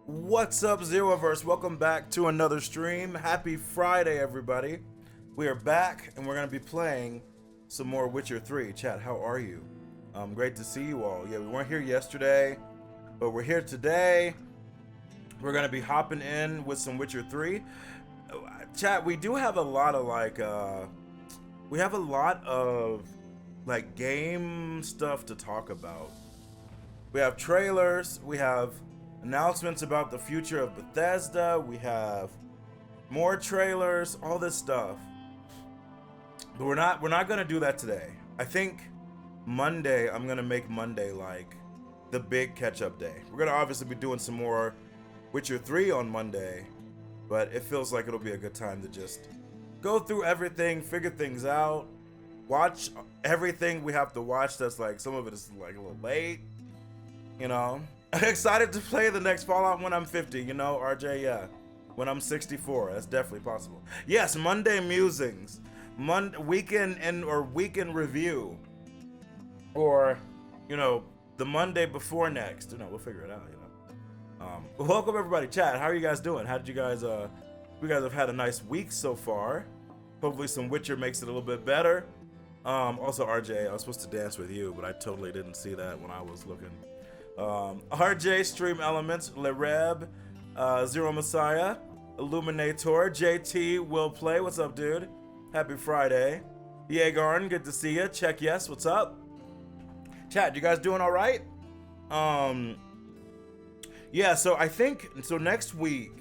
What's up, Zeroverse? Welcome back to another stream. Happy Friday, everybody. We are back, and we're going to be playing some more Witcher 3. Chat, how are you? Great to see you all. Yeah, we weren't here yesterday, but we're here today. We're going to be hopping in with some Witcher 3. Chat, we do have a lot of, game stuff to talk about. We have trailers, we have announcements about the future of Bethesda, we have more trailers, all this stuff. But we're not gonna do that today. I think Monday, I'm gonna make Monday like the big catch-up day. We're gonna obviously be doing some more Witcher 3 on Monday, but it feels like it'll be a good time to just go through everything, figure things out, watch everything we have to watch. That's like, some of it is like a little late, you know. Excited to play the next Fallout when I'm 50, you know, RJ, yeah. When I'm 64, that's definitely possible. Yes, Monday musings, weekend review, or, you know, the Monday before next. You know, we'll figure it out, you know. Welcome everybody, chat. How are you guys doing? How did you guys, you guys have had a nice week so far. Hopefully some Witcher makes it a little bit better. Also RJ, I was supposed to dance with you, but I totally didn't see that when I was looking. RJ, Stream Elements, Lereb, Xeromessiah, Illuminator, JT, Will Play, what's up, dude? Happy Friday. Yegarn, good to see you. Check yes, what's up? Chat, you guys doing all right? Yeah, so next week,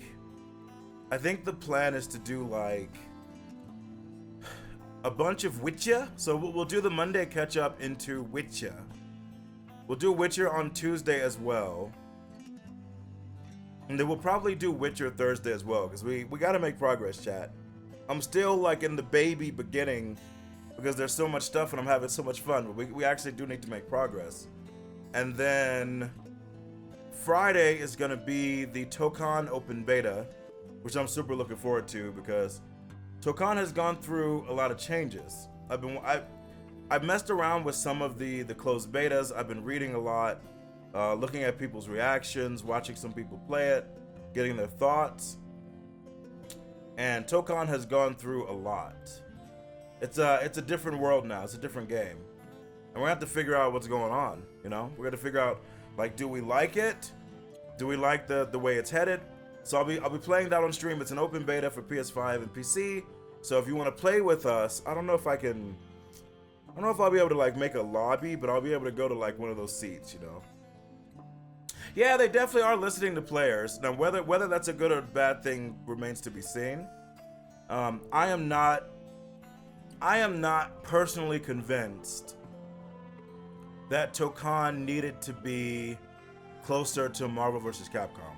I think the plan is to do like a bunch of Witcher. So we'll do the Monday catch up into Witcher. We'll do Witcher on Tuesday as well. And then we'll probably do Witcher Thursday as well, because we gotta make progress, chat. I'm still like in the baby beginning, because there's so much stuff and I'm having so much fun, but we actually do need to make progress. And then Friday is gonna be the Tokan open beta, which I'm super looking forward to, because Tokan has gone through a lot of changes. I've messed around with some of the closed betas. I've been reading a lot, looking at people's reactions, watching some people play it, getting their thoughts. And Tokan has gone through a lot. It's a different world now. It's a different game. And we're gonna have to figure out what's going on, you know? We're gonna figure out, like, do we like it? Do we like the way it's headed? So I'll be playing that on stream. It's an open beta for PS5 and PC. So if you want to play with us, I don't know if I'll be able to like make a lobby, but I'll be able to go to like one of those seats, you know. Yeah, they definitely are listening to players. Now, whether that's a good or bad thing remains to be seen. I am not personally convinced that Tokan needed to be closer to Marvel vs. Capcom.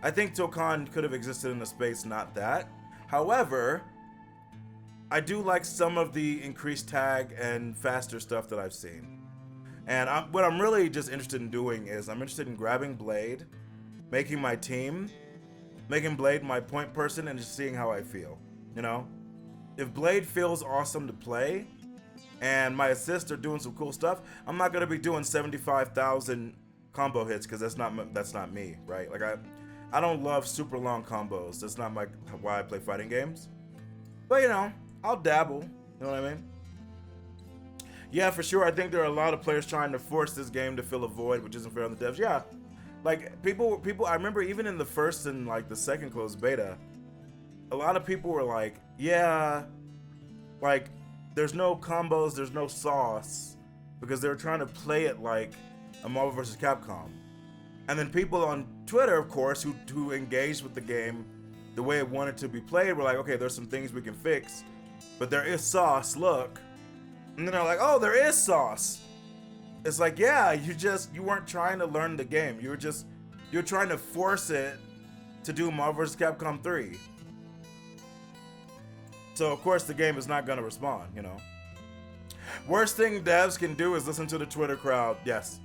I think Tokan could have existed in a space not that. However, I do like some of the increased tag and faster stuff that I've seen. And what I'm really just interested in doing is I'm interested in grabbing Blade, making my team, making Blade my point person, and just seeing how I feel, you know? If Blade feels awesome to play, and my assists are doing some cool stuff, I'm not gonna be doing 75,000 combo hits, because that's not me, right? Like I don't love super long combos. That's not why I play fighting games. But you know, I'll dabble, you know what I mean? Yeah, for sure. I think there are a lot of players trying to force this game to fill a void, which isn't fair on the devs. Yeah, like people. I remember even in the first and like the second closed beta, a lot of people were like, yeah, like there's no combos, there's no sauce, because they were trying to play it like a Marvel vs. Capcom. And then people on Twitter, of course, who engaged with the game the way it wanted to be played, were like, okay, there's some things we can fix, but there is sauce, look. And then they're like, oh, there is sauce. It's like, yeah, you weren't trying to learn the game. You're trying to force it to do Marvel vs. Capcom 3. So of course the game is not gonna respond, you know. Worst thing devs can do is listen to the Twitter crowd. Yes.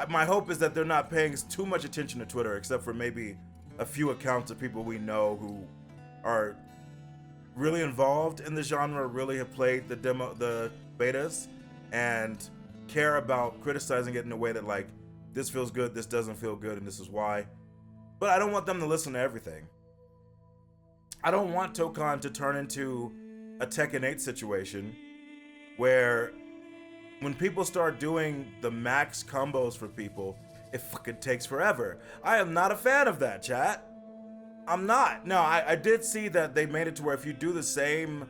My hope is that they're not paying too much attention to Twitter, except for maybe a few accounts of people we know who are really involved in the genre, really have played the betas, and care about criticizing it in a way that, like, this feels good, this doesn't feel good, and this is why. But I don't want them to listen to everything. I don't want Tokon to turn into a Tekken 8 situation where when people start doing the max combos for people, it fucking takes forever. I am not a fan of that, chat. I'm not. No, I did see that they made it to where if you do the same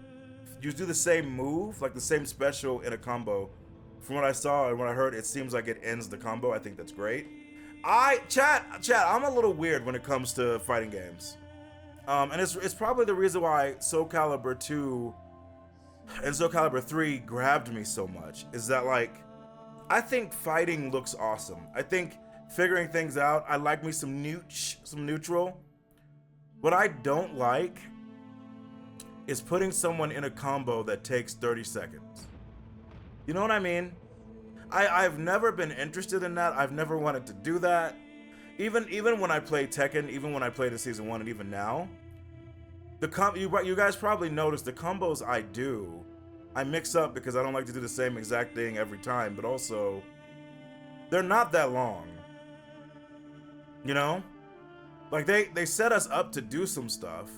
move, like the same special in a combo, from what I saw and what I heard, it seems like it ends the combo. I think that's great. Chat, I'm a little weird when it comes to fighting games. And it's probably the reason why Soul Calibur 2 and Soul Calibur 3 grabbed me so much, is that, like, I think fighting looks awesome. I think figuring things out, I like me some neutral. What I don't like is putting someone in a combo that takes 30 seconds. You know what I mean? I've never been interested in that. I've never wanted to do that. Even when I play Tekken, even when I played in Season 1 and even now, you guys probably noticed the combos I do, I mix up because I don't like to do the same exact thing every time, but also, they're not that long. You know? Like, they set us up to do some stuff,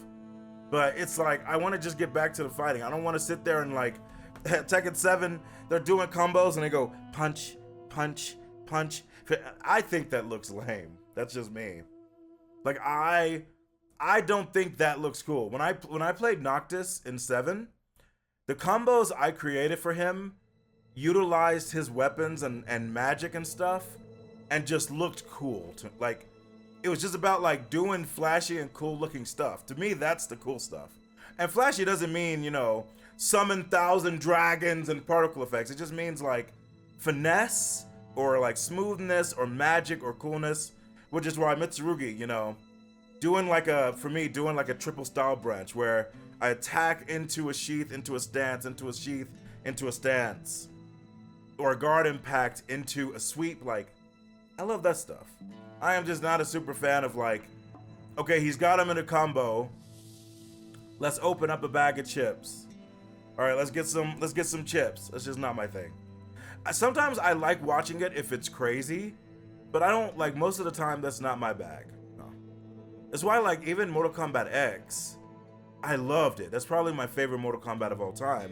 but it's like, I want to just get back to the fighting. I don't want to sit there and, like, Tekken 7, they're doing combos and they go punch, punch, punch. I think that looks lame. That's just me. Like, I don't think that looks cool. When I played Noctis in 7, the combos I created for him utilized his weapons and magic and stuff and just looked cool. Like, it was just about, like, doing flashy and cool looking stuff. To me, that's the cool stuff. And flashy doesn't mean, you know, summon 1,000 dragons and particle effects. It just means, like, finesse or, like, smoothness or magic or coolness, which is why Mitsurugi, you know, doing like a triple style branch where I attack into a sheath, into a stance, into a sheath, into a stance, or a guard impact into a sweep. Like, I love that stuff. I am just not a super fan of, like, okay, he's got him in a combo. Let's open up a bag of chips. All right, let's get some chips. That's just not my thing. Sometimes I like watching it if it's crazy, but I don't, like, most of the time that's not my bag. No. That's why, like, even Mortal Kombat X, I loved it. That's probably my favorite Mortal Kombat of all time.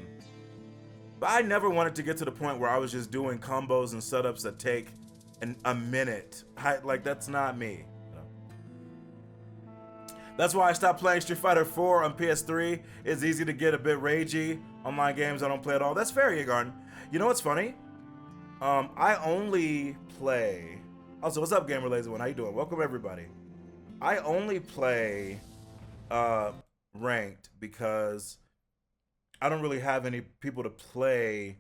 But I never wanted to get to the point where I was just doing combos and setups that take a minute. Like, that's not me. That's why I stopped playing Street Fighter 4 on PS3. It's easy to get a bit ragey. Online games I don't play at all. That's fair, Yegarn. You know what's funny? I only play... Also, what's up, Gamer Lazy One? How you doing? Welcome, everybody. I only play ranked because I don't really have any people to play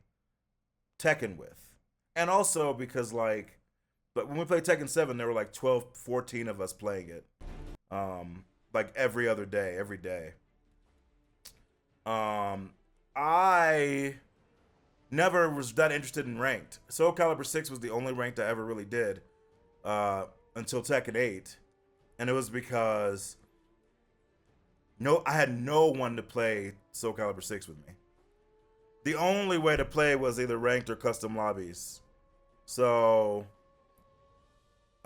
Tekken with. And also because, like, but when we played Tekken 7, there were like 12, 14 of us playing it. Like every other day, every day. I never was that interested in ranked. Soul Calibur 6 was the only ranked I ever really did until Tekken 8. And it was because I had no one to play Soul Calibur 6 with me. The only way to play was either ranked or custom lobbies. So,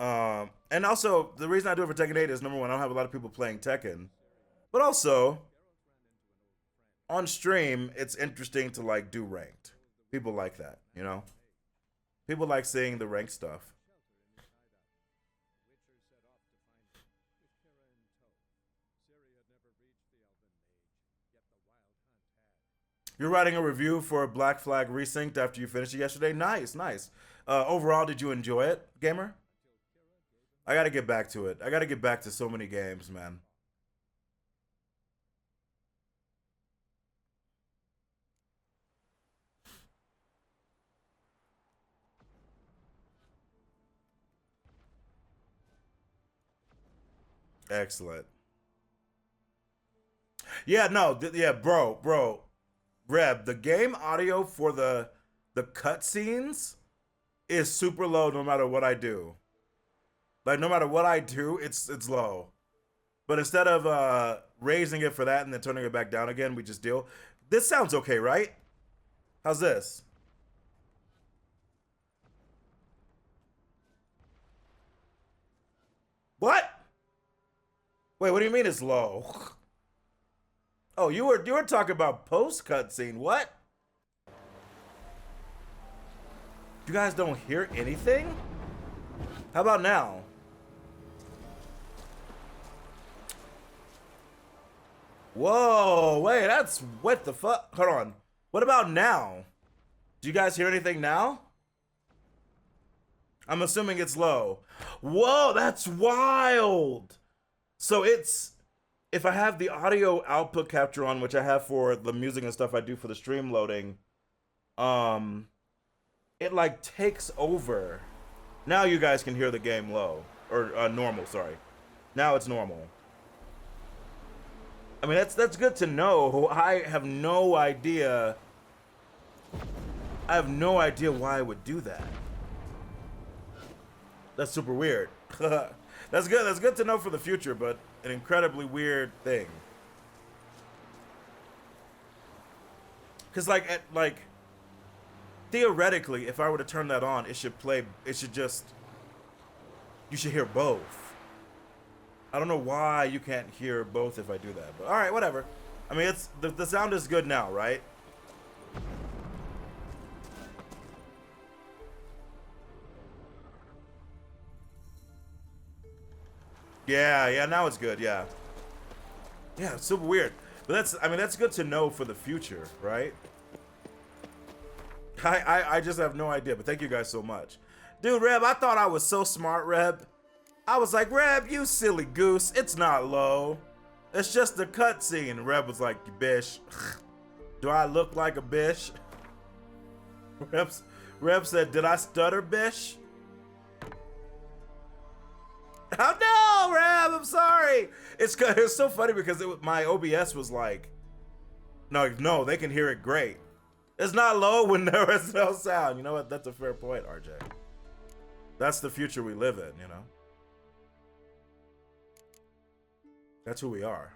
and also, the reason I do it for Tekken 8 is, number one, I don't have a lot of people playing Tekken. But also, on stream, it's interesting to, like, do ranked. People like that, you know? People like seeing the ranked stuff. You're writing a review for Black Flag Resynced after you finished it yesterday? Nice, nice. Overall, did you enjoy it, gamer? I gotta get back to it. I gotta get back to so many games, man. Excellent. Yeah, no, yeah, bro. Reb, the game audio for the the cutscenes is super low no matter what I do. Like no matter what I do, it's low. But instead of raising it for that and then turning it back down again, we just deal. This sounds okay, right? How's this? What? Wait, what do you mean it's low? Oh, you were talking about post cutscene. What? You guys don't hear anything? How about now? Whoa, wait, that's what the fuck? Hold on. What about now? Do you guys hear anything now? I'm assuming it's low. Whoa, that's wild. So it's, if I have the audio output capture on, which I have for the music and stuff I do for the stream loading, it like takes over. Now you guys can hear the game low, or normal, sorry. Now it's normal. I mean, that's good to know. I have no idea. I have no idea why I would do that. That's super weird. That's good. That's good to know for the future, but an incredibly weird thing. Cause like theoretically, if I were to turn that on, it should play. It should just. You should hear both. I don't know why you can't hear both if I do that, but all right, whatever. I mean, it's the sound is good now, right? Yeah, now it's good, yeah. Yeah, it's super weird. But that's good to know for the future, right? I just have no idea, but thank you guys so much. Dude, Reb, I thought I was so smart, Reb. I was like, Reb, you silly goose. It's not low. It's just a cutscene. Reb was like, bish. Do I look like a bish? Reb said, did I stutter, bish? Oh no, Reb, I'm sorry. It's so funny because my OBS was like, no, they can hear it great. It's not low when there is no sound. You know what? That's a fair point, RJ. That's the future we live in, you know? That's who we are.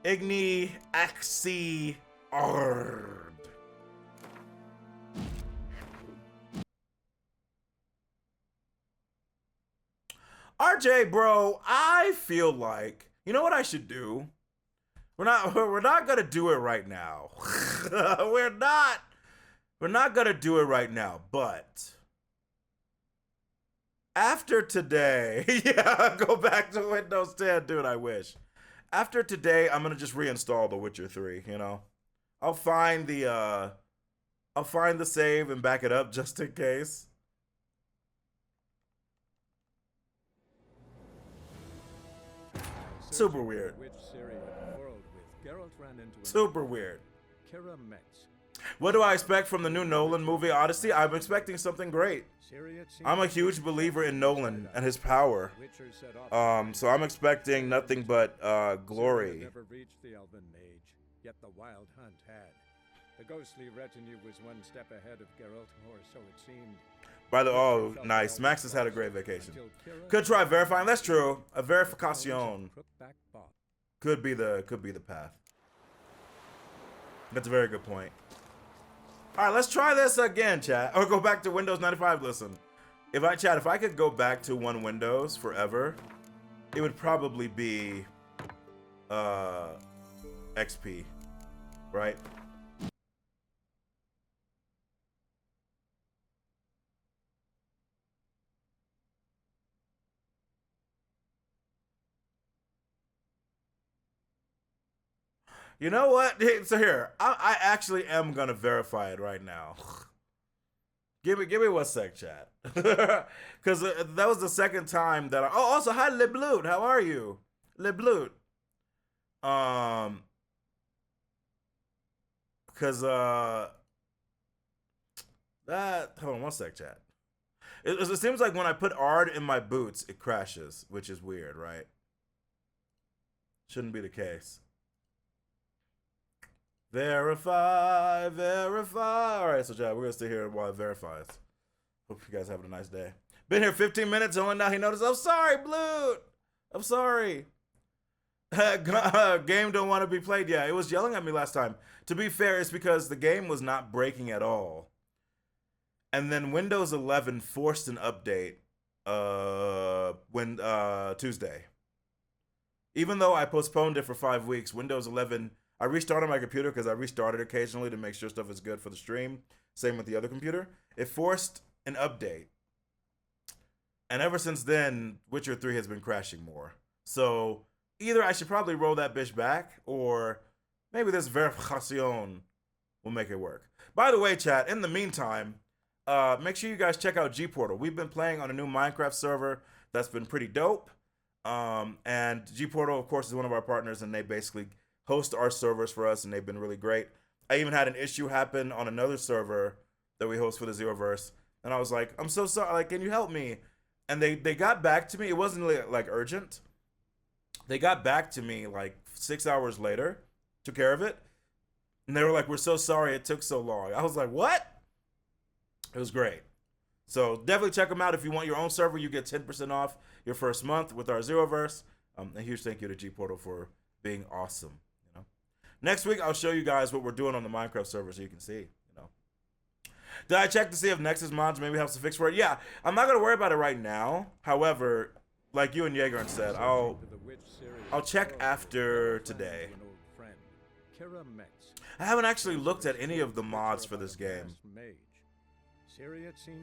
Igni Axi Ard. RJ, bro, I feel like, you know what I should do? We're not gonna do it right now. We're not gonna do it right now, but after today, yeah, go back to Windows 10, dude, I wish. After today, I'm gonna just reinstall The Witcher 3, you know? I'll find the save and back it up just in case. Super weird. Super weird. What do I expect from the new Nolan movie, Odyssey? I'm expecting something great. I'm a huge believer in Nolan and his power. So I'm expecting nothing but glory. Never reached the Elven Mage, yet the Wild Hunt had. The ghostly retinue was one step ahead of Geralt, or so it seemed. By the oh, nice. Max has had a great vacation. Could try verifying. That's true. A verification could be the path. That's a very good point. All right, let's try this again, chat. Or go back to Windows 95. Listen, if I could go back to one Windows forever, it would probably be XP, right? You know what? So here, I actually am gonna verify it right now. Give me 1 sec, chat. Because that was the second time that oh, also, hi, Le Blut. How are you? Le Blut. Because, hold on 1 sec, chat. It seems like when I put Ard in my boots, it crashes, which is weird, right? Shouldn't be the case. Verify, verify. All right, so chat, we're gonna stay here while it verifies. Hope you guys having a nice day. Been here 15 minutes, only now he noticed. I'm sorry, Blue. I'm sorry. Game don't want to be played. Yeah, it was yelling at me last time. To be fair, it's because the game was not breaking at all. And then Windows 11 forced an update Tuesday. Even though I postponed it for 5 weeks, Windows 11, I restarted my computer because I restarted occasionally to make sure stuff is good for the stream. Same with the other computer. It forced an update. And ever since then, Witcher 3 has been crashing more. So either I should probably roll that bitch back, or maybe this verification will make it work. By the way, chat, in the meantime, make sure you guys check out G-Portal. We've been playing on a new Minecraft server that's been pretty dope. And G-Portal, of course, is one of our partners, and they basically host our servers for us, and they've been really great. I even had an issue happen on another server that we host for the Zeroverse, and I was like, I'm so sorry, like, can you help me? And they got back to me. It wasn't like urgent. They got back to me like 6 hours later, took care of it, and they were like, we're so sorry it took so long. I was like, what? It was great. So definitely check them out. If you want your own server, you get 10% off your first month with our Zeroverse. A huge thank you to G-Portal for being awesome. You know, next week I'll show you guys what we're doing on the Minecraft server so you can see. You know, did I check to see if Nexus mods maybe have some fix for it? Yeah, I'm not gonna worry about it right now. However, like you and Jaeger said, I'll check after today. I haven't actually looked at any of the mods for this game.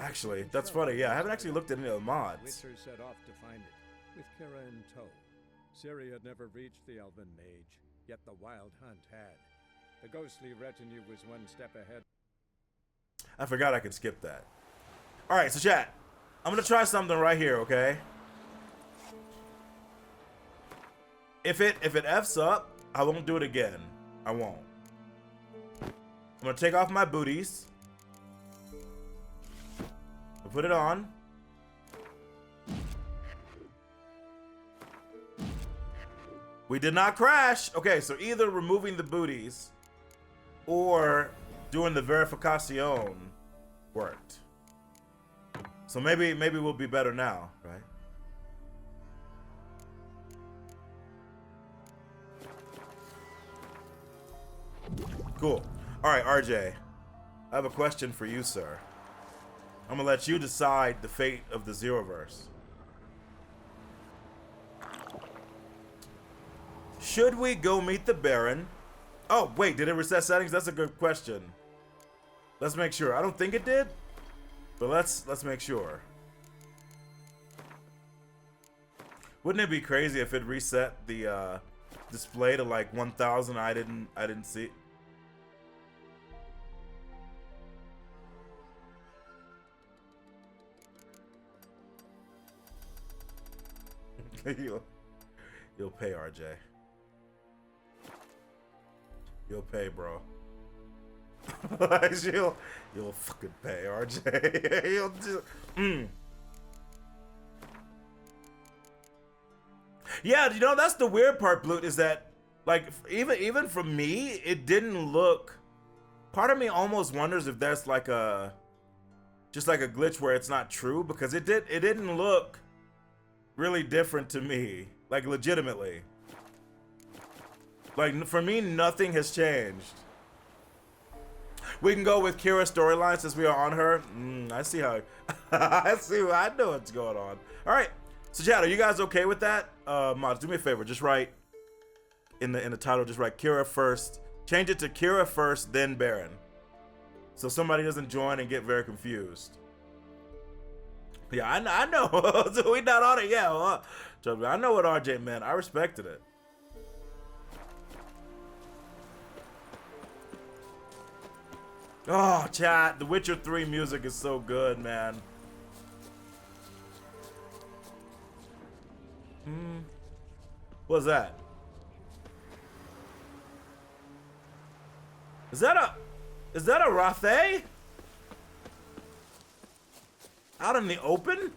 Actually, that's funny. Yeah, I haven't actually looked at any of the mods. Witcher set off to find it, with Kira in tow. Ciri had never reached the Elven Mage, yet the Wild Hunt had. The ghostly retinue was one step ahead. I forgot I could skip that. All right, so chat, I'm gonna try something right here, okay? If it F's up, I won't do it again. I won't. I'm gonna take off my booties. I'll put it on. We did not crash. Okay, so either removing the booties or doing the verification worked. So maybe we'll be better now, right? Cool. All right, RJ. I have a question for you, sir. I'm gonna let you decide the fate of the Zeroverse. Should we go meet the Baron? Oh, wait, did it reset settings? That's a good question. Let's make sure. I don't think it did, but let's make sure. Wouldn't it be crazy if it reset the display to like 1000? I didn't see. You'll pay, RJ. You'll pay, bro. You'll fucking pay, RJ. You'll do. Yeah, you know, that's the weird part, Blute, is that like even for me, it didn't look. Part of me almost wonders if that's like just like a glitch where it's not true, because it didn't look really different to me, like legitimately. Like for me, nothing has changed. We can go with Kira's storyline since we are on her. I see how. I know what's going on. All right, so chat, are you guys okay with that? Mods, do me a favor, just write in the title, just write Kira first. Change it to Kira first, then Baron, so somebody doesn't join and get very confused. Yeah, I know. So we not on it yet. Trust me, I know what RJ meant. I respected it. Oh, chat, The Witcher 3 music is so good, man. What's that? Is that a Rathe? Out in the open?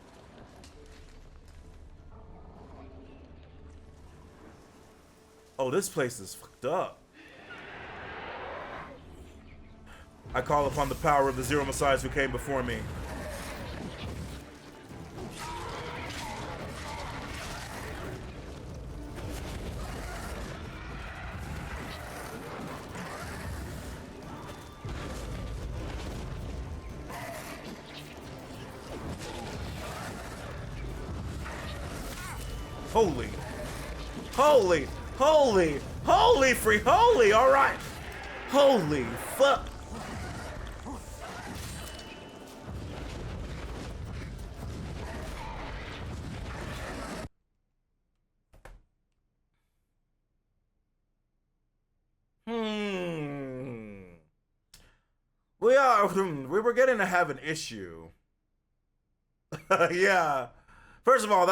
Oh, this place is fucked up. I call upon the power of the Xeromessiahs who came before me. Holy, holy, holy, holy free, holy, all right. Holy fuck. We were getting to have an issue. Yeah. First of all,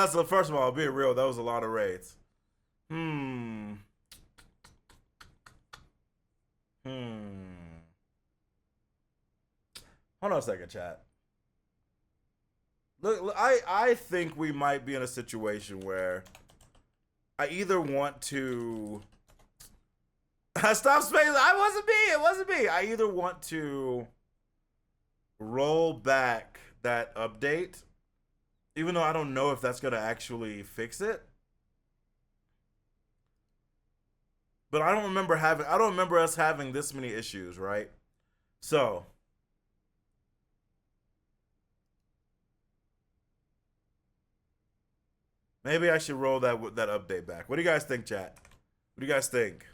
being real, that was a lot of raids. Hold on a second, chat. Look, I think we might be in a situation where I either want to stop space. It wasn't me. I either want to roll back that update, even though I don't know if that's gonna actually fix it. But I don't remember us having this many issues, right? So maybe I should roll that update back. What do you guys think, chat? What do you guys think?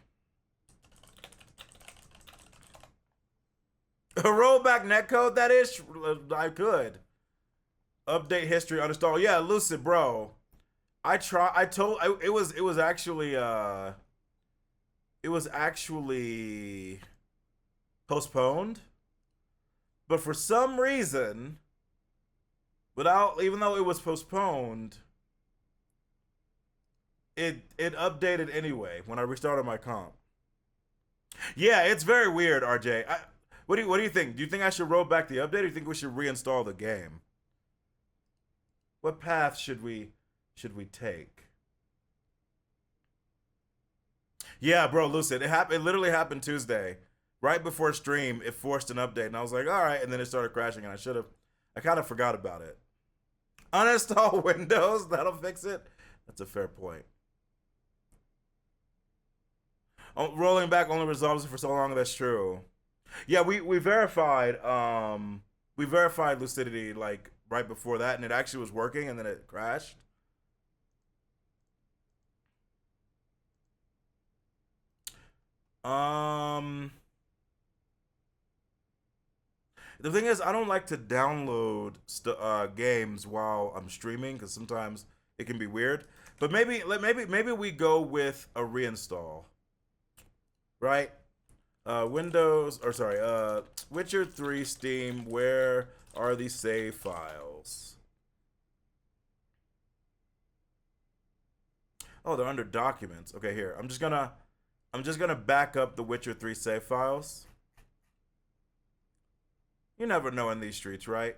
Roll back netcode, that is. I could. Update history, uninstall. Yeah, Lucid, bro. It was actually postponed. But for some reason, even though it was postponed, it updated anyway when I restarted my comp. Yeah, it's very weird, RJ. What do you think? Do you think I should roll back the update, or do you think we should reinstall the game? What path should we take? Yeah, bro, Lucid. It literally happened Tuesday. Right before stream, it forced an update, and I was like, all right, and then it started crashing, and I kind of forgot about it. Uninstall Windows, that'll fix it. That's a fair point. Rolling back only resolves it for so long. That's true. Yeah, we verified Lucidity like right before that, and it actually was working, and then it crashed. The thing is, I don't like to download games while I'm streaming because sometimes it can be weird. But maybe we go with a reinstall, right? Witcher 3 Steam. Where are the save files? Oh, they're under documents. Okay, here. I'm just gonna back up the Witcher 3 save files. You never know in these streets, right?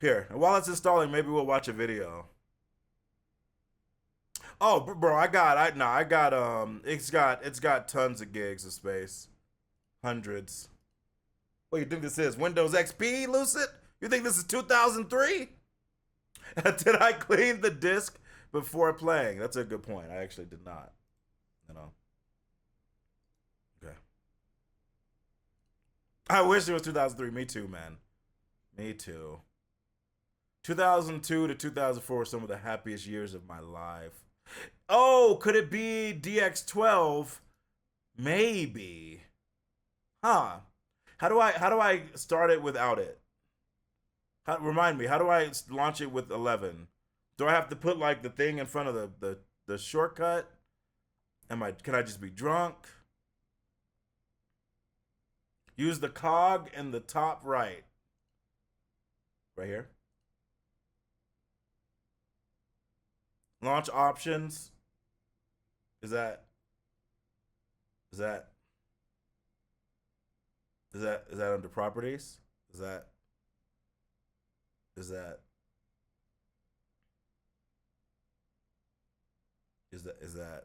Here, while it's installing, maybe we'll watch a video. Oh, bro, it's got tons of gigs of space. Hundreds. What do you think this is? Windows XP, Lucid? You think this is 2003? Did I clean the disk before playing? That's a good point. I actually did not. You know. Okay. I wish it was 2003. Me too, man. Me too. 2002 to 2004 were some of the happiest years of my life. Oh, could it be DX12? Maybe. Huh. How do I start it without it? Remind me, how do I launch it with 11? Do I have to put like the thing in front of the shortcut? Can I just be drunk? Use the cog in the top right. Right here. Launch options. Is that under properties? Is that Is that?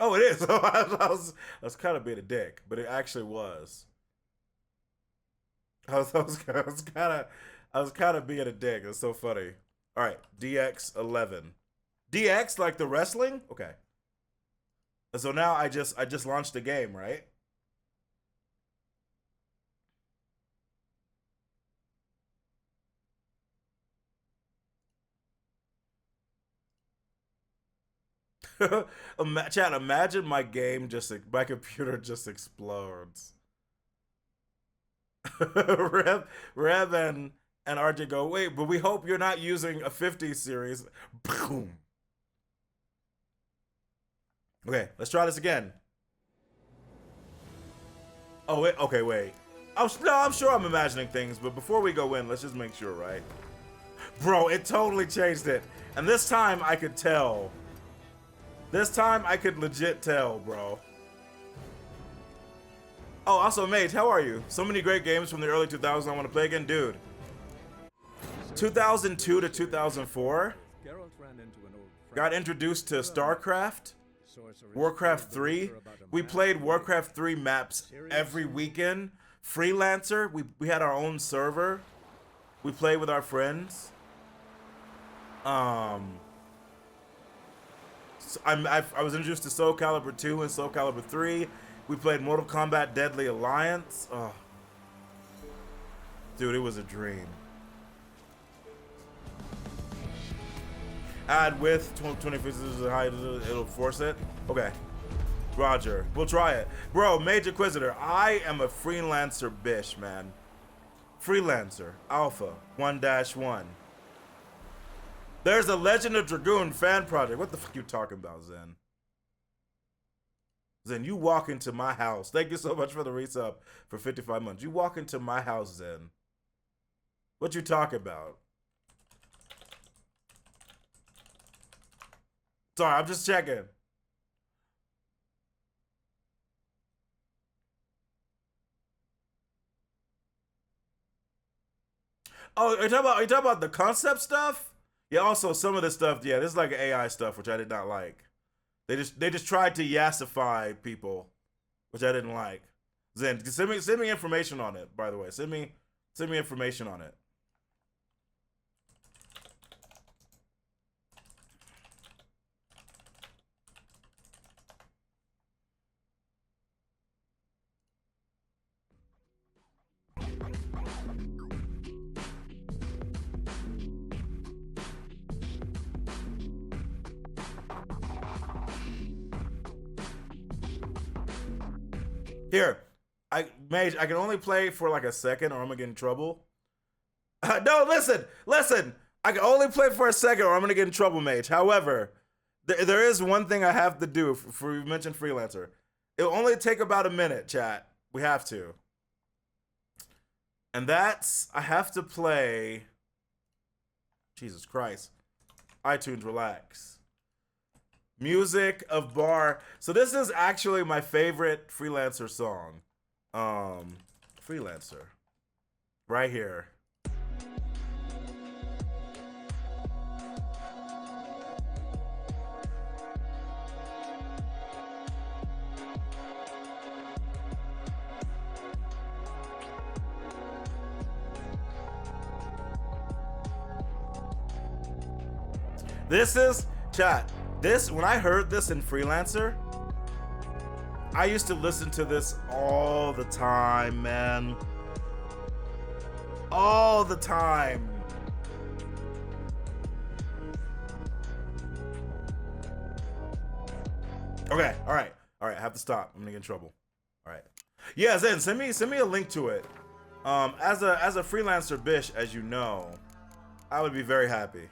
Oh, it is. I was kind of being a dick, but it actually was. I was kind of being a dick. It's so funny. All right, DX11. DX like the wrestling? Okay. So now I just launched the game, right? Chat, imagine my my computer just explodes. Rev and RJ go, wait, but we hope you're not using a 50 series. Boom. Okay, let's try this again. Oh, wait, okay, wait. I'm sure I'm imagining things, but before we go in, let's just make sure, right? Bro, it totally changed it. And this time I could tell. This time I could legit tell, bro. Oh, also, Mage, how are you? So many great games from the early 2000s I want to play again. Dude, 2002 to 2004, got introduced to StarCraft, Warcraft 3. We played Warcraft 3 maps every weekend. Freelancer, we had our own server. We played with our friends. I was introduced to Soul Calibur 2 and Soul Calibur 3. We played Mortal Kombat Deadly Alliance. Oh. Dude, it was a dream. Add width, 20 pixels high, it'll force it. Okay. Roger. We'll try it. Bro, Mage Inquisitor, I am a freelancer bish, man. Freelancer. Alpha 1-1. There's a Legend of Dragoon fan project. What the fuck you talking about, Zen? Zen, you walk into my house. Thank you so much for the resub for 55 months. You walk into my house, Zen. What you talking about? Sorry, I'm just checking. Oh, are you talking about the concept stuff? Yeah, also some of this stuff, yeah, this is like AI stuff, which I did not like. They just tried to yassify people, which I didn't like. Zen, send me information on it, by the way. Send me information on it. Here, Mage, I can only play for like a second or I'm gonna get in trouble. No, listen. I can only play for a second or I'm gonna get in trouble, Mage. However, there is one thing I have to do for you mentioned freelancer. It'll only take about a minute, chat. We have to. And that's, I have to play, Jesus Christ. iTunes, relax. Music of Bar. So this is actually my favorite freelancer song. Freelancer. Right here. This is, chat, when I heard this in Freelancer, I used to listen to this all the time, man. All the time. Okay, all right, I have to stop. I'm gonna get in trouble. All right. Yeah, Zen, send me a link to it. As a freelancer bish, as you know, I would be very happy.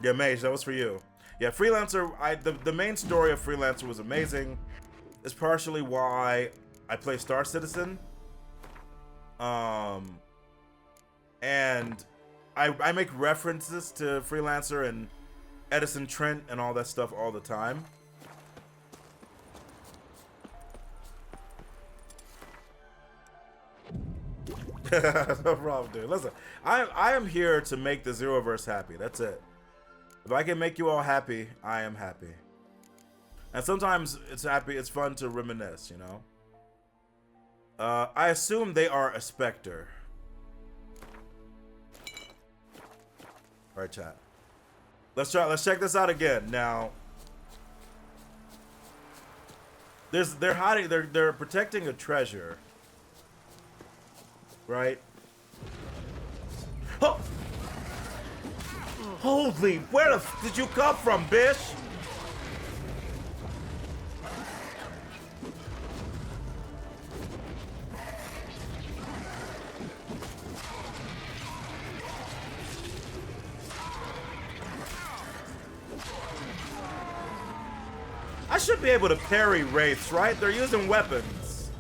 Yeah, Mage, that was for you. Yeah, Freelancer, the main story of Freelancer was amazing. It's partially why I play Star Citizen. And I make references to Freelancer and Edison Trent and all that stuff all the time. No problem, dude. Listen, I am here to make the Zeroverse happy. That's it. If I can make you all happy, I am happy. And sometimes it's fun to reminisce, you know? I assume they are a Spectre. Alright, chat. Let's check this out again. Now, they're protecting a treasure. Right? Oh! Holy, where the f did you come from, bitch? I should be able to parry wraiths, right? They're using weapons.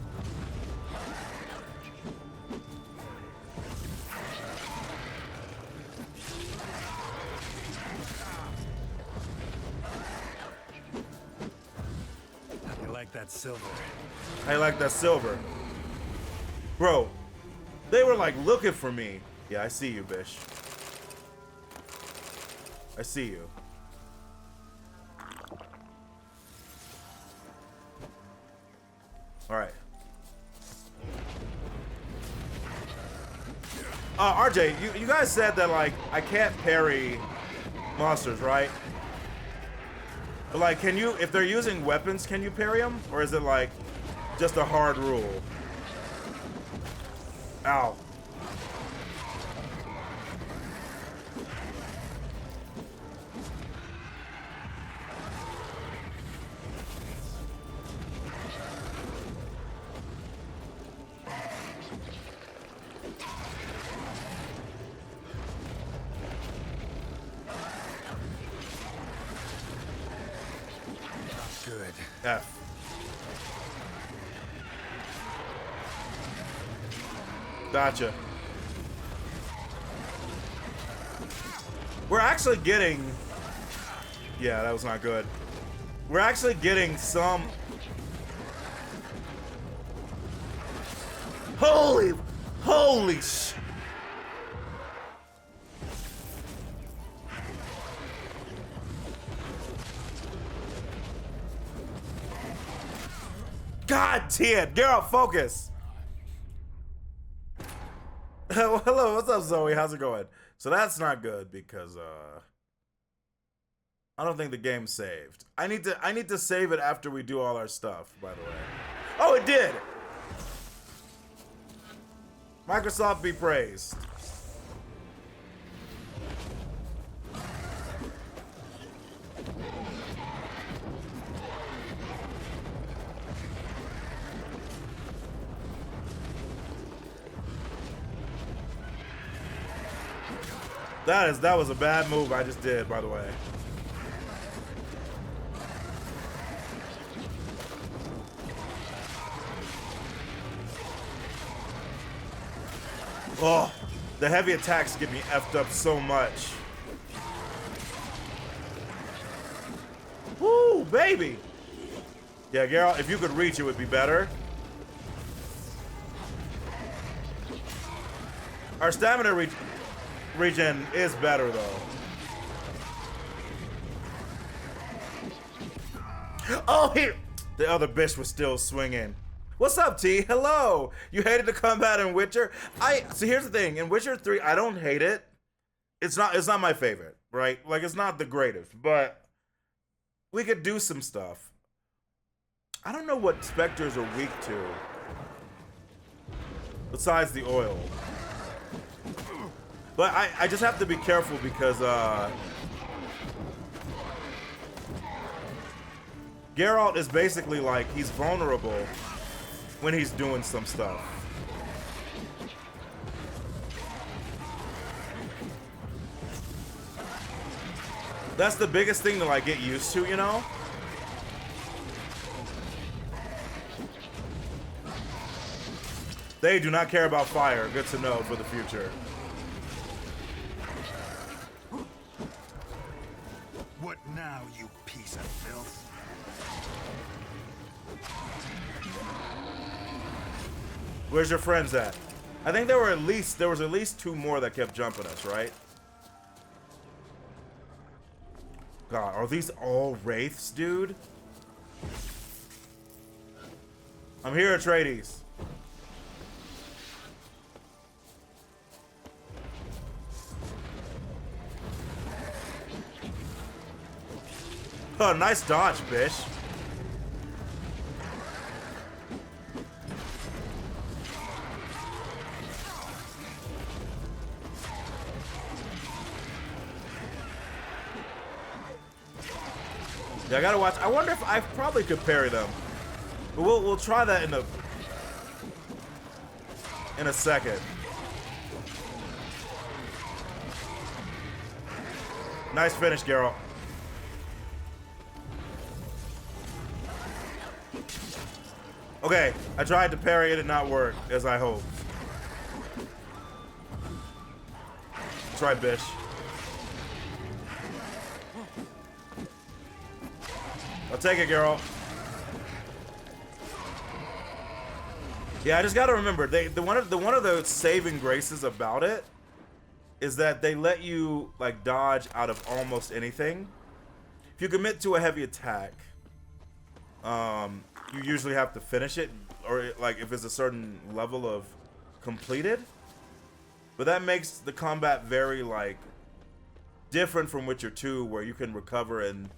I like that silver. I like that silver. Bro, they were like looking for me. Yeah, I see you, Bish. I see you. All right. RJ, you guys said that like I can't parry monsters, right? But like, can you, if they're using weapons, can you parry them? Or is it like just a hard rule? Ow. Good. F. Gotcha. We're actually getting... Yeah, that was not good. We're actually getting some... Holy sh... God damn, Geralt, focus. Hello, what's up, Zoe? How's it going? So that's not good because I don't think the game's saved. I need to save it after we do all our stuff, by the way. Oh, it did. Microsoft be praised. That was a bad move I just did, by the way. Oh, the heavy attacks get me effed up so much. Woo, baby. Yeah, Geralt, if you could reach, it would be better. Our stamina regen is better, though. Oh, here! The other bitch was still swinging. What's up, T? Hello! You hated the combat in Witcher? So here's the thing. In Witcher 3, I don't hate it. It's not my favorite, right? Like, it's not the greatest, but we could do some stuff. I don't know what specters are weak to. Besides the oil. But I just have to be careful because Geralt is basically like, he's vulnerable when he's doing some stuff. That's the biggest thing to like get used to, you know? They do not care about fire. Good to know for the future. What now, you piece of filth? Where's your friends at? I think there was at least 2 more that kept jumping us, right? God, are these all wraiths, dude? I'm here, Atreides. Oh, nice dodge, bitch. Yeah, I gotta watch. I wonder if I probably could parry them. But we'll try that in a second. Nice finish, Geralt. Okay, I tried to parry, it did not work as I hoped. Try, bitch. I'll take it, Geralt. Yeah, I just gotta remember, one of the saving graces about it is that they let you like dodge out of almost anything. If you commit to a heavy attack, you usually have to finish it, or like if it's a certain level of completed. But that makes the combat very like different from Witcher 2, where you can recover and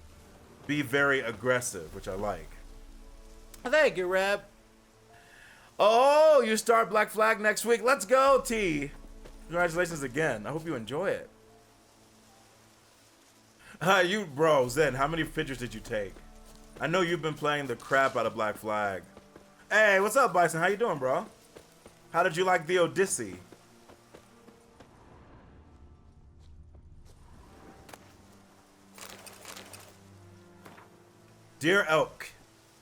be very aggressive, which I like. Thank you, Reb. Oh, you start Black Flag next week. Let's go, T. Congratulations again. I hope you enjoy it. Bro, Zen, how many pictures did you take? I know you've been playing the crap out of Black Flag. Hey, what's up, Bison? How you doing, bro? How did you like the Odyssey? Dear Elk,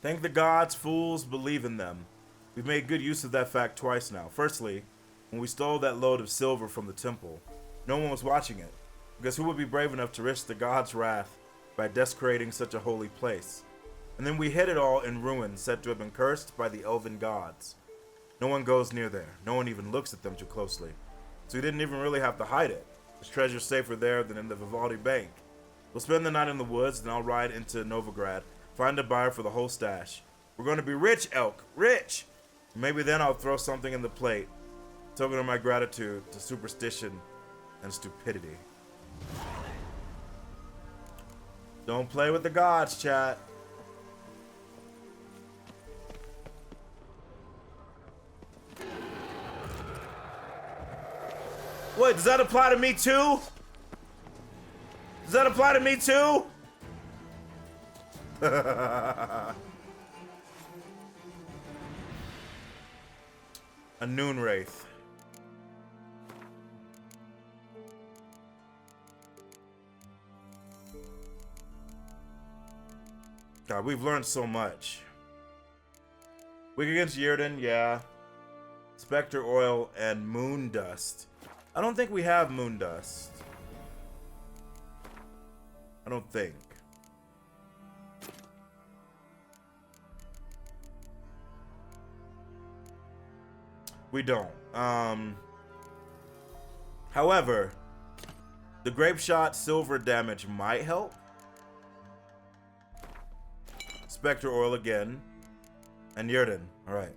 thank the gods, fools believe in them. We've made good use of that fact twice now. Firstly, when we stole that load of silver from the temple, no one was watching it, because who would be brave enough to risk the gods' wrath by desecrating such a holy place? And then we hid it all in ruins said to have been cursed by the elven gods. No one goes near there. No one even looks at them too closely. So we didn't even really have to hide it. This treasure's safer there than in the VOD bank. We'll spend the night in the woods, then I'll ride into Novigrad, find a buyer for the whole stash. We're going to be rich, Elk. Rich! Maybe then I'll throw something in the plate. Token of my gratitude to superstition and stupidity. Don't play with the gods, chat. Wait, does that apply to me too? Does that apply to me too? A noon wraith. God, we've learned so much. Weak against Yurden, yeah. Spectre oil and moon dust. I don't think we have moon dust. I don't think. We don't. However, the grape shot silver damage might help. Spectre oil again. And Yurden. Alright.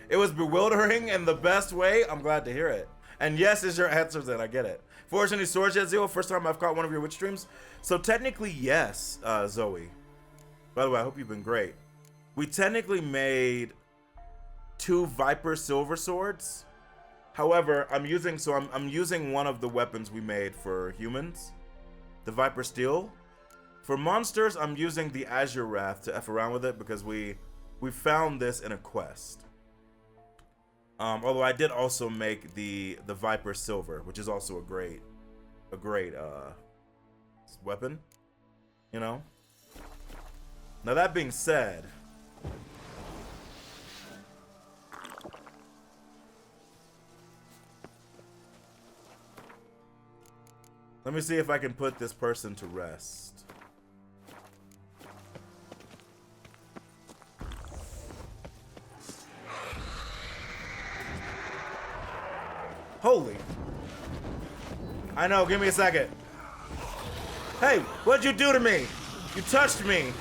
It was bewildering in the best way. I'm glad to hear it. And yes is your answer, then. I get it. Forged any swords yet, Zio? First time I've caught one of your Witch streams. So technically, yes, Zoe. By the way, I hope you've been great. We technically made 2 Viper silver swords. However, I'm using one of the weapons we made for humans, the Viper Steel. For monsters, I'm using the Azure Wrath to F around with it because we found this in a quest. Although I did also make the Viper Silver, which is also a great weapon, you know. Now that being said, let me see if I can put this person to rest. I know, give me a second. Hey, what'd you do to me? You touched me.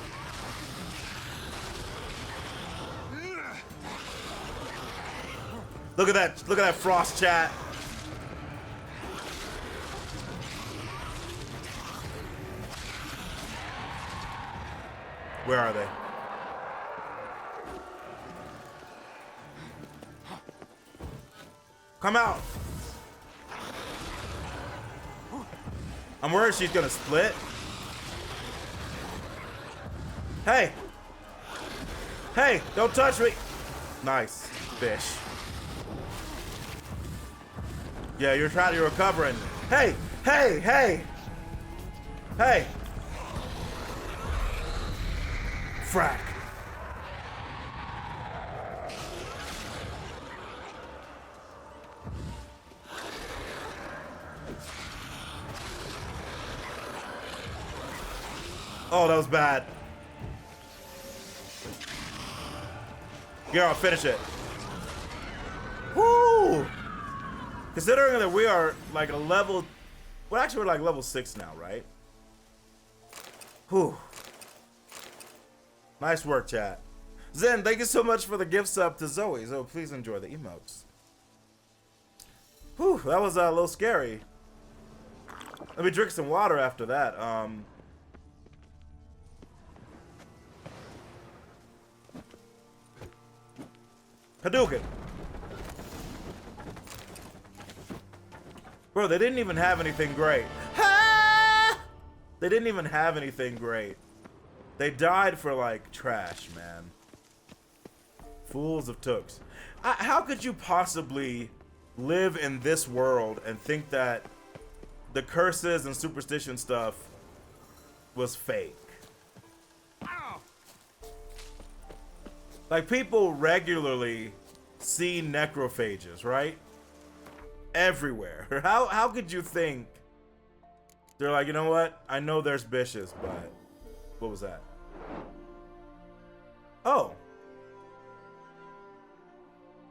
Look at that frost chat. Where are they? Come out. I'm worried she's gonna split. Hey. Hey, don't touch me. Nice, fish. Yeah, you're recovering. Hey, hey, hey. Hey. Frack. Oh, that was bad. Geralt, finish it. Woo! Considering that we are like a level, well, actually we're like level 6 now, right? Whew. Nice work, chat. Zen, thank you so much for the gift sub to Zoe. So please enjoy the emotes. Whew, that was a little scary. Let me drink some water after that. Hadouken. Bro, they didn't even have anything great. Ha! They didn't even have anything great. They died for like trash, man. Fools of tooks. How could you possibly live in this world and think that the curses and superstition stuff was fake? Like, people regularly see necrophages, right? Everywhere. How could you think they're like, you know what? I know there's bitches, but what was that? Oh.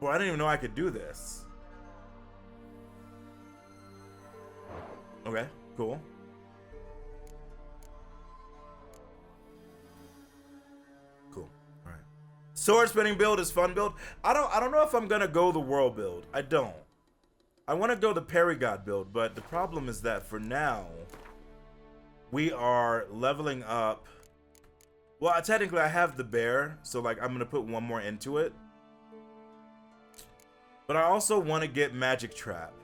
Well, I didn't even know I could do this. Okay, cool. Cool. All right. Sword spinning build is fun build. I don't know if I'm gonna go the world build. I don't. I want to go the Paragod build, but the problem is that for now we are leveling up. Well, technically I have the bear, so like I'm gonna put one more into it. But I also want to get Magic Trap.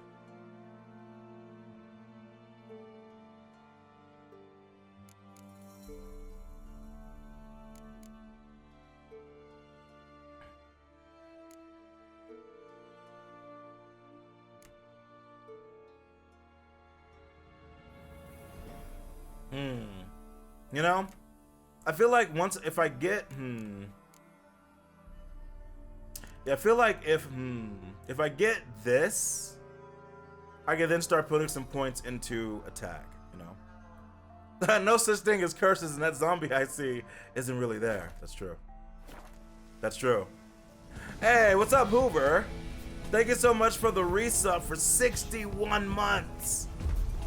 You know? I feel like once, if I get, yeah, I feel like if I get this, I can then start putting some points into attack, you know? No such thing as curses, and that zombie I see isn't really there. That's true. That's true. Hey, what's up, Hoover? Thank you so much for the resub for 61 months.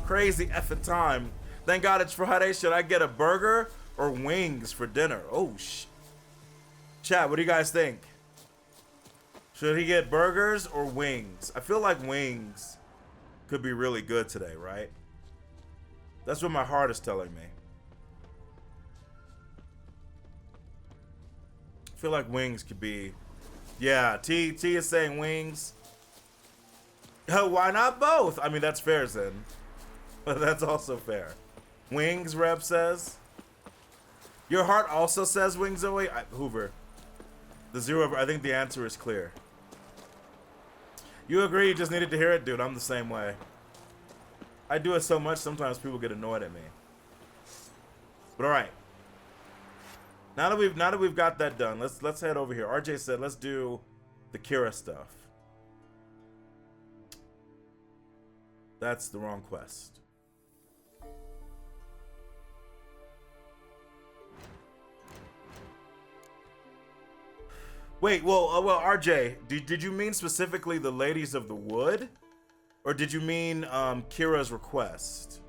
Crazy effing time. Thank God it's Friday. Should I get a burger or wings for dinner? Oh, chat, what do you guys think? Should he get burgers or wings? I feel like wings could be really good today, right? That's what my heart is telling me. I feel like wings could be... Yeah, T is saying wings. Why not both? I mean, that's fair, Zen. But that's also fair. Wings, Rep says. Your heart also says wings, Zoe. Hoover. The zero, I think the answer is clear. You agree, you just needed to hear it? Dude, I'm the same way. I do it so much, sometimes people get annoyed at me. But alright. Now that we've got that done, let's head over here. RJ said let's do the Kira stuff. That's the wrong quest. Wait, well, RJ, did you mean specifically the Ladies of the Wood? Or did you mean Kira's request?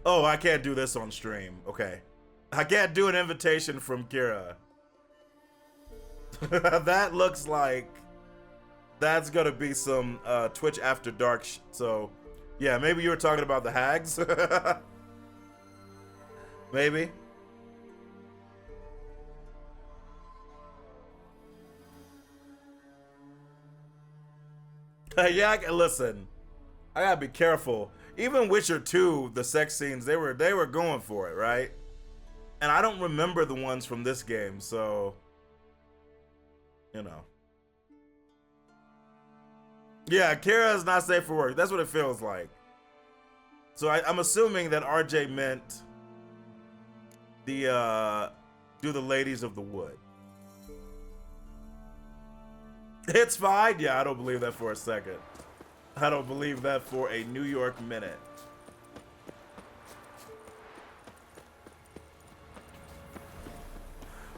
Oh, I can't do this on stream. Okay. I can't do an invitation from Kira. That looks like that's gonna be some Twitch After Dark so yeah, maybe you were talking about the hags. Maybe. Yeah, listen, I gotta be careful. Even Witcher 2, the sex scenes, they were going for it, right? And I don't remember the ones from this game, so you know. Yeah, Kira is not safe for work. That's what it feels like. So I'm assuming that RJ meant the do the ladies of the wood. It's fine. Yeah, I don't believe that for a second. I don't believe that for a New York minute.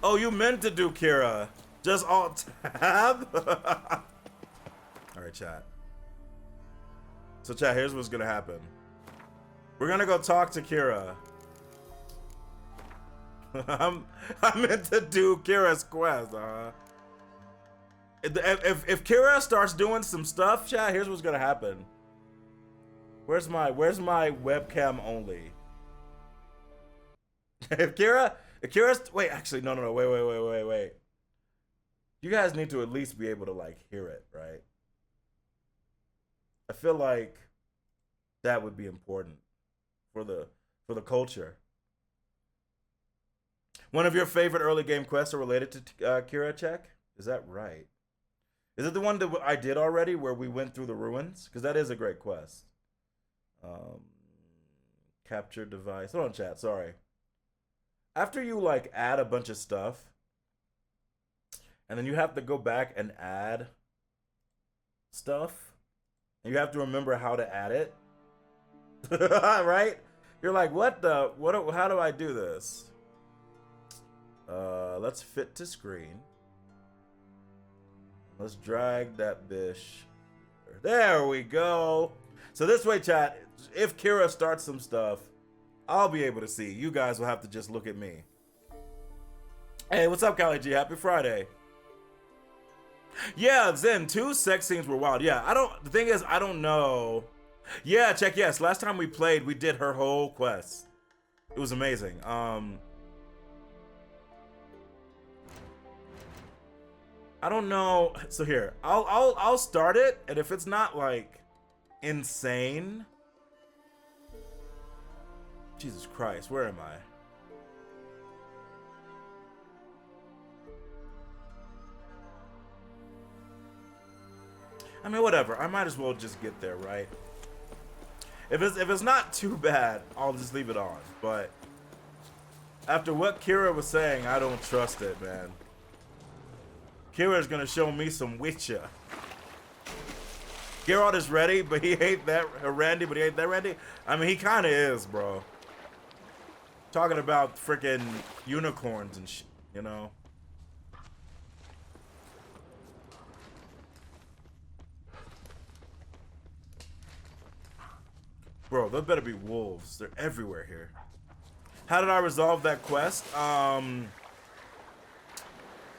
Oh, you meant to do Kira. Just alt tab? All right, chat. So chat, here's what's gonna happen. We're gonna go talk to Kira. I meant to do Kira's quest. If Kira starts doing some stuff, chat, here's what's gonna happen. Where's my webcam only? If Kira's wait, actually no, wait. You guys need to at least be able to like hear it, right? I feel like that would be important for the culture. One of your favorite early game quests are related to Kira check? Is that right? Is it the one that I did already where we went through the ruins? Because that is a great quest. Capture device. Hold on, chat. Sorry. After you like add a bunch of stuff, and then you have to go back and add stuff, and you have to remember how to add it. Right? You're like, how do I do this? Let's fit to screen. Let's drag that bish. There we go. So this way, chat, if Kira starts some stuff, I'll be able to see. You guys will have to just look at me. Hey, what's up, Kali G? Happy Friday. Yeah, Zen, 2 sex scenes were wild. Yeah, the thing is, I don't know. Yeah, check, yes. Last time we played, we did her whole quest. It was amazing. I don't know. So here, I'll start it, and if it's not like insane, Jesus Christ, where am I? I mean, whatever. I might as well just get there, right? If it's not too bad, I'll just leave it on. But after what Kira was saying, I don't trust it, man. Kira's gonna show me some Witcher. Geralt is ready, but he ain't that Randy, but he ain't that Randy. I mean, he kind of is, bro. Talking about freaking unicorns and shit, you know. Bro, there better be wolves. They're everywhere here. How did I resolve that quest? I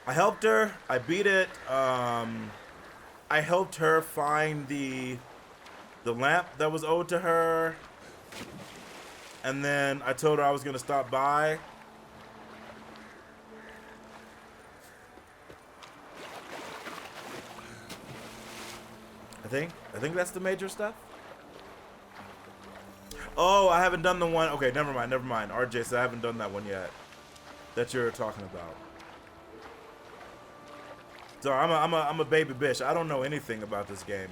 helped her. I beat it. I helped her find the lamp that was owed to her. And then I told her I was gonna stop by. I think that's the major stuff. Oh, I haven't done the one. Okay, never mind. RJ said I haven't done that one yet. That you're talking about. So I'm a baby bitch. I don't know anything about this game.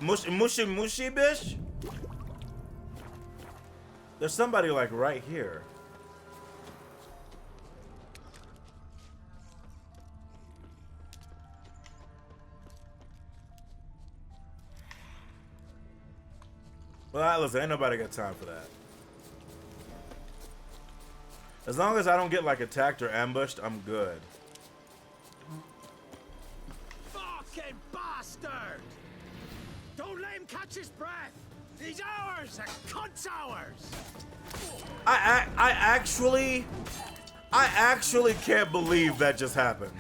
Mushy bitch? There's somebody like right here. Well, listen, ain't nobody got time for that. As long as I don't get like attacked or ambushed, I'm good. Fucking bastard! Don't let him catch his breath! He's ours! A cunt's ours! I actually can't believe that just happened.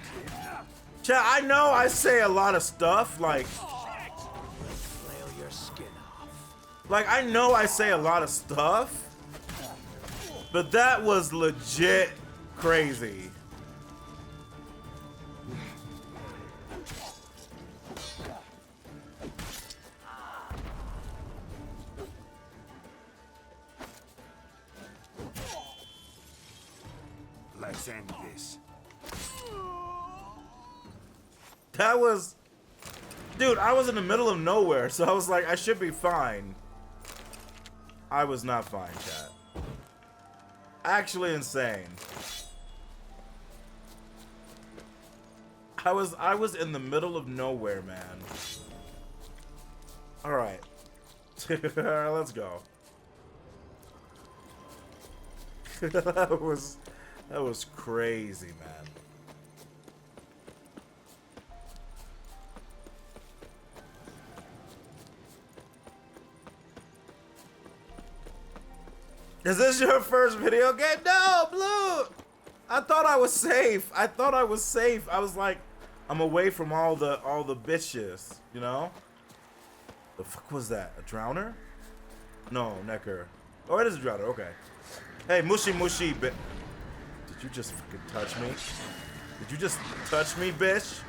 Chat, I know I say a lot of stuff, like I know I say a lot of stuff, but that was legit crazy. Let's end this. That was... Dude, I was in the middle of nowhere, so I was like, I should be fine. I was not fine, chat. Actually insane. I was in the middle of nowhere, man. Alright. Let's go. that was crazy, man. Is this your first video game? No, Blue! I thought I was safe. I was like, I'm away from all the bitches, you know? The fuck was that? A drowner? No, Necker. Oh, it is a drowner, okay. Hey, mushy, did you just fucking touch me? Did you just touch me, bitch?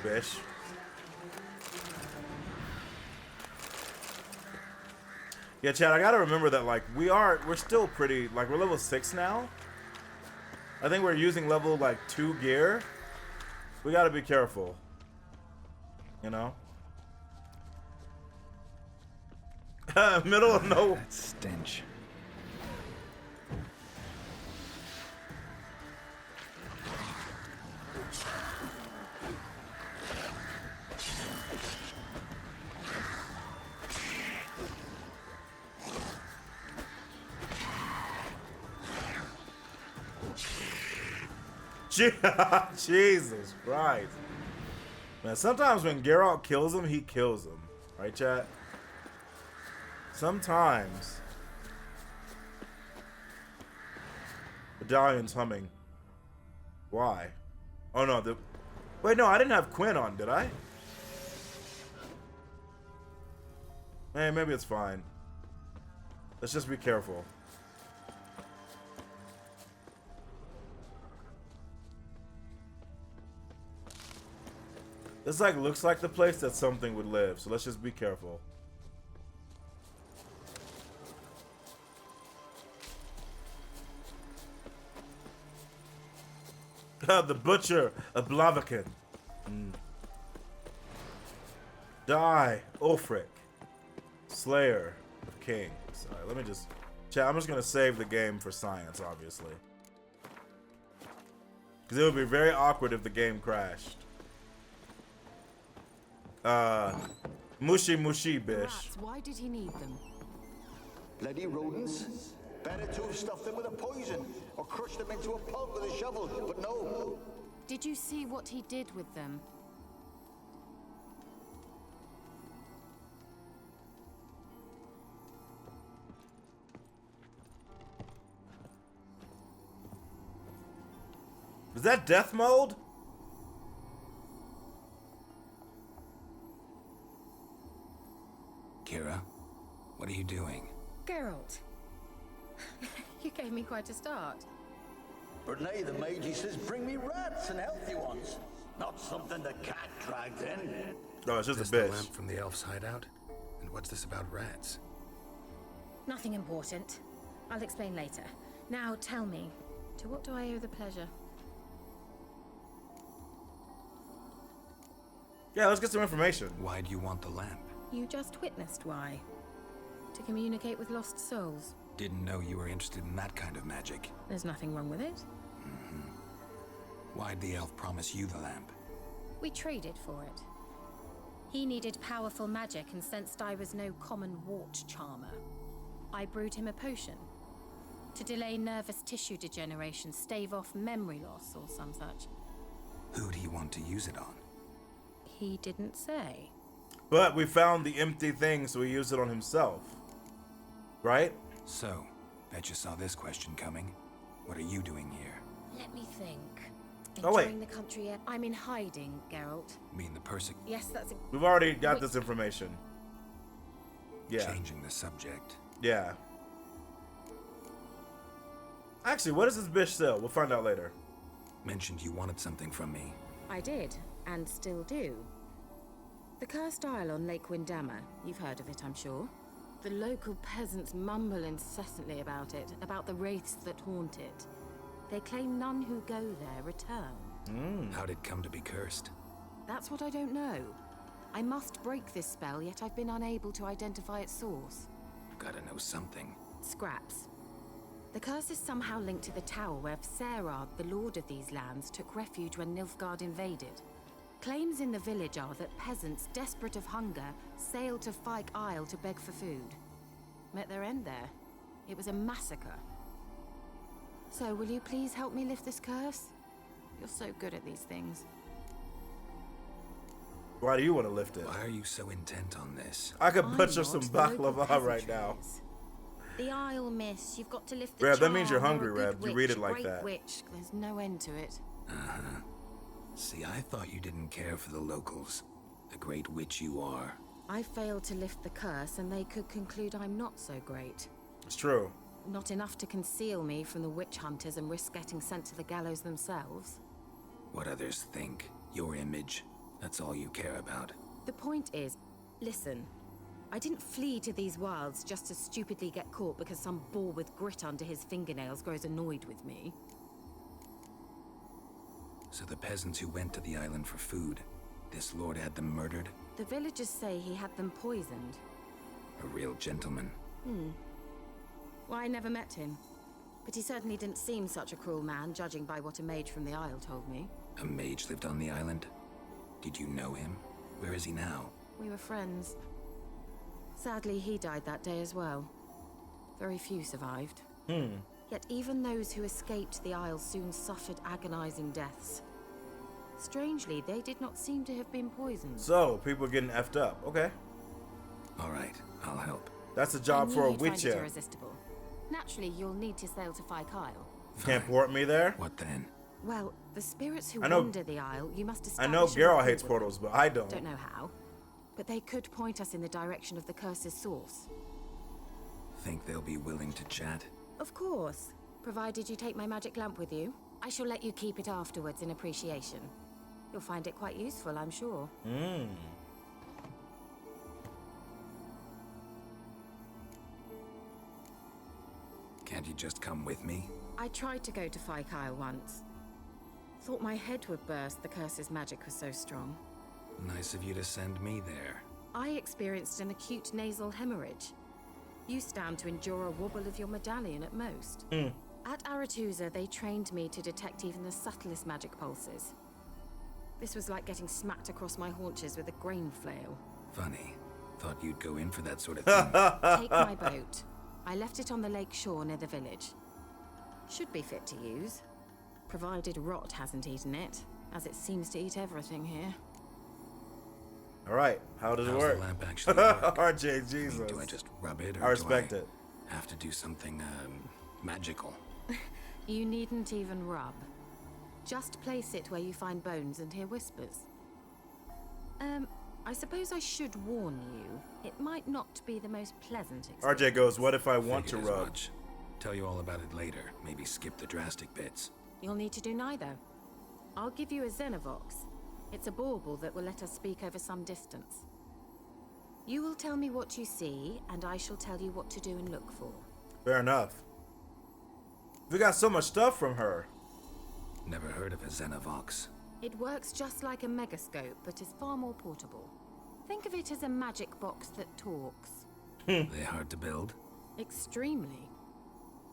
Bitch. Yeah, Chad, I gotta remember that, like, we're still pretty, like, we're level 6 now. I think we're using level, like, 2 gear. We gotta be careful. You know? Middle of nowhere. That stench. Jesus Christ. Man, sometimes when Geralt kills him, he kills him. Right, chat? Sometimes. Medallion's humming. Why? Oh no, wait, no, I didn't have Quinn on, did I? Hey, maybe it's fine. Let's just be careful. This like looks like the place that something would live, so let's just be careful. The Butcher of Blaviken. Die, Ulfric. Slayer of Kings. Alright, let me just... Chat, I'm just gonna save the game for science, obviously. Because it would be very awkward if the game crashed. Mushy, bitch. Rats, why did he need them? Bloody rodents. Better to have stuffed them with a poison or crushed them into a pulp with a shovel, but no. Did you see what he did with them? Is that death mode? Kira, what are you doing? Geralt. You gave me quite a start. But nay, the mage, he says, bring me rats and healthy ones. Not something the cat dragged in. No, it's just Is a this bitch. the lamp from the elf's hideout? And what's this about rats? Nothing important. I'll explain later. Now tell me, to what do I owe the pleasure? Yeah, let's get some information. Why do you want the lamp? You just witnessed why. To communicate with lost souls. Didn't know you were interested in that kind of magic. There's nothing wrong with it. Why'd the elf promise you the lamp? We traded for it. He needed powerful magic and sensed I was no common wart charmer. I brewed him a potion. To delay nervous tissue degeneration, stave off memory loss or some such. Who'd he want to use it on? He didn't say. But we found the empty thing, so he used it on himself. Right? So, bet you saw this question coming. What are you doing here? Let me think. Oh, wait. Entering the country, I'm in hiding, Geralt. Mean the Yes, that's a... We've already got Wait. this information. Yeah. Changing the subject. Yeah. Actually, what does this bitch sell? We'll find out later. Mentioned you wanted something from me. I did, and still do. The Cursed Isle on Lake Windammer. You've heard of it, I'm sure. The local peasants mumble incessantly about it, about the wraiths that haunt it. They claim none who go there return. How'd it come to be cursed? That's what I don't know. I must break this spell, yet I've been unable to identify its source. Gotta know something. Scraps. The curse is somehow linked to the tower where Xeromessiah, the lord of these lands, took refuge when Nilfgaard invaded. Claims in the village are that peasants, desperate of hunger, sailed to Fyke Isle to beg for food. Met their end there. It was a massacre. So, will you please help me lift this curse? You're so good at these things. Why do you want to lift it? Why are you so intent on this? I could I'm butcher not, some the local baklava right peasantry now. is. The Isle, miss. You've got to lift the Reb, that means you're charm. hungry, You're a good Reb. You read it witch, like great that. Witch. There's no end to it. See, I thought you didn't care for the locals. The great witch you are. I failed to lift the curse, and they could conclude I'm not so great. It's true. Not enough to conceal me from the witch hunters and risk getting sent to the gallows themselves. What others think. Your image. That's all you care about. The point is, listen, I didn't flee to these wilds just to stupidly get caught because some boar with grit under his fingernails grows annoyed with me. So the peasants who went to the island for food, this lord had them murdered? The villagers say he had them poisoned. A real gentleman. Well, I never met him. But he certainly didn't seem such a cruel man, judging by what a mage from the Isle told me. A mage lived on the island? Did you know him? Where is he now? We were friends. Sadly, he died that day as well. Very few survived. Yet even those who escaped the Isle soon suffered agonizing deaths. Strangely, they did not seem to have been poisoned. So, people getting effed up. Okay. Alright, I'll help. That's a I job knew for a you'd find it witcher. irresistible. Naturally, you'll need to sail to Fyke Isle. Can't port me there? What then? Well, the spirits who I know- wander the Isle, you must I know establish a Geralt rapport hates with portals, them. but I don't. Don't know how, but they could point us in the direction of the curse's source. Think they'll be willing to chat? Of course, provided you take my magic lamp with you. I shall let you keep it afterwards in appreciation. You'll find it quite useful, I'm sure. Can't you just come with me? I tried to go to Fyke Isle once. Thought my head would burst, the curse's magic was so strong. Nice of you to send me there. I experienced an acute nasal hemorrhage. You stand to endure a wobble of your medallion at most. At Aretusa, they trained me to detect even the subtlest magic pulses. This was like getting smacked across my haunches with a grain flail. Funny. Thought you'd go in for that sort of thing. Take my boat. I left it on the lake shore near the village. Should be fit to use, provided rot hasn't eaten it, as it seems to eat everything here. All right. How does it How's work? the lamp actually work? RJ, I mean, Jesus. do I just rub it, or I respect do I it. have to do something, magical? You needn't even rub. Just place it where you find bones and hear whispers. I suppose I should warn you, it might not be the most pleasant experience. RJ goes, what if I want to Figured as rub? much. Tell you all about it later. Maybe skip the drastic bits. You'll need to do neither. I'll give you a Xenovox. It's a bauble that will let us speak over some distance. You will tell me what you see, and I shall tell you what to do and look for. Fair enough. We got so much stuff from her. Never heard of a Xenovox. It works just like a megascope, but is far more portable. Think of it as a magic box that talks. They're hard to build. Extremely.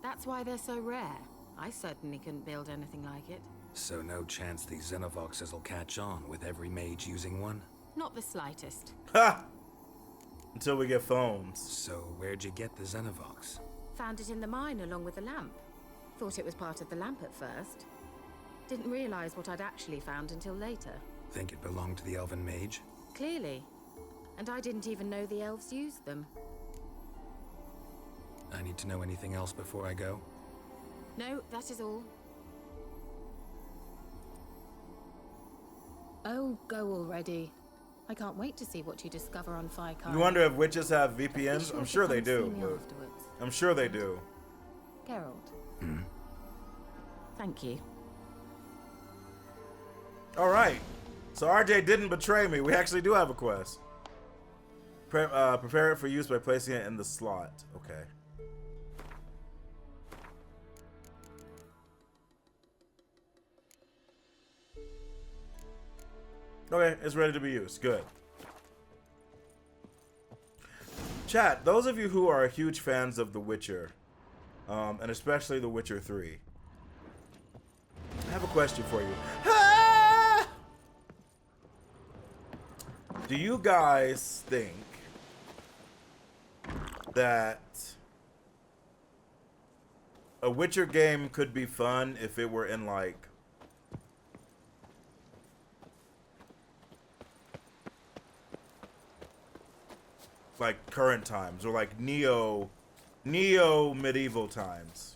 That's why they're so rare. I certainly couldn't build anything like it. So no chance these Xenovoxes will catch on with every mage using one? Not the slightest. Ha! Until we get phones. So where'd you get the Xenovox? Found it in the mine along with the lamp. Thought it was part of the lamp at first. Didn't realize what I'd actually found until later. Think it belonged to the Elven Mage? Clearly. And I didn't even know the elves used them. I need to know anything else before I go? No, that is all. Oh, go already. I can't wait to see what you discover on Fikar. You wonder if witches have VPNs? I'm sure they do. Afterwards. I'm sure they do. Geralt. Thank you. Alright. So RJ didn't betray me. We actually do have a quest. Prepare it for use by placing it in the slot. Okay. Okay, it's ready to be used. Good. Chat, those of you who are huge fans of The Witcher, and especially The Witcher 3, I have a question for you. Ah! Do you guys think that a Witcher game could be fun if it were in like current times, or like neo medieval times,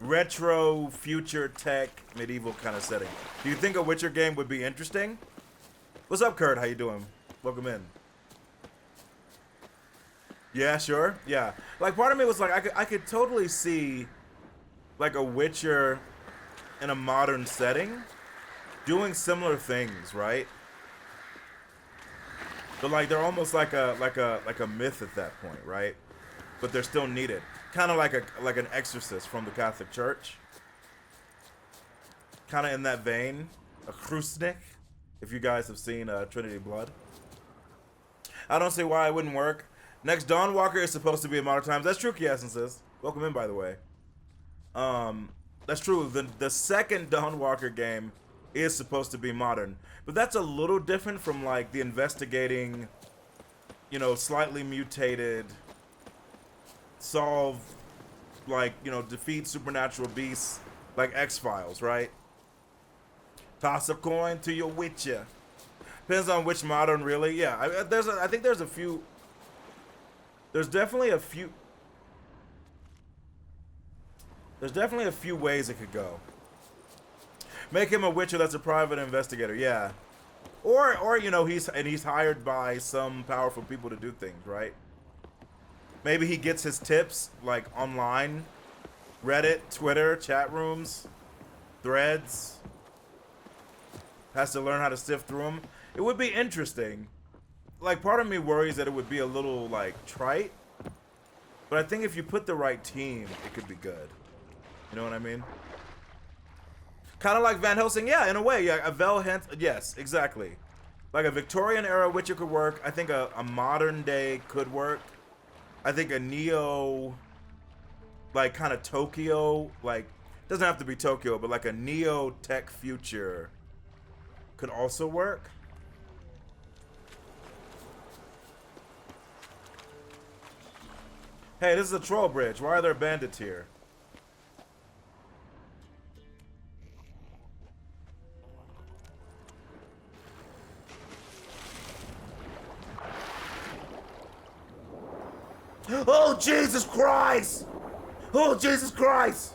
retro future tech medieval kind of setting? Do you think a Witcher game would be interesting? What's up, Kurt? How you doing? Welcome in. Yeah, sure. Yeah, like part of me was like, I could totally see like a Witcher in a modern setting doing similar things, right? But like they're almost like a myth at that point, right? But they're still needed, kind of like an exorcist from the Catholic Church, kind of in that vein. A Krusnik, if you guys have seen Trinity Blood. I don't see why it wouldn't work. Next, Dawnwalker is supposed to be in modern times. That's true, Kiessensis. Welcome in, by the way. That's true. The second Dawnwalker game is supposed to be modern, but that's a little different from like the investigating, you know, slightly mutated, solve, like, you know, defeat supernatural beasts like X-Files, right? Toss a coin to your Witcher. Depends on which modern, really. Yeah, I think there's a few. There's definitely a few. There's definitely a few ways it could go. Make him a Witcher that's a private investigator, yeah. Or you know, he's hired by some powerful people to do things, right? Maybe he gets his tips like online, Reddit, Twitter, chat rooms, threads. Has to learn how to sift through them. It would be interesting. Like, part of me worries that it would be a little like trite, but I think if you put the right team, it could be good. You know what I mean? Kind of like Van Helsing, yeah, in a way, yeah. A yes, exactly. Like a Victorian era Witcher could work. I think a modern day could work. I think a neo, like kind of Tokyo, like doesn't have to be Tokyo, but like a neo tech future could also work. Hey, this is a troll bridge. Why are there bandits here? Oh, Jesus Christ! Oh, Jesus Christ!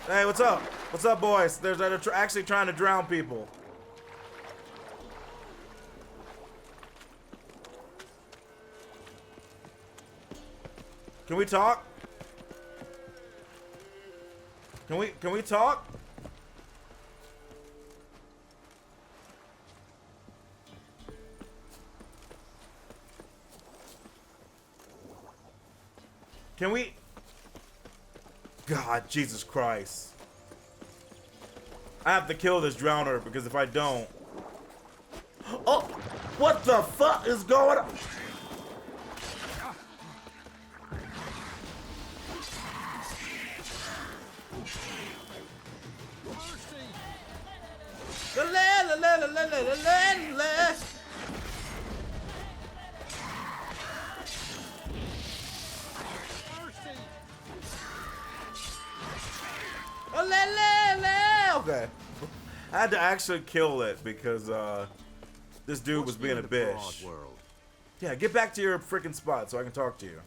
Hey, what's up? What's up, boys? They're actually trying to drown people. Can we talk? Can we talk? Can we? God, Jesus Christ. I have to kill this drowner because if I don't... Oh! What the fuck is going on? Okay. I had to actually kill it because this dude was being a bitch. Yeah, get back to your freaking spot so I can talk to you.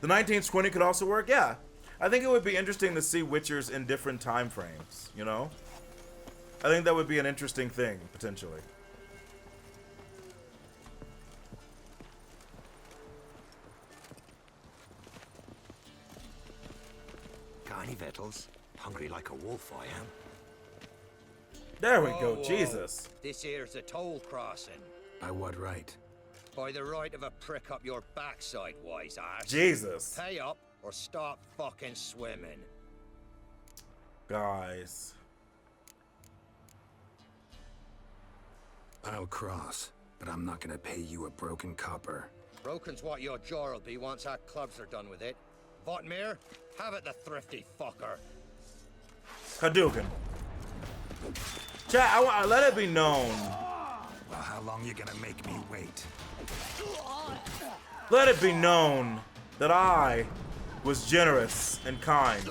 The 1920 could also work, yeah. I think it would be interesting to see Witchers in different time frames, you know? I think that would be an interesting thing, potentially. Got any victuals? Hungry like a wolf, I am. There we go, Jesus. This here's a toll crossing. By what right? By the right of a prick up your backside, wise ass. Jesus. Pay up or stop fucking swimming. Guys. I'll cross, but I'm not gonna pay you a broken copper. Broken's what your jaw'll be once our clubs are done with it. Votmir, have it, the thrifty fucker. Hadouken. Chat, I let it be known. Well, how long you gonna make me wait? Let it be known that I was generous and kind.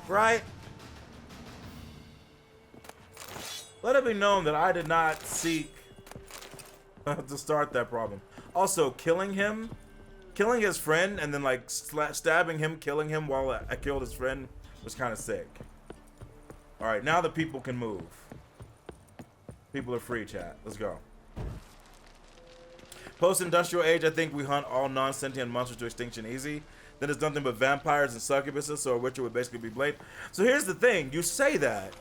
Right? Let it be known that I did not seek to start that problem. Also, killing his friend, and then like stabbing him, killing him while I killed his friend was kind of sick. All right, now the people can move. People are free, chat. Let's go. Post-industrial age, I think we hunt all non-sentient monsters to extinction easy. Then it's nothing but vampires and succubuses, so a Witcher would basically be Blade. So here's the thing, you say that,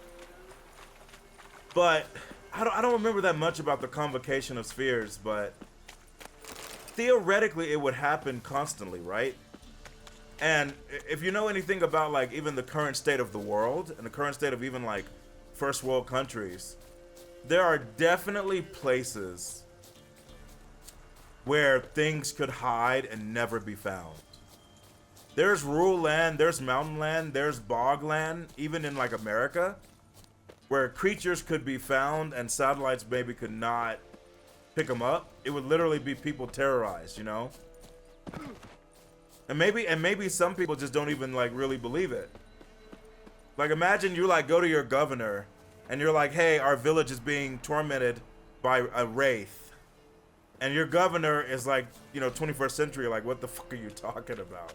but I don't remember that much about the convocation of spheres, but theoretically it would happen constantly, right? And if you know anything about like even the current state of the world and the current state of even like first world countries, there are definitely places where things could hide and never be found. There's rural land, there's mountain land, there's bog land, even in like America, where creatures could be found and satellites maybe could not pick them up. It would literally be people terrorized, you know? And maybe some people just don't even like really believe it. Like imagine you like go to your governor and you're like, hey, our village is being tormented by a wraith. And your governor is like, you know, 21st century, like, what the fuck are you talking about?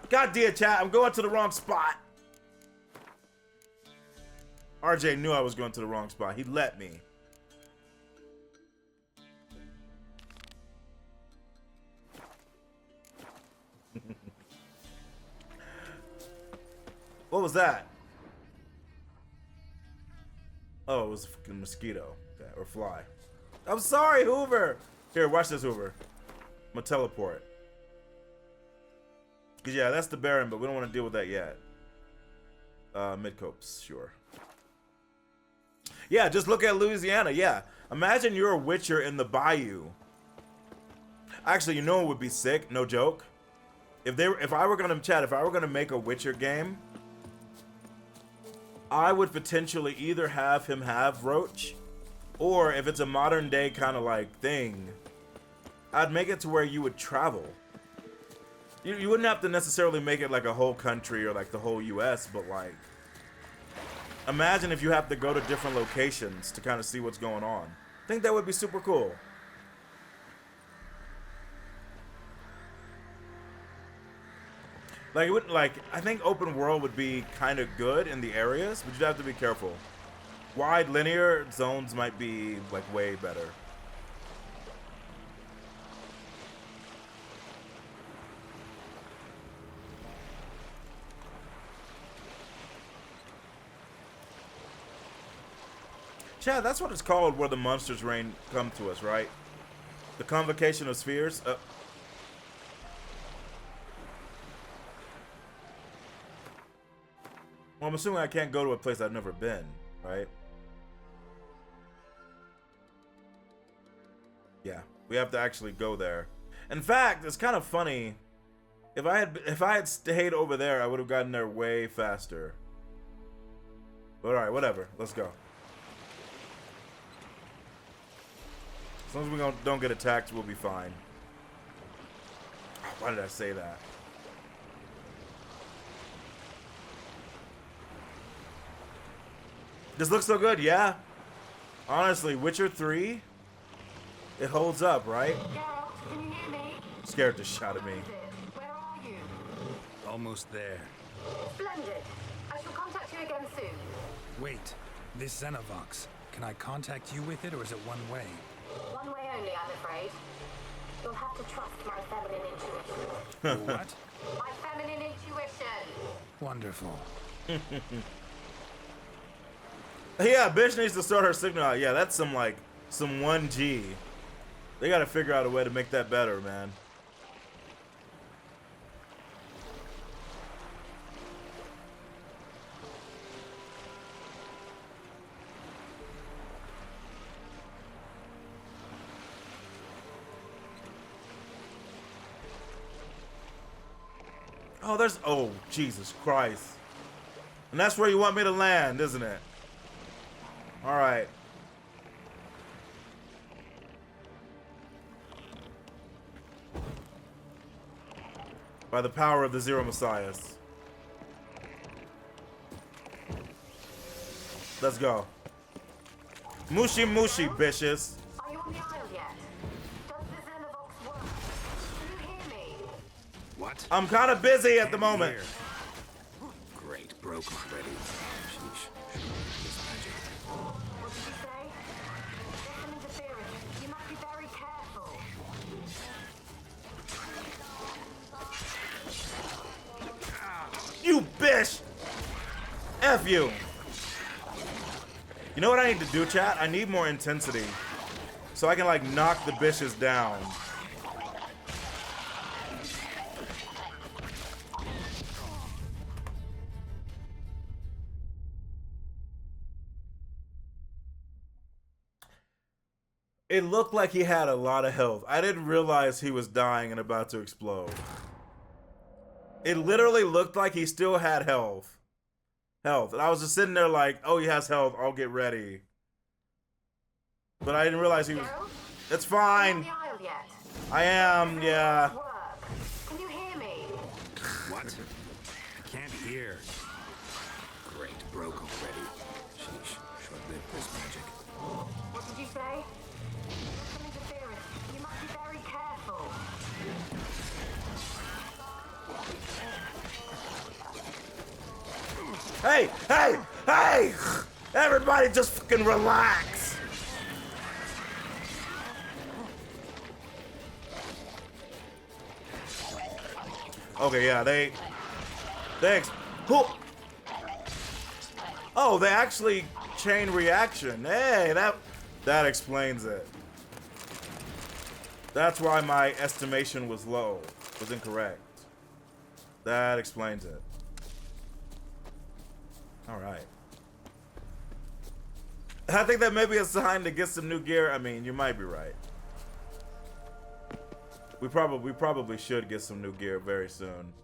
God damn, chat, I'm going to the wrong spot. RJ knew I was going to the wrong spot. He let me. What was that? Oh, it was a fucking mosquito. Okay, or fly. I'm sorry, Hoover. Here, watch this, Hoover. I'm gonna teleport. Cause yeah, that's the Baron, but we don't want to deal with that yet. Midcopes, sure. Yeah, just look at Louisiana. Yeah, imagine you're a Witcher in the bayou. Actually, you know what would be sick? No joke. If I were gonna make a Witcher game, I would potentially either have him have Roach, or if it's a modern day kind of like thing, I'd make it to where you would travel. You wouldn't have to necessarily make it like a whole country or like the whole US, but like, imagine if you have to go to different locations to kind of see what's going on. I think that would be super cool. Like, it wouldn't, like, I think open world would be kind of good in the areas, but you'd have to be careful. Wide linear zones might be, like, way better. Chad, that's what it's called where the monsters come to us, right? The convocation of spheres. Well, I'm assuming I can't go to a place I've never been, right? Yeah, we have to actually go there. In fact, it's kind of funny. If I had stayed over there, I would have gotten there way faster. But all right, whatever. Let's go. As long as we don't get attacked, we'll be fine. Why did I say that? This looks so good, yeah. Honestly, Witcher 3, it holds up, right? Geralt, can you hear me? Scared the shot at me. Where are you? Almost there. Splendid. I shall contact you again soon. Wait, this Xenovox. Can I contact you with it, or is it one way? One way only, I'm afraid. You'll have to trust my feminine intuition. What? My feminine intuition! Wonderful. Yeah, bitch needs to sort her signal out. Yeah, that's some 1G. They gotta figure out a way to make that better, man. Oh, Jesus Christ. And that's where you want me to land, isn't it? All right. By the power of the Xeromessiahs. Let's go. Mushy mushy, bitches. Are you on the aisle yet? Does the Xenovox work? Can you hear me? What? I'm kind of busy at the moment. Here. Great, broke already. Sheesh. This magic. What did you say? There's some interference. You must be very careful. You bitch! F you! You know what I need to do, chat? I need more intensity. So I can, knock the bitches down. It looked like he had a lot of health. I didn't realize he was dying and about to explode. It literally looked like he still had health. And I was just sitting there like, oh, he has health. I'll get ready. But I didn't realize he was... It's fine. Are you on the aisle yet? I am, yeah. Work. Can you hear me? What? I can't hear. Great, broke already. Sheesh. Short-lived this magic. What did you say? There's some interference. You must be very careful. Hey! Hey! Hey! Everybody just fucking relax! Okay, yeah, thanks. Who? Oh, they actually chain reaction. Hey, that explains it. That's why my estimation was incorrect. That explains it. All right. I think that may be a sign to get some new gear. I mean, you might be right. We probably should get some new gear very soon.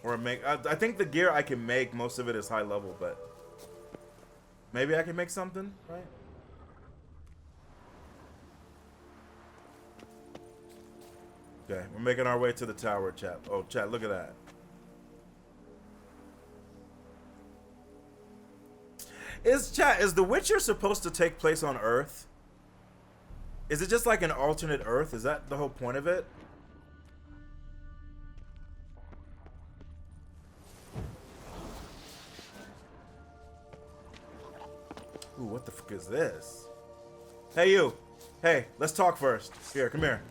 Or I think the gear I can make, most of it is high level, but maybe I can make something, right? Okay, we're making our way to the tower, chat. Oh, chat, look at that. Is The Witcher supposed to take place on Earth? Is it just like an alternate Earth? Is that the whole point of it? Ooh, what the fuck is this? Hey, you. Hey, let's talk first. Here, come here.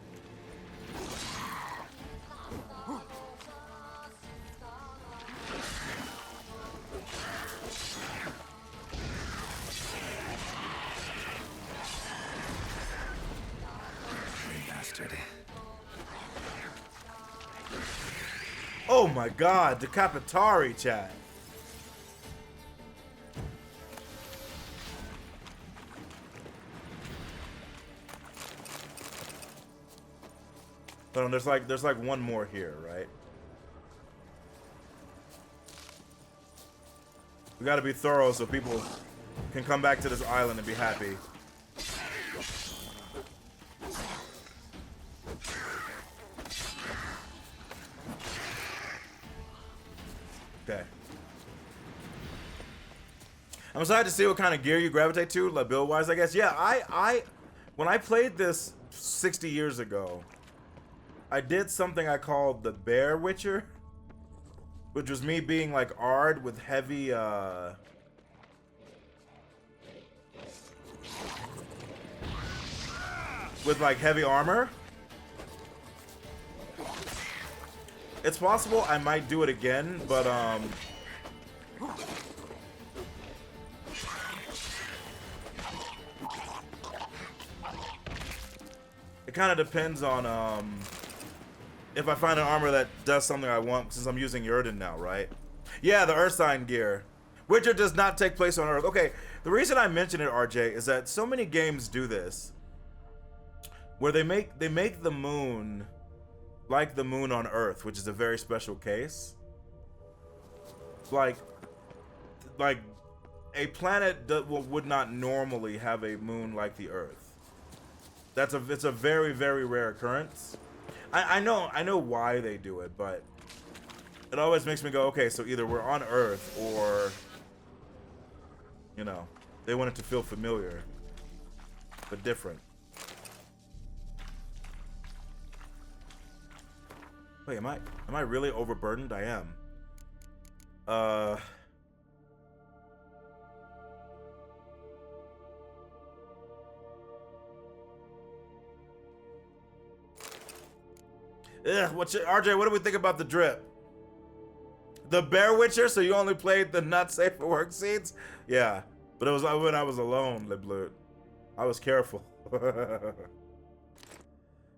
Oh my god, Decapitari, chat. Hold on, there's like one more here, right? We gotta be thorough so people can come back to this island and be happy. Okay. I'm excited to see what kind of gear you gravitate to, like build-wise, I guess. Yeah, when I played this 60 years ago, I did something I called the Bear Witcher, which was me being like Ard with heavy, with like heavy armor. It's possible I might do it again, but it kind of depends on if I find an armor that does something I want, since I'm using Yrden now, right? Yeah, the Earth Sign gear. Witcher does not take place on Earth. Okay, the reason I mention it, RJ, is that so many games do this, where they make the moon like the moon on Earth, which is a very special case. Like a planet that would not normally have a moon like the Earth. It's a very, very rare occurrence. I know why they do it, but it always makes me go, okay, so either we're on Earth or, you know, they want it to feel familiar, but different. Wait, am I really overburdened? I am. Ugh, RJ, what do we think about the drip? The Bear Witcher, so you only played the not safe for work scenes? Yeah, but it was when I was alone, LeBlut. I was careful.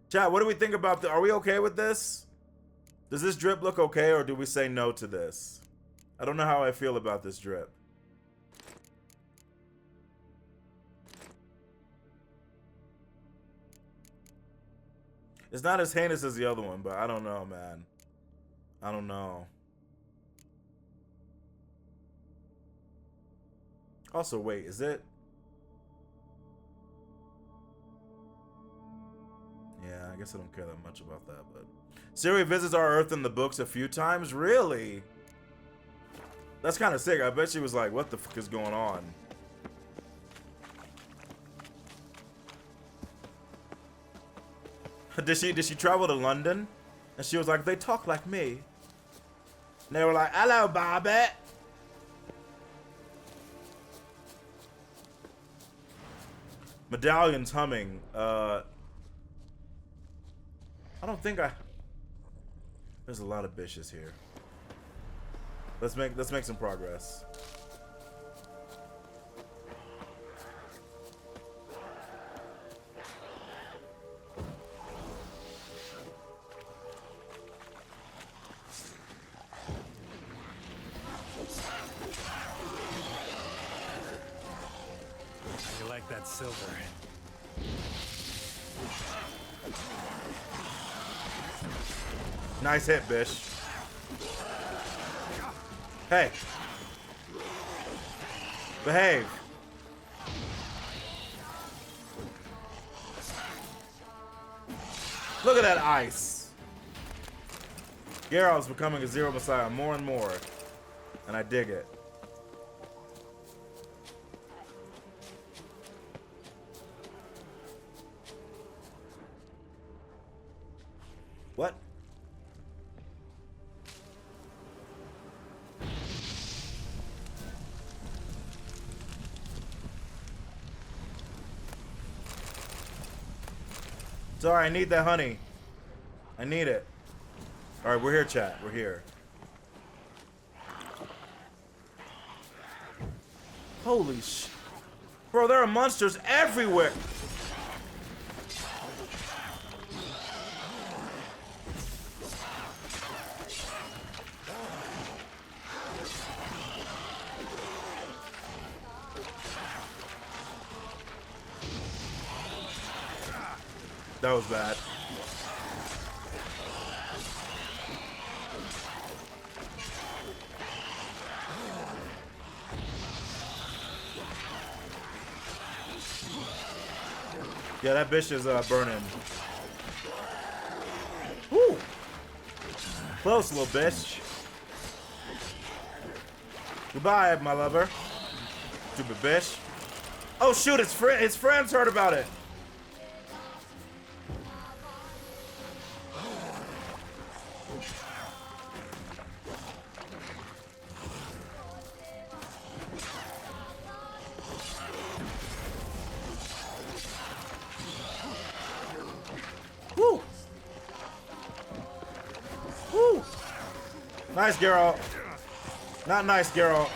Chat, what do we think about are we okay with this? Does this drip look okay, or do we say no to this? I don't know how I feel about this drip. It's not as heinous as the other one, but I don't know, man. I don't know. Also, wait, is it? Yeah, I guess I don't care that much about that, but... Ciri visits our Earth in the books a few times? Really? That's kind of sick. I bet she was like, what the fuck is going on? Did she travel to London? And she was like, they talk like me. And they were like, hello, Bobby. Medallion's humming. I don't think there's a lot of bitches here. Let's make some progress. You like that silver? Nice hit, Bish. Hey. Behave. Look at that ice. Geralt's becoming a Xeromessiah more and more. And I dig it. What? Sorry, I need that honey. I need it. All right, we're here, chat. We're here. Holy sh... Bro, there are monsters everywhere. That was bad. Yeah, that bitch is burning. Woo! Close, little bitch. Goodbye, my lover. Stupid bitch. Oh shoot, his friends heard about it. Woo! Woo! Nice, Geralt. Not nice, Geralt.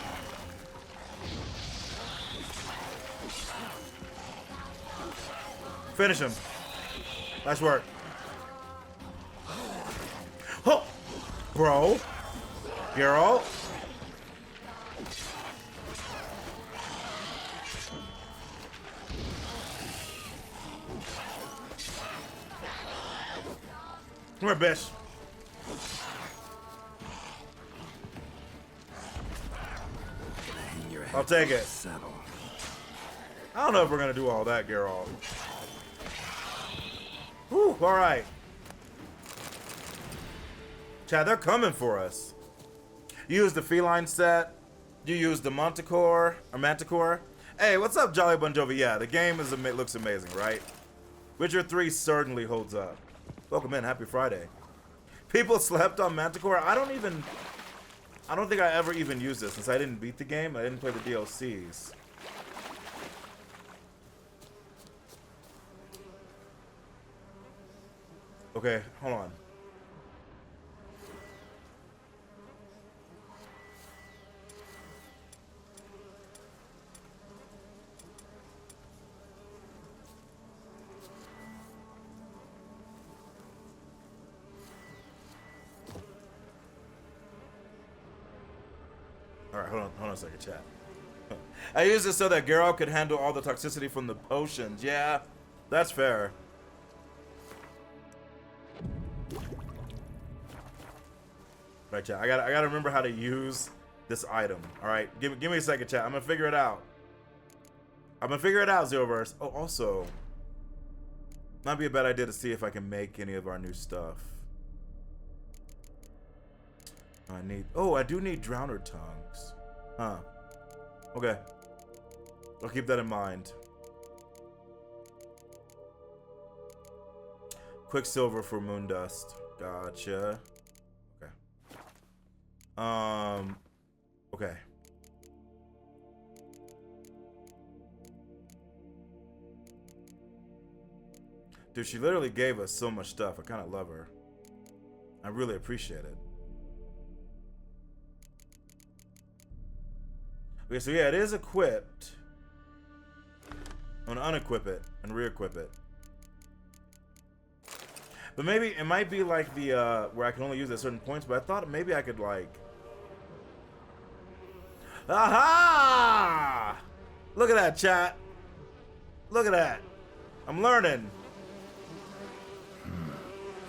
Finish him. Nice work. Oh! Bro. Geralt. Come here, bitch. I'll take it. I don't know if we're gonna do all that, Geralt. Whew, all right. Chad, they're coming for us. You use the feline set. You use the Manticore. Hey, what's up, Jolly Bon Jovi? Yeah, the game looks amazing, right? Witcher 3 certainly holds up. Welcome in. Happy Friday. People slept on Manticore. I don't think I ever even used this since I didn't beat the game. I didn't play the DLCs. Okay, hold on. Alright, hold on a second, chat. I used this so that Geralt could handle all the toxicity from the potions. Yeah, that's fair. Right, chat. I gotta remember how to use this item. All right, give me a second, chat. I'm gonna figure it out. Zeroverse. Oh, also, might be a bad idea to see if I can make any of our new stuff. I do need Drowner tongues. Huh. Okay. I'll keep that in mind. Quicksilver for Moondust. Gotcha. Okay. Dude, she literally gave us so much stuff. I kind of love her. I really appreciate it. Okay, so yeah, it is equipped. I'm gonna unequip it and re-equip it. But maybe it might be like the where I can only use it at certain points, but I thought maybe I could like. Aha! Look at that, chat. Look at that. I'm learning.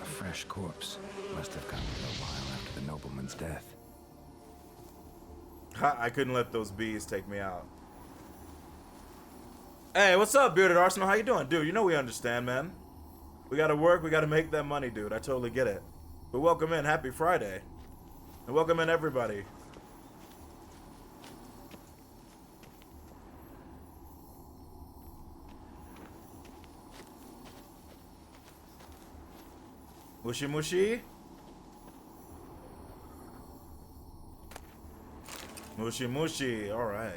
A fresh corpse. Must have come a while after the nobleman's death. I couldn't let those bees take me out. Hey, what's up, Bearded Arsenal? How you doing? Dude, you know we understand, man. We gotta work, we gotta make that money, dude. I totally get it. But welcome in, happy Friday. And welcome in, everybody. Mushy mushy? Mushy mushy, alright.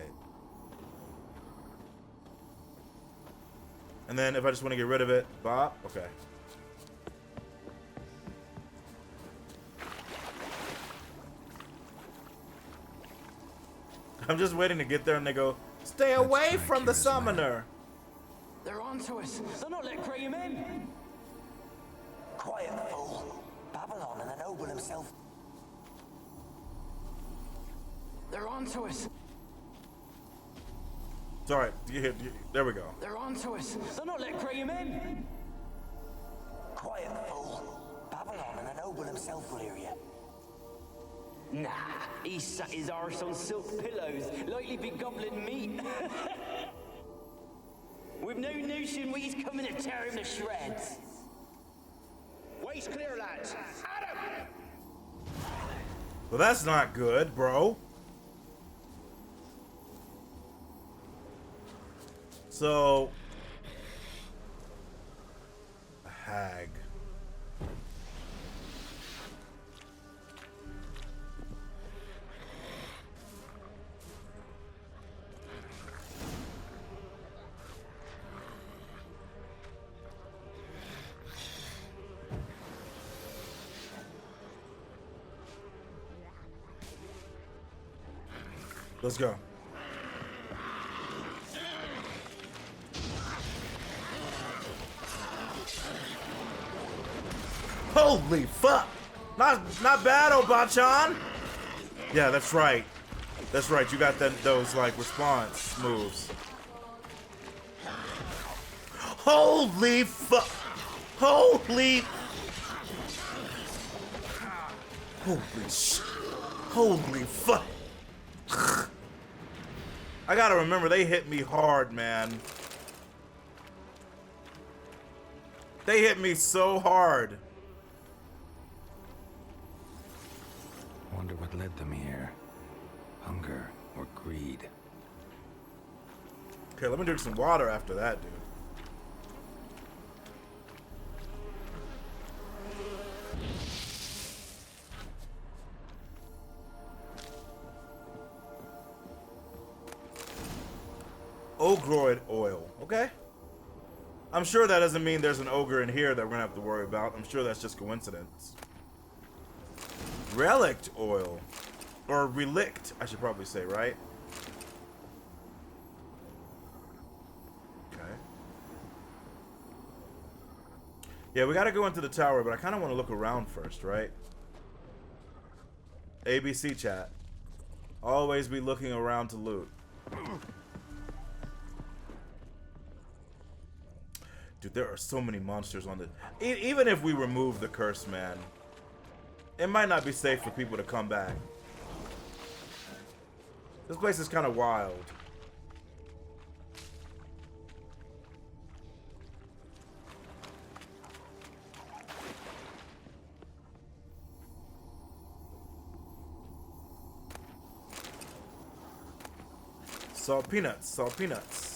And then if I just want to get rid of it, bop, okay. I'm just waiting to get there and they go, stay away from the summoner. They're onto us. They're not letting Graham in. Quiet, fool. Babylon and the noble himself. They're onto us. It's alright, there we go. They're onto us. They're not letting Graham in. Quiet, fool. Babylon and the noble himself will hear you. Nah, he sat his arse on silk pillows, likely be gobbling meat. With no notion we's coming to tear him to shreds. Way's clear, lads. At him! Well, that's not good, bro. So, a hag. Let's go. Holy fuck! Not bad, Obachan. Yeah, that's right. That's right. You got those like response moves. Holy fuck! Holy shit! Holy fuck! I gotta remember, they hit me hard, man. They hit me so hard. Wonder what led them here. Hunger or greed? Okay, let me drink some water after that, dude. Ogroid oil. Okay. I'm sure that doesn't mean there's an ogre in here that we're gonna have to worry about. I'm sure that's just coincidence. Relict oil. Or relict, I should probably say, right? Okay. Yeah, we gotta go into the tower, but I kind of want to look around first, right? ABC chat. Always be looking around to loot. Dude, there are so many monsters on this. Even if we remove the curse, man, it might not be safe for people to come back. This place is kind of wild. Salt peanuts, salt peanuts.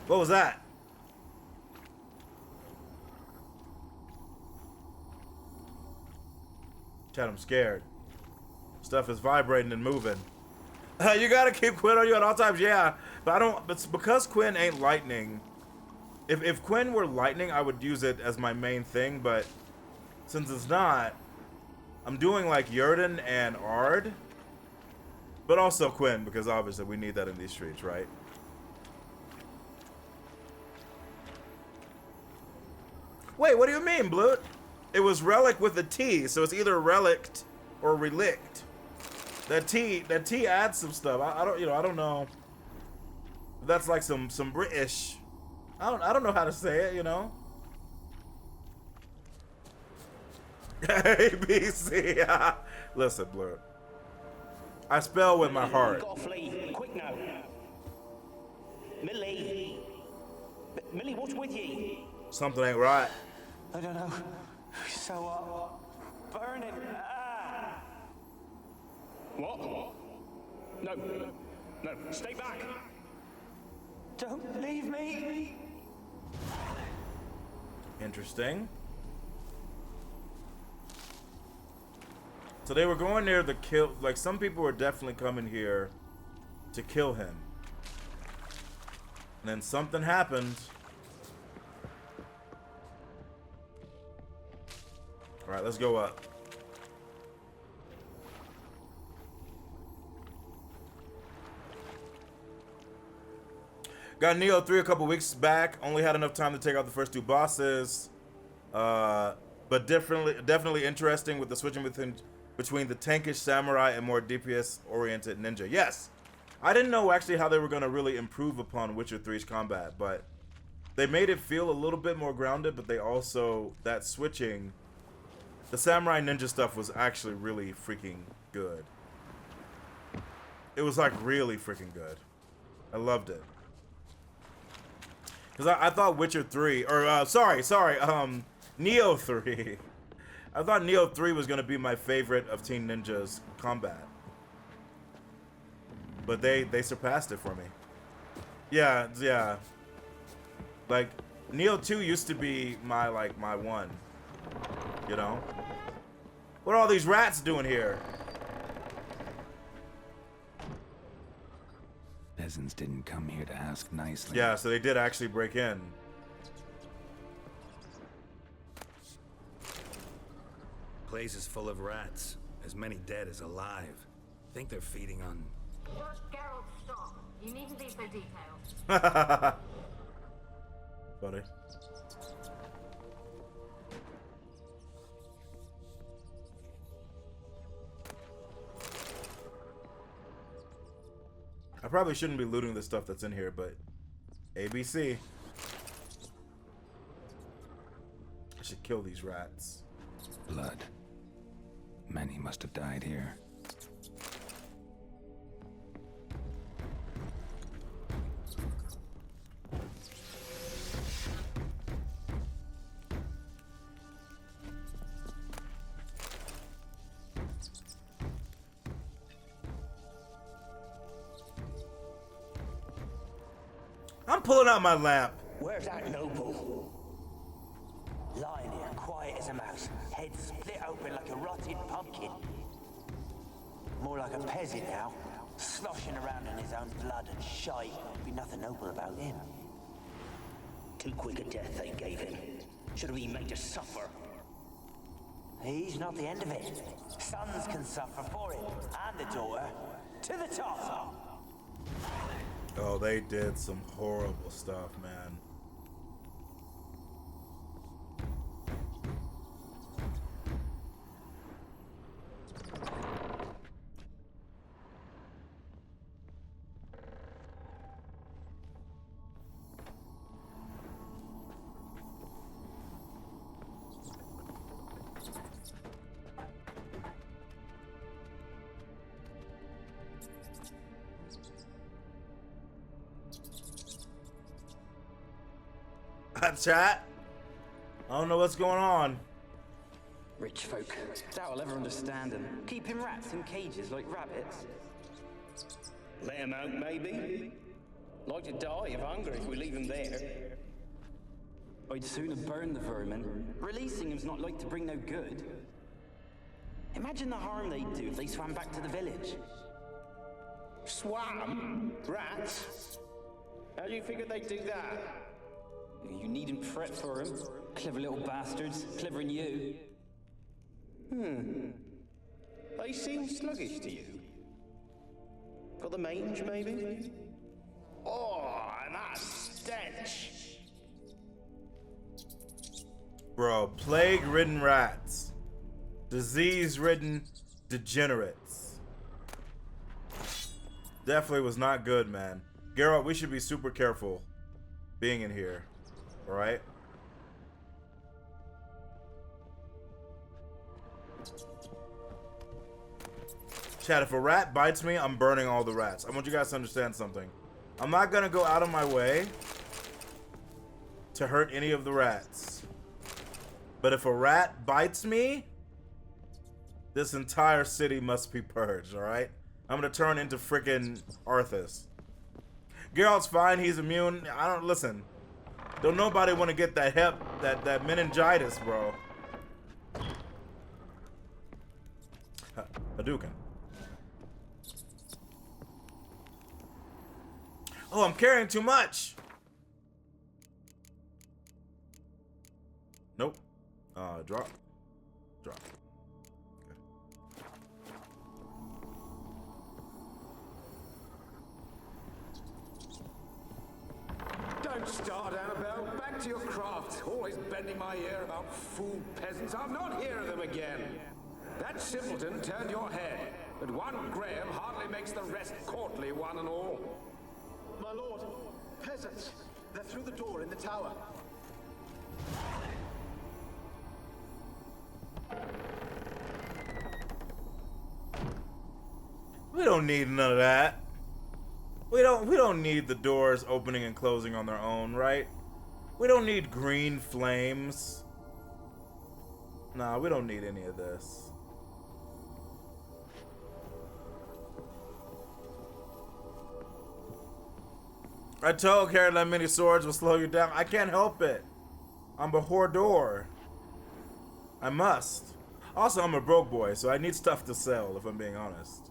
What was that? Chat, I'm scared. Stuff is vibrating and moving. You gotta keep Quinn on you at all times, yeah. But I don't, but because Quinn ain't lightning. If Quinn were lightning, I would use it as my main thing, but since it's not, I'm doing like Yurden and Ard. But also Quinn, because obviously we need that in these streets, right? Wait, what do you mean, Bloot? It was relic with a T, so it's either relict or relict. That T adds some stuff. I don't know. That's like some British. I don't know how to say it, you know. ABC. Listen, Bloot. I spell with my heart. Gotta flee. Quick now. Millie. Millie, what's with ye? Something ain't right. I don't know. So, burning. Ah. What? No, stay back. Don't leave me. Interesting. So they were going there to kill, like some people were definitely coming here to kill him. And then something happened. All right, let's go up. Got Neo 3 a couple weeks back. Only had enough time to take out the first 2 bosses. But definitely interesting with the switching between the tankish samurai and more DPS-oriented ninja. Yes, I didn't know actually how they were going to really improve upon Witcher 3's combat, but they made it feel a little bit more grounded, but they also, that switching, the samurai ninja stuff was actually really freaking good. It was like really freaking good. I loved it. Because I thought Witcher 3, or Neo 3. I thought Neo 3 was going to be my favorite of Teen Ninja's combat. But they surpassed it for me. Yeah. Like, Neo 2 used to be my one. You know? What are all these rats doing here? Peasants didn't come here to ask nicely. Yeah, so they did actually break in. Place is full of rats. As many dead as alive. Think they're feeding on... Geralt, stop. You needn't be so detailed. Funny. I probably shouldn't be looting the stuff that's in here, but ABC. I should kill these rats. Blood. Many must have died here. I'm pulling out my lamp. Where's that noble? Lying here, quiet as a mouse, head split open like a rotted pumpkin. More like a peasant now, sloshing around in his own blood and shite. Be nothing noble about him. Too quick a death they gave him. Should have been made to suffer. He's not the end of it. Sons can suffer for him, and the daughter. To the top! Oh, they did some horrible stuff, man. Chat. I don't know what's going on. Rich folk. That'll ever understand them. Keeping rats in cages like rabbits. Let them out, maybe. Like to die of hunger if we leave them there. I'd sooner burn the vermin. Releasing them's not like to bring no good. Imagine the harm they'd do if they swam back to the village. Swam? Rats? How do you figure they'd do that? You needn't fret for them. Clever little bastards. Clever than you. They seem sluggish to you. Got the mange, maybe? Oh, and that stench! Bro, plague-ridden rats. Disease-ridden degenerates. Definitely was not good, man. Geralt, we should be super careful being in here. Alright? Chat, if a rat bites me, I'm burning all the rats. I want you guys to understand something. I'm not gonna go out of my way to hurt any of the rats. But if a rat bites me, this entire city must be purged, alright? I'm gonna turn into frickin' Arthas. Geralt's fine, he's immune. I don't listen. Don't nobody want to get that that meningitis, bro. Hadouken. Oh, I'm carrying too much. Nope. Drop. Drop. Don't start, Annabelle. Back to your craft. Always bending my ear about fool peasants. I'll not hear of them again. That simpleton turned your head, but one Graham hardly makes the rest courtly, one and all. My lord, peasants. They're through the door in the tower. We don't need none of that. We don't need the doors opening and closing on their own, right? We don't need green flames. Nah, we don't need any of this. I told carrying that many swords will slow you down. I can't help it. I'm a hoarder. I must. Also, I'm a broke boy, so I need stuff to sell, if I'm being honest.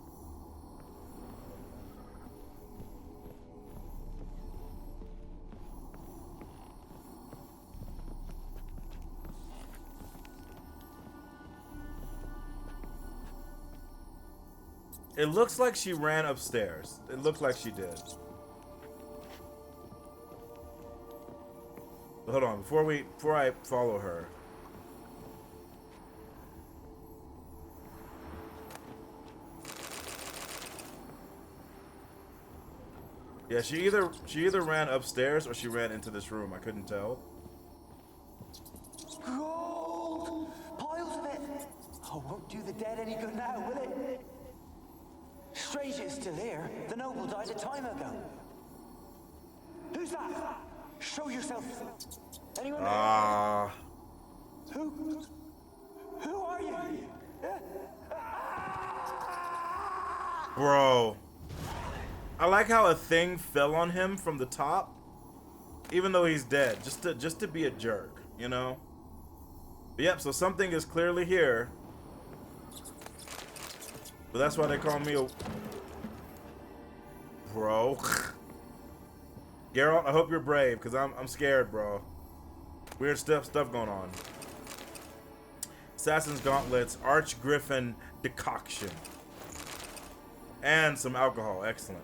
It looks like she ran upstairs. It looked like she did. But hold on, before I follow her. Yeah, she either ran upstairs or she ran into this room. I couldn't tell. Gold! Piles of it! Oh, won't do the dead any good now, will it? Strange it's still here. The noble died a time ago. Who's that? Show yourself. Anyone there? Who are you? Bro. I like how a thing fell on him from the top, even though he's dead, just to be a jerk, you know? But yep, so something is clearly here. But that's why they call me a... Bro. Geralt, I hope you're brave, because I'm scared, bro. Weird stuff going on. Assassin's Gauntlets, Archgriffin Decoction. And some alcohol, excellent.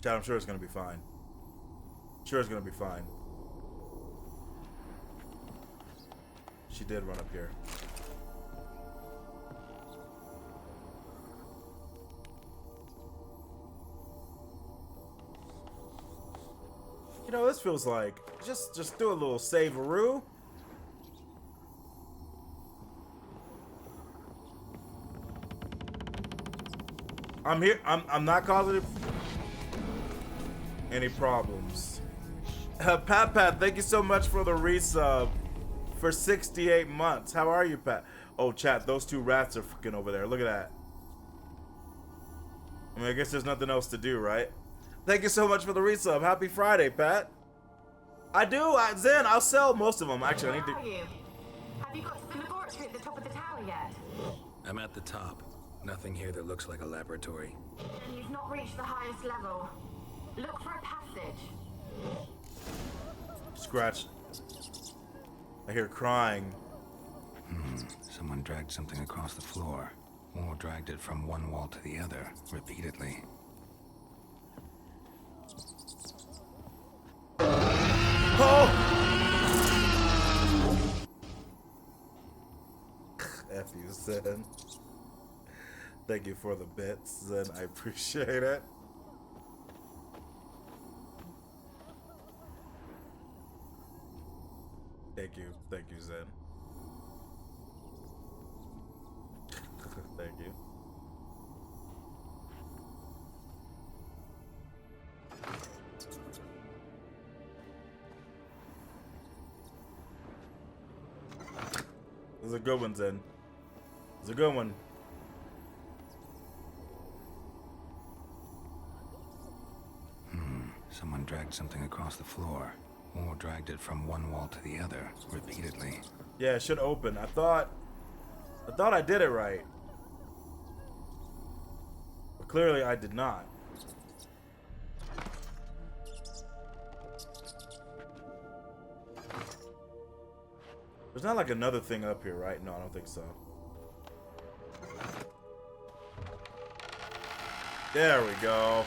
Chad, I'm sure it's gonna be fine. Sure it's gonna be fine. She did run up here. You know, this feels like just do a little save-a-roo. I'm here. I'm not causing any problems. Pat, thank you so much for the resub for 68 months. How are you, Pat? Oh, chat, those two rats are fucking over there. Look at that. I mean, I guess there's nothing else to do, right? Thank you so much for the resub. Happy Friday, Pat. I do. Zen, I'll sell most of them. Actually, I need to... Where are you? Have you got to the laboratory at the top of the tower yet? I'm at the top. Nothing here that looks like a laboratory. Then you've not reached the highest level. Look for a passage. Scratch. I hear crying. Someone dragged something across the floor. Or dragged it from one wall to the other, repeatedly. Oh! F you, Zen. Thank you for the bits, Zen. I appreciate it. Thank you, Zen. Thank you. This is a good one, Zen. It's a good one. Someone dragged something across the floor. Or dragged it from one wall to the other, repeatedly. Yeah, it should open. I thought I did it right. But clearly I did not. There's not like another thing up here, right? No, I don't think so. There we go.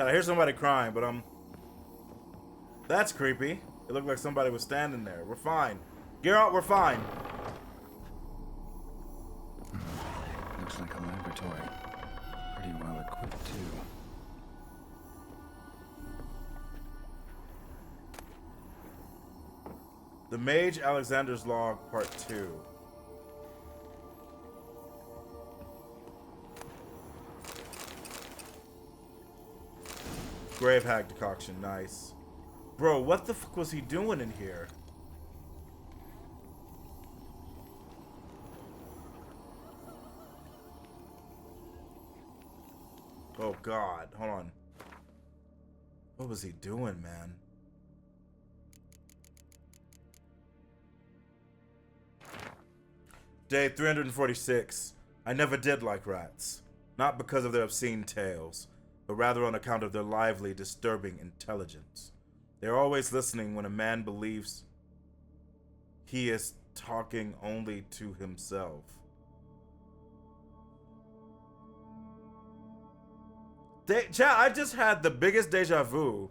I hear somebody crying, but that's creepy. It looked like somebody was standing there. We're fine. Geralt, we're fine. Looks like a laboratory. Pretty well equipped, too. The Mage Alexander's Log, Part 2. Grave Hag decoction, nice. Bro, what the fuck was he doing in here? Oh god, hold on. What was he doing, man? Day 346. I never did like rats. Not because of their obscene tales, but rather on account of their lively, disturbing intelligence. They are always listening when a man believes he is talking only to himself. Chat, I just had the biggest deja vu.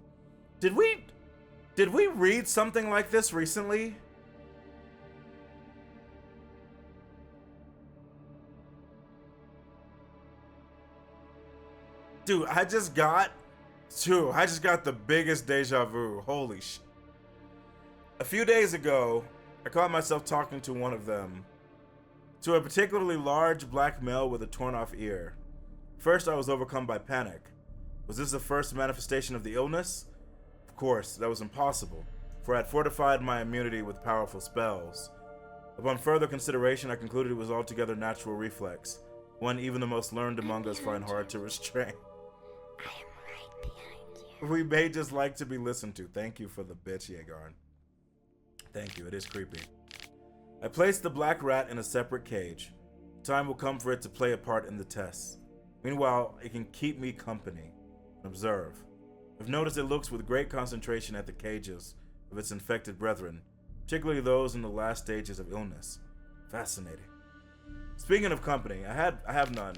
Did we read something like this recently? Dude, I just got the biggest deja vu. Holy shit. A few days ago, I caught myself talking to one of them. To a particularly large black male with a torn off ear. First, I was overcome by panic. Was this the first manifestation of the illness? Of course, that was impossible, for I had fortified my immunity with powerful spells. Upon further consideration, I concluded it was altogether natural reflex, one even the most learned among us find hard to restrain. I am right behind you. We may just like to be listened to. Thank you for the bitch, Yegarn. Thank you, it is creepy. I placed the black rat in a separate cage. Time will come for it to play a part in the tests. Meanwhile, it can keep me company and observe. I've noticed it looks with great concentration at the cages of its infected brethren, particularly those in the last stages of illness. Fascinating. Speaking of company, I have none,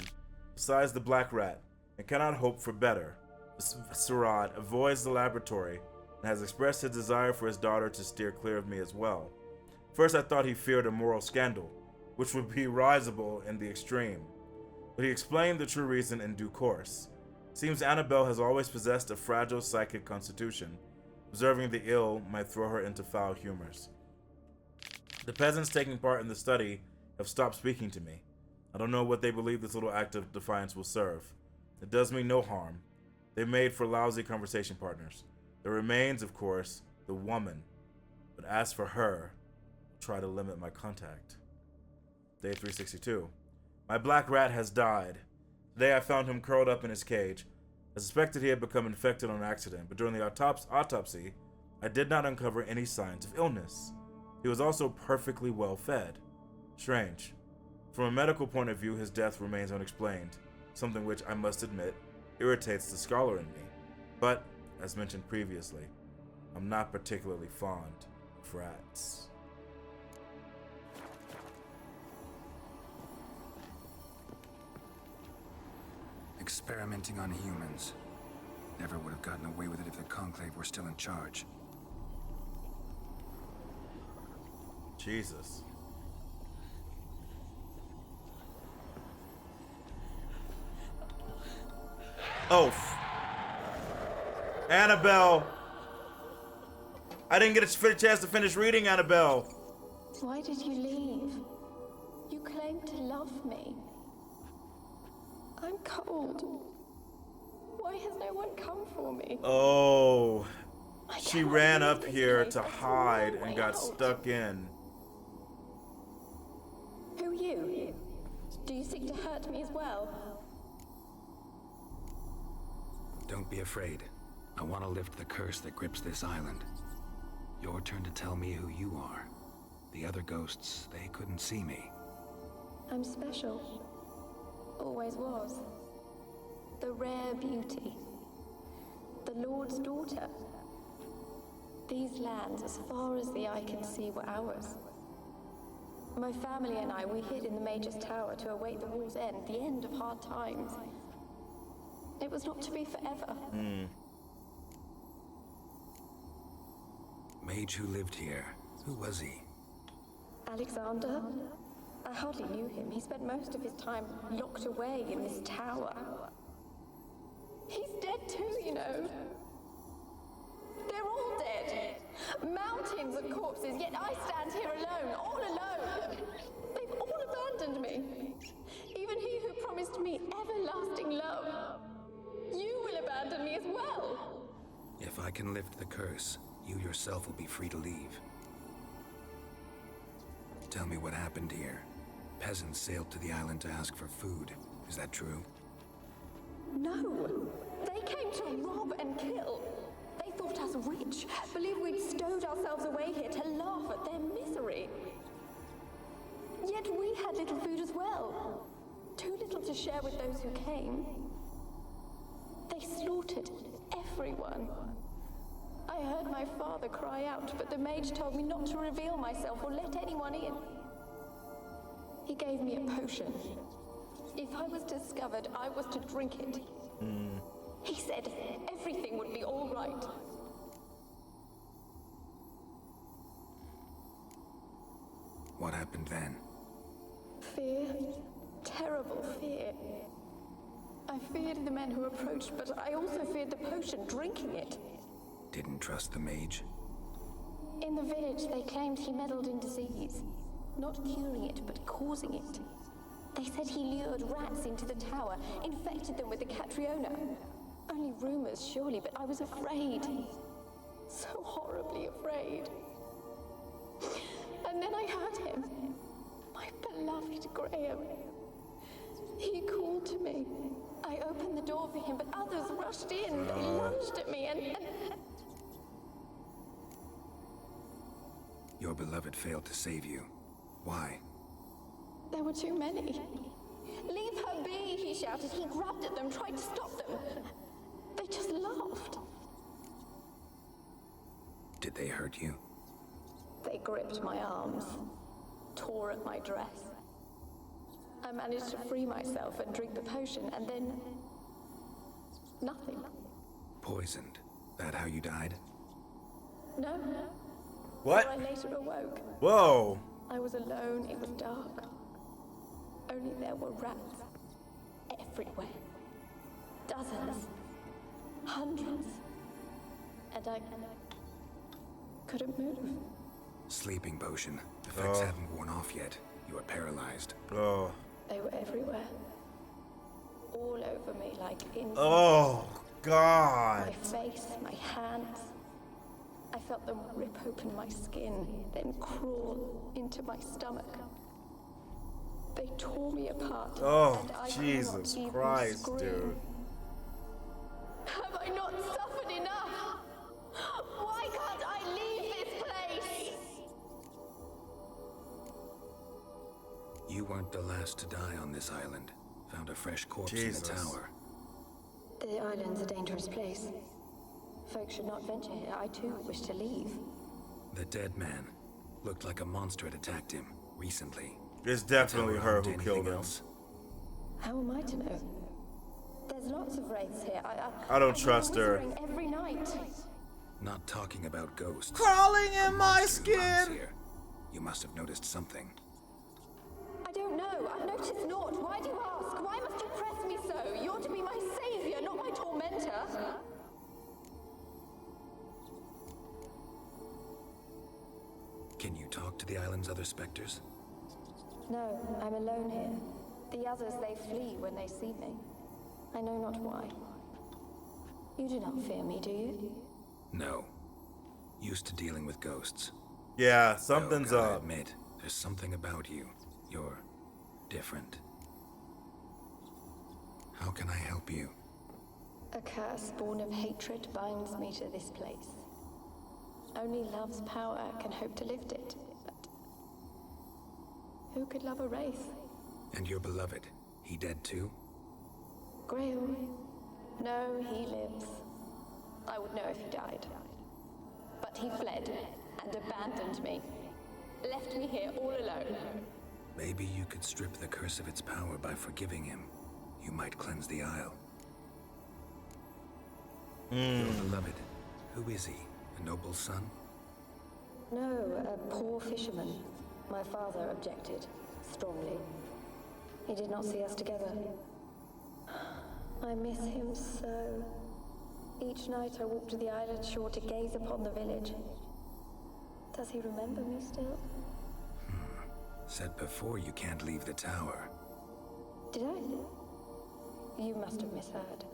besides the black rat, and cannot hope for better. Sarad avoids the laboratory and has expressed his desire for his daughter to steer clear of me as well. First I thought he feared a moral scandal, which would be risible in the extreme, but he explained the true reason in due course. Seems Annabelle has always possessed a fragile psychic constitution. Observing the ill might throw her into foul humors. The peasants taking part in the study have stopped speaking to me. I don't know what they believe this little act of defiance will serve. It does me no harm. They made for lousy conversation partners. There remains, of course, the woman. But as for her, I'll try to limit my contact. Day 362. My black rat has died. Today I found him curled up in his cage. I suspected he had become infected on accident, but during the autopsy, I did not uncover any signs of illness. He was also perfectly well fed. Strange. From a medical point of view, his death remains unexplained, something which, I must admit, irritates the scholar in me. But, as mentioned previously, I'm not particularly fond of rats. Experimenting on humans. Never would have gotten away with it if the Conclave were still in charge. Jesus. Oh. Annabelle. I didn't get a chance to finish reading Annabelle. Why did you leave? You claimed to love me. I'm cold. Why has no one come for me? Oh. She ran up here to hide and got stuck in. Who are you? Do you seek to hurt me as well? Don't be afraid. I want to lift the curse that grips this island. Your turn to tell me who you are. The other ghosts, they couldn't see me. I'm special. Always was. The rare beauty. The Lord's daughter. These lands, as far as the eye can see, were ours. My family and I, we hid in the Major's Tower to await the war's end, the end of hard times. It was not to be forever. Mage who lived here. Who was he? Alexander? I hardly knew him. He spent most of his time locked away in this tower. He's dead too, you know. They're all dead. Mountains of corpses, yet I stand here alone, all alone. They've all abandoned me. Even he who promised me everlasting love. You will abandon me as well. If I can lift the curse, you yourself will be free to leave. Tell me what happened here. Peasants sailed to the island to ask for food. Is that true? No. They came to rob and kill. They thought us rich, believed we'd stowed ourselves away here to laugh at their misery. Yet we had little food as well. Too little to share with those who came. They slaughtered everyone. I heard my father cry out, but the mage told me not to reveal myself or let anyone in. He gave me a potion. If I was discovered, I was to drink it. He said everything would be all right. What happened then? Fear. Terrible fear. I feared the men who approached, but I also feared the potion, drinking it. Didn't trust the mage? In the village, they claimed he meddled in disease. Not curing it, but causing it. They said he lured rats into the tower, infected them with the Catriona. Only rumors, surely, but I was afraid. So horribly afraid. And then I heard him. My beloved Graham. He called to me. I opened the door for him, but others rushed in. They lunged at me and... Your beloved failed to save you. Why? There were too many. Leave her be, he shouted. He grabbed at them, tried to stop them. They just laughed. Did they hurt you? They gripped my arms, tore at my dress. I managed to free myself and drink the potion, and then... nothing. Poisoned. That how you died? No. What? I later awoke. Whoa. I was alone, it was dark. Only there were rats. Everywhere. Dozens. Hundreds. And I couldn't move. Sleeping potion. Effects hadn't worn off yet. You were paralyzed. Oh. They were everywhere. All over me like insects. Oh, God. My face, my hands. I felt them rip open my skin, then crawl into my stomach. They tore me apart. Oh, and I Jesus could not Christ, even scream. dude. Have I not suffered enough? Why can't I leave this place? You weren't the last to die on this island. Found a fresh corpse Jesus. in the tower. The island's a dangerous place. Folks should not venture here. I too wish to leave. The dead man. Looked like a monster had attacked him recently. It's definitely Tower her harmed who anything killed him. else? How am I to know? There's lots of wraiths here. I don't hear trust her. whispering every night. Not talking about ghosts. Crawling in A my monster who roams skin. here. You must have noticed something. I don't know. I've noticed naught. Why do you ask? Why must you press me so? You're to be my savior, not my tormentor. Can you talk to the island's other specters? No, I'm alone here. The others, they flee when they see me. I know not why. You do not fear me, do you? No. Used to dealing with ghosts. Yeah, something's Though, gotta up. admit, there's something about you. You're different. How can I help you? A curse born of hatred binds me to this place. Only love's power can hope to lift it, but who could love a wraith? And your beloved, he dead too? Graham? No, he lives. I would know if he died. But he fled and abandoned me. Left me here all alone. Maybe you could strip the curse of its power by forgiving him. You might cleanse the isle. Your beloved. Who is he? A noble son? No, a poor fisherman. My father objected, strongly. He did not see us together. I miss him so. Each night I walk to the island shore to gaze upon the village. Does he remember me still? Said before you can't leave the tower. Did I? You must have misheard.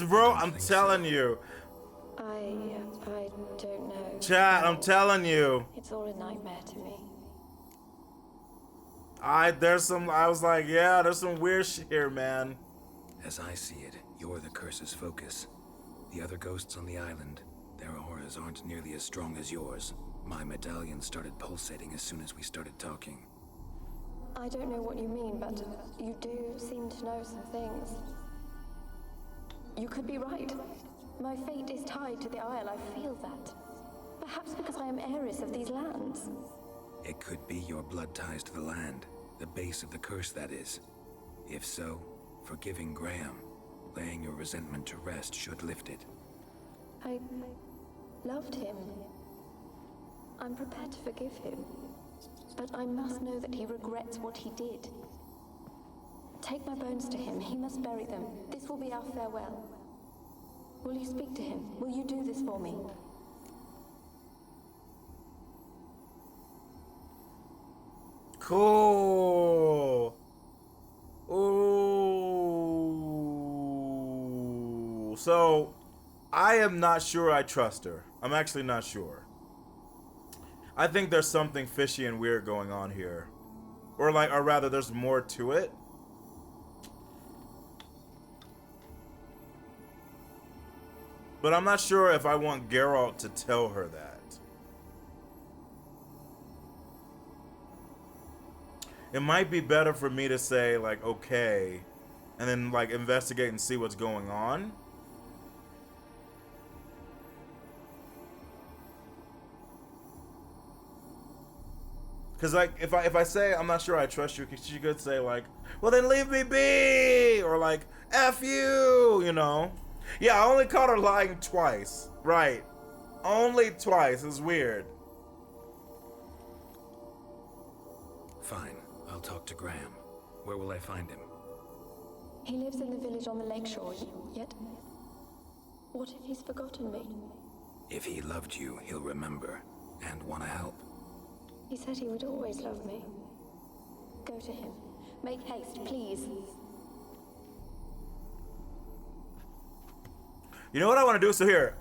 Bro, I'm telling you. I don't know. Chat, I'm telling you. It's all a nightmare to me. I was like, yeah, there's some weird shit here, man. As I see it, you're the curse's focus. The other ghosts on the island, their auras aren't nearly as strong as yours. My medallion started pulsating as soon as we started talking. I don't know what you mean, but you do seem to know some things. You could be right. My fate is tied to the Isle, I feel that. Perhaps because I am heiress of these lands. It could be your blood ties to the land, the base of the curse, that is. If so, forgiving Graham, laying your resentment to rest should lift it. I loved him. I'm prepared to forgive him. But I must know that he regrets what he did. Take my bones to him. He must bury them. This will be our farewell. Will you speak to him? Will you do this for me? Cool. Ooh. So, I am not sure I trust her. I'm actually not sure. I think there's something fishy and weird going on here. Or rather, there's more to it. But I'm not sure if I want Geralt to tell her that. It might be better for me to say, like, okay, and then, like, investigate and see what's going on. Because, like, if I say I'm not sure I trust you, she could say, like, well, then leave me be! Or, like, F you, you know? Yeah, I only caught her lying twice. Right. Only twice. It's weird. Fine. I'll talk to Graham. Where will I find him? He lives in the village on the lakeshore, yet... What if he's forgotten me? If he loved you, he'll remember. And want to help. He said he would always love me. Go to him. Make haste, please. You know what I want to do? So here,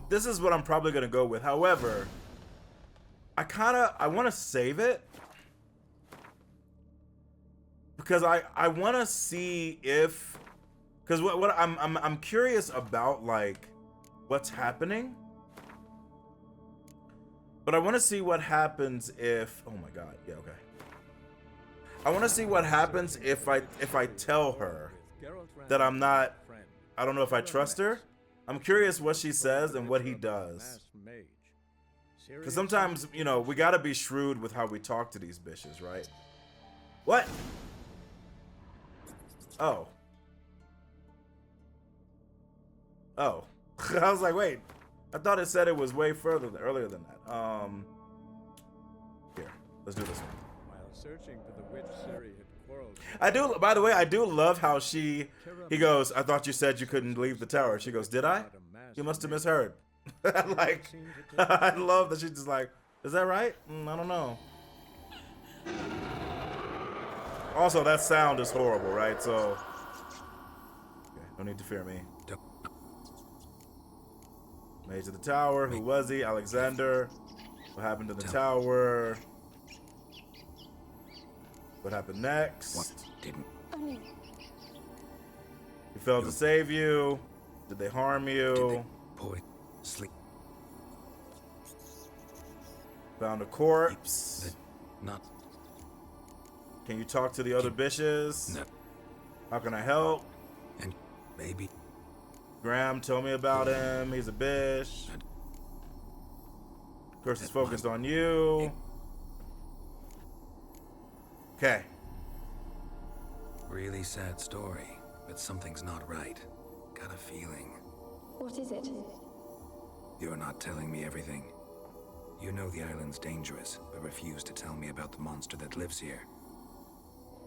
this is what I'm probably going to go with. However, I want to save it. Because I want to see if... Because what I'm curious about, like, what's happening. But I want to see what happens if... Oh my god. Yeah, okay. I want to see what happens if I tell her that I'm not... I don't know if I trust her. I'm curious what she says and what he does. Because sometimes, you know, we gotta be shrewd with how we talk to these bitches, right? What? Oh. Oh. I was like, wait. I thought it said it was way earlier than that. Here. Let's do this one. While searching for the witch Ciri had quarreled. By the way, I do love how he goes, I thought you said you couldn't leave the tower. She goes, did I? You must have misheard. Like, I love that she's just like, is that right? I don't know. Also, that sound is horrible, right? So, okay, no need to fear me. Mage of the tower, who was he? Alexander. What happened to the tower? What happened next? What didn't? He failed to save you. Did they harm you? Sleep. Found a corpse. Not. Can you talk to the other bitches? No. How can I help? And maybe. Graham, tell me about him. He's a bitch. Curse is focused on you. Okay. Really sad story, but something's not right. Got a feeling. What is it? You're not telling me everything. You know the island's dangerous, but refuse to tell me about the monster that lives here.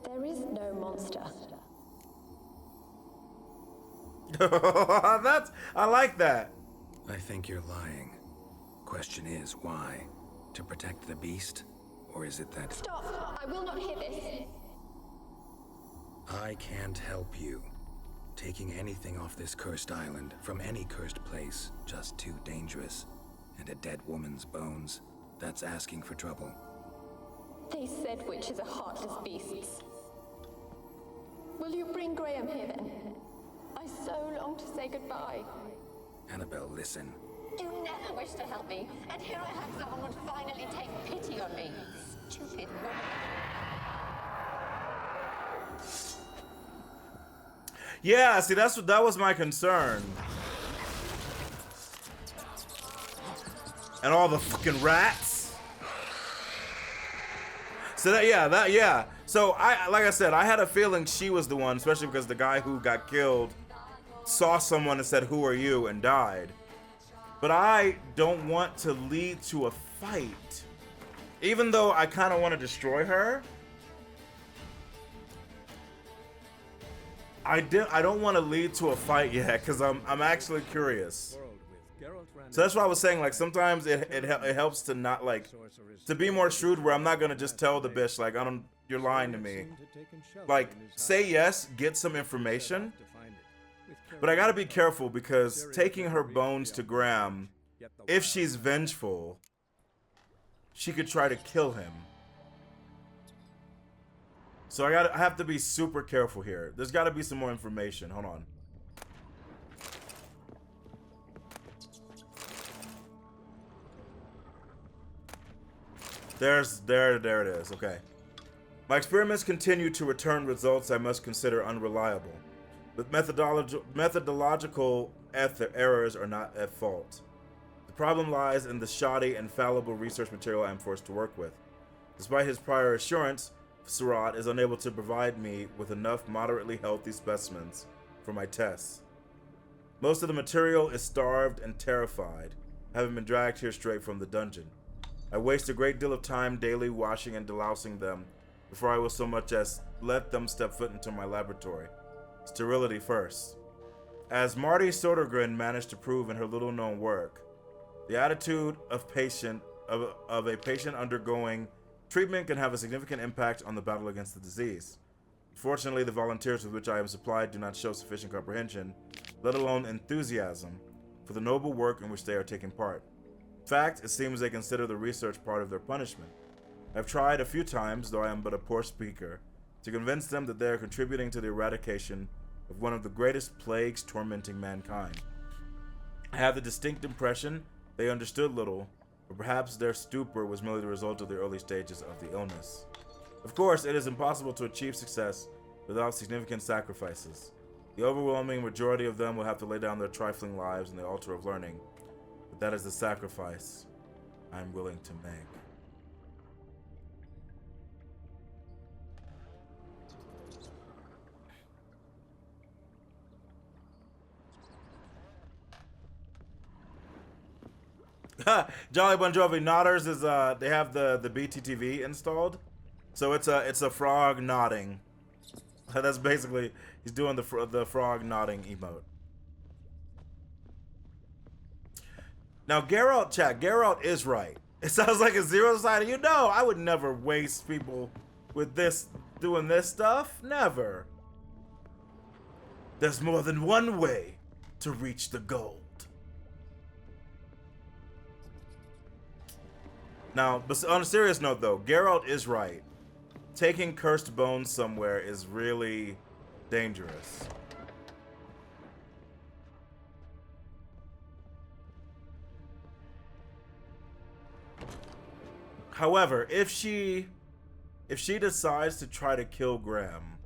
There is no monster. I like that. I think you're lying. Question is, why? To protect the beast? Or is it that... Stop! I will not hear this. I can't help you. Taking anything off this cursed island, from any cursed place, just too dangerous. And a dead woman's bones, that's asking for trouble. They said witches are heartless beasts. Will you bring Graham here then? I so long to say goodbye. Annabelle, listen. You never wished to help me, and here I have someone would finally take pity on me. Stupid woman. Yeah, see, that was my concern. And all the fucking rats. So yeah. So like I said, I had a feeling she was the one, especially because the guy who got killed saw someone and said, "Who are you?" and died. But I don't want to lead to a fight. Even though I kind of want to destroy her. I don't want to lead to a fight yet, because I'm actually curious. So that's why I was saying, like, sometimes it helps to not, like, to be more shrewd, where I'm not gonna just tell the bitch, like, you're lying to me. Like, say yes, get some information, but I gotta be careful, because taking her bones to Graham, if she's vengeful, she could try to kill him. So I have to be super careful here. There's got to be some more information. Hold on. There it is. Okay. My experiments continue to return results I must consider unreliable, but methodological errors are not at fault. The problem lies in the shoddy and fallible research material I am forced to work with. Despite his prior assurance, Xeromessiah is unable to provide me with enough moderately healthy specimens for my tests. Most of the material is starved and terrified, having been dragged here straight from the dungeon. I waste a great deal of time daily washing and delousing them before I will so much as let them step foot into my laboratory. Sterility first. As Marty Sodergren managed to prove in her little-known work, the attitude of a patient undergoing treatment can have a significant impact on the battle against the disease. Fortunately, the volunteers with which I am supplied do not show sufficient comprehension, let alone enthusiasm, for the noble work in which they are taking part. In fact, it seems they consider the research part of their punishment. I've tried a few times, though I am but a poor speaker, to convince them that they are contributing to the eradication of one of the greatest plagues tormenting mankind. I have the distinct impression they understood little, or perhaps their stupor was merely the result of the early stages of the illness. Of course, it is impossible to achieve success without significant sacrifices. The overwhelming majority of them will have to lay down their trifling lives on the altar of learning, but that is the sacrifice I am willing to make. Jolly Bon Jovi Nodders is they have the BTTV installed, so it's a frog nodding. That's basically, he's doing the frog nodding emote. Now Geralt is right. It sounds like a zero-sided. You know, I would never waste people with this doing this stuff. Never. There's more than one way to reach the goal. Now, but on a serious note though, Geralt is right. Taking cursed bones somewhere is really dangerous. However, if she decides to try to kill Graham,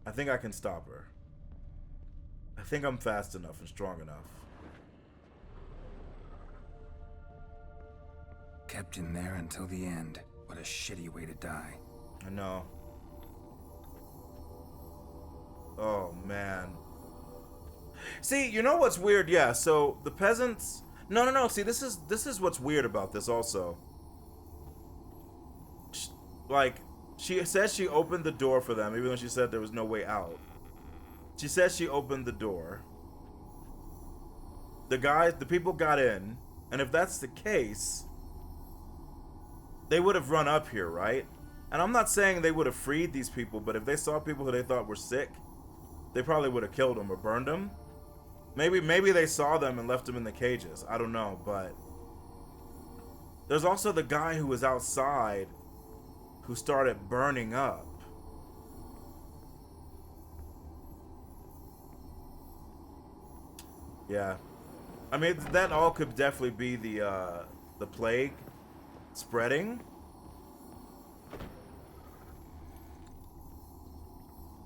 I think I can stop her. I think I'm fast enough and strong enough. Kept in there until the end. What a shitty way to die. I know. Oh, man. See, you know what's weird? Yeah, so the peasants... No. See, this is what's weird about this also. Like, she says she opened the door for them, even though she said there was no way out. She says she opened the door. The people got in, and if that's the case, they would have run up here, right? And I'm not saying they would have freed these people, but if they saw people who they thought were sick, they probably would have killed them or burned them. Maybe they saw them and left them in the cages. I don't know, but there's also the guy who was outside who started burning up. Yeah. I mean, that all could definitely be the plague spreading.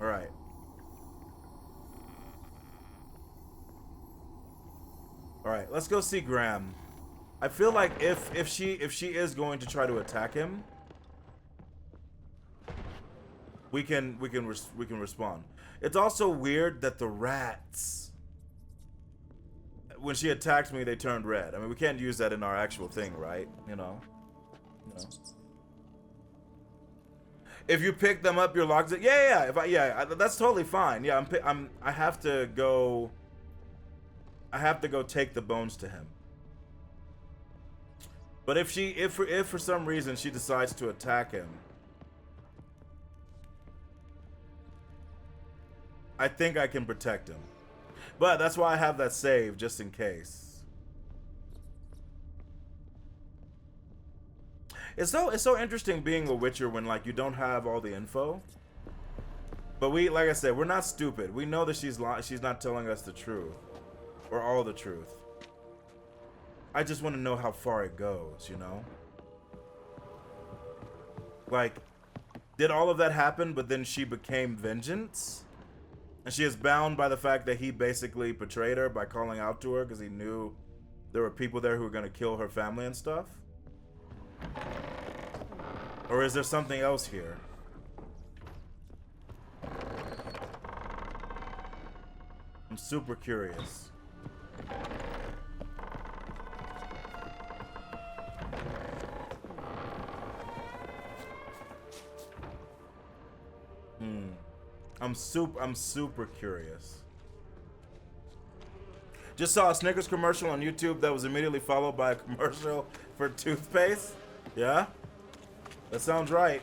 All right. All right, let's go see Graham. I feel like if she is going to try to attack him, we can respond. It's also weird that the rats, when she attacked me, they turned red. I mean, we can't use that in our actual thing, right? You know. If you pick them up, you're locked in. Yeah. That's totally fine. Yeah, I have to go take the bones to him. But if for some reason she decides to attack him, I think I can protect him. But that's why I have that saved, just in case. It's so interesting being a Witcher when, like, you don't have all the info. But like I said, we're not stupid. We know that she's not telling us the truth. Or all the truth. I just want to know how far it goes, you know? Like, did all of that happen, but then she became vengeance? And she is bound by the fact that he basically betrayed her by calling out to her because he knew there were people there who were going to kill her family and stuff? Or is there something else here? I'm super curious. I'm super curious. Just saw a Snickers commercial on YouTube that was immediately followed by a commercial for toothpaste. Yeah? That sounds right.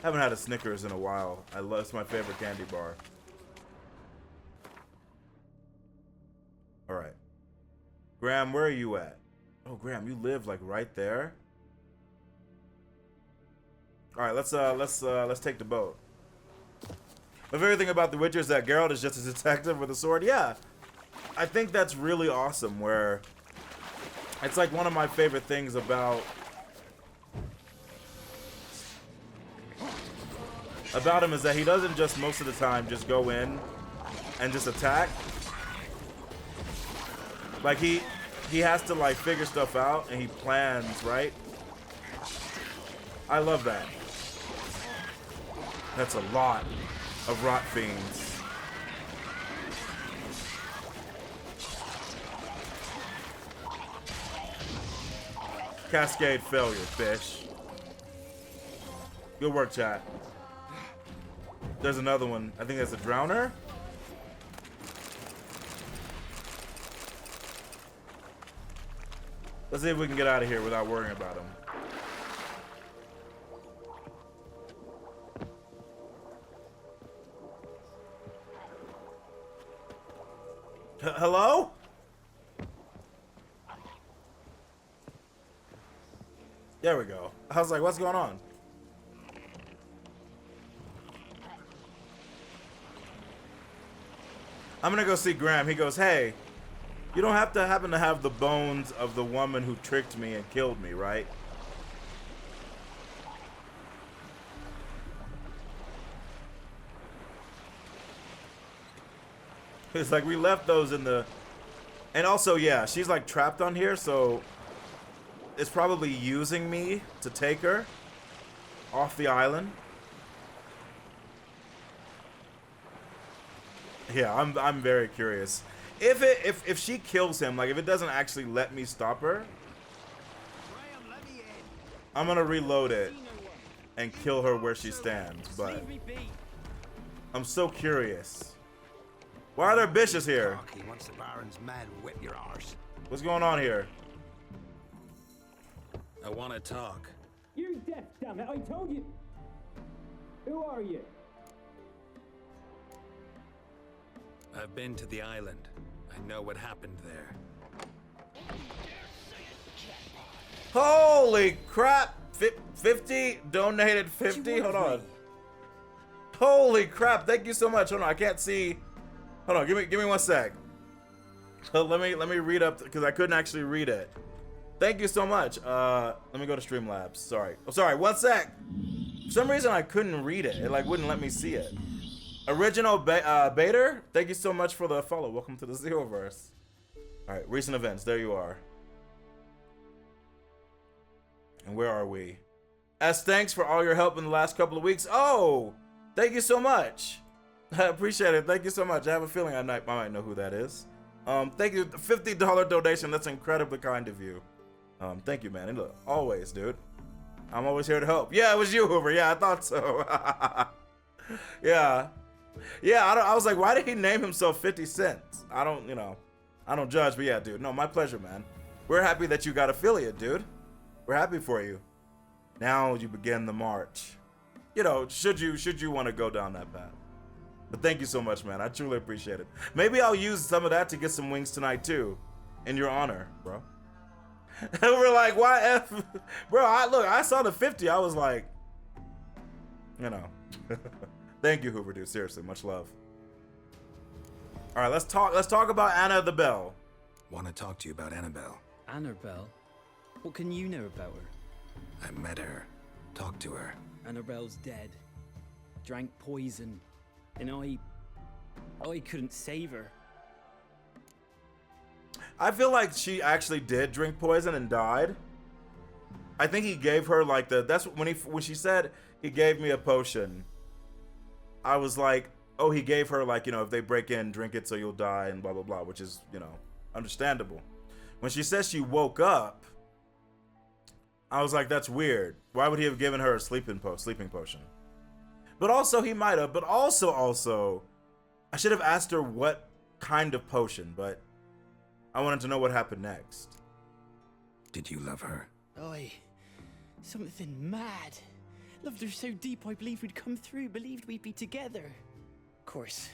Haven't had a Snickers in a while. It's my favorite candy bar. Alright. Graham, where are you at? Oh, Graham, you live like right there? Alright, let's take the boat. My favorite thing about The Witcher is that Geralt is just a detective with a sword. Yeah. I think that's really awesome, where it's like one of my favorite things about him is that he doesn't just most of the time just go in and just attack. Like he has to like figure stuff out and he plans, right? I love that. That's a lot of rot fiends. Cascade failure, fish. Good work, chat. There's another one. I think that's a drowner. Let's see if we can get out of here without worrying about him. Hello? There we go. I was like, what's going on? I'm gonna go see Graham. He goes, hey, you don't have to happen to have the bones of the woman who tricked me and killed me, right? It's like we left those in the... And also, yeah, she's like trapped on here, so it's probably using me to take her off the island. Yeah, I'm very curious. If she kills him, like if it doesn't actually let me stop her, I'm gonna reload it and kill her where she stands. But I'm so curious. Why are there bitches here? Once the Baron's mad, whip your arse. What's going on here? I want to talk. You're deaf, damn it! I told you. Who are you? I've been to the island. I know what happened there. Holy crap! 50 donated 50. Hold on. Holy crap! Thank you so much. Hold on, I can't see. Hold on, give me 1 sec. So let me read up because I couldn't actually read it. Thank you so much. Let me go to Streamlabs. Sorry. Oh, sorry. 1 sec. For some reason I couldn't read it. It like wouldn't let me see it. Original Bader, thank you so much for the follow. Welcome to the Zeroverse. All right, recent events. There you are. And where are we? As thanks for all your help in the last couple of weeks. Oh, thank you so much. I appreciate it. Thank you so much. I have a feeling I might know who that is. Thank you. $50 donation. That's incredibly kind of you. Thank you, man. And look, always, dude. I'm always here to help. Yeah, it was you, Hoover. Yeah, I thought so. Yeah. Yeah, I was like, why did he name himself 50 cents? I don't judge, but yeah, dude. No, my pleasure, man. We're happy that you got affiliate, dude. We're happy for you. Now you begin the march. You know, should you want to go down that path. But thank you so much, man. I truly appreciate it. Maybe I'll use some of that to get some wings tonight, too. In your honor, bro. We're like, why F? Bro, I saw the 50. I was like, you know. Thank you, Hoover, dude. Seriously, much love. All right, let's talk about Anna the Bell. Want to talk to you about Annabelle. Annabelle? What can you know about her? I met her. Talked to her. Annabelle's dead. Drank poison. And I couldn't save her. I feel like she actually did drink poison and died. I think he gave her like that's when she said he gave me a potion. I was like, oh, he gave her like, you know, if they break in, drink it so you'll die and blah blah blah, which is, you know, understandable. When she says she woke up, I was like, that's weird. Why would he have given her a sleeping potion? But also he might have. But also, I should have asked her what kind of potion. But I wanted to know what happened next. Did you love her? Oi, something mad. Loved her so deep I believed we'd come through, believed we'd be together. Of course,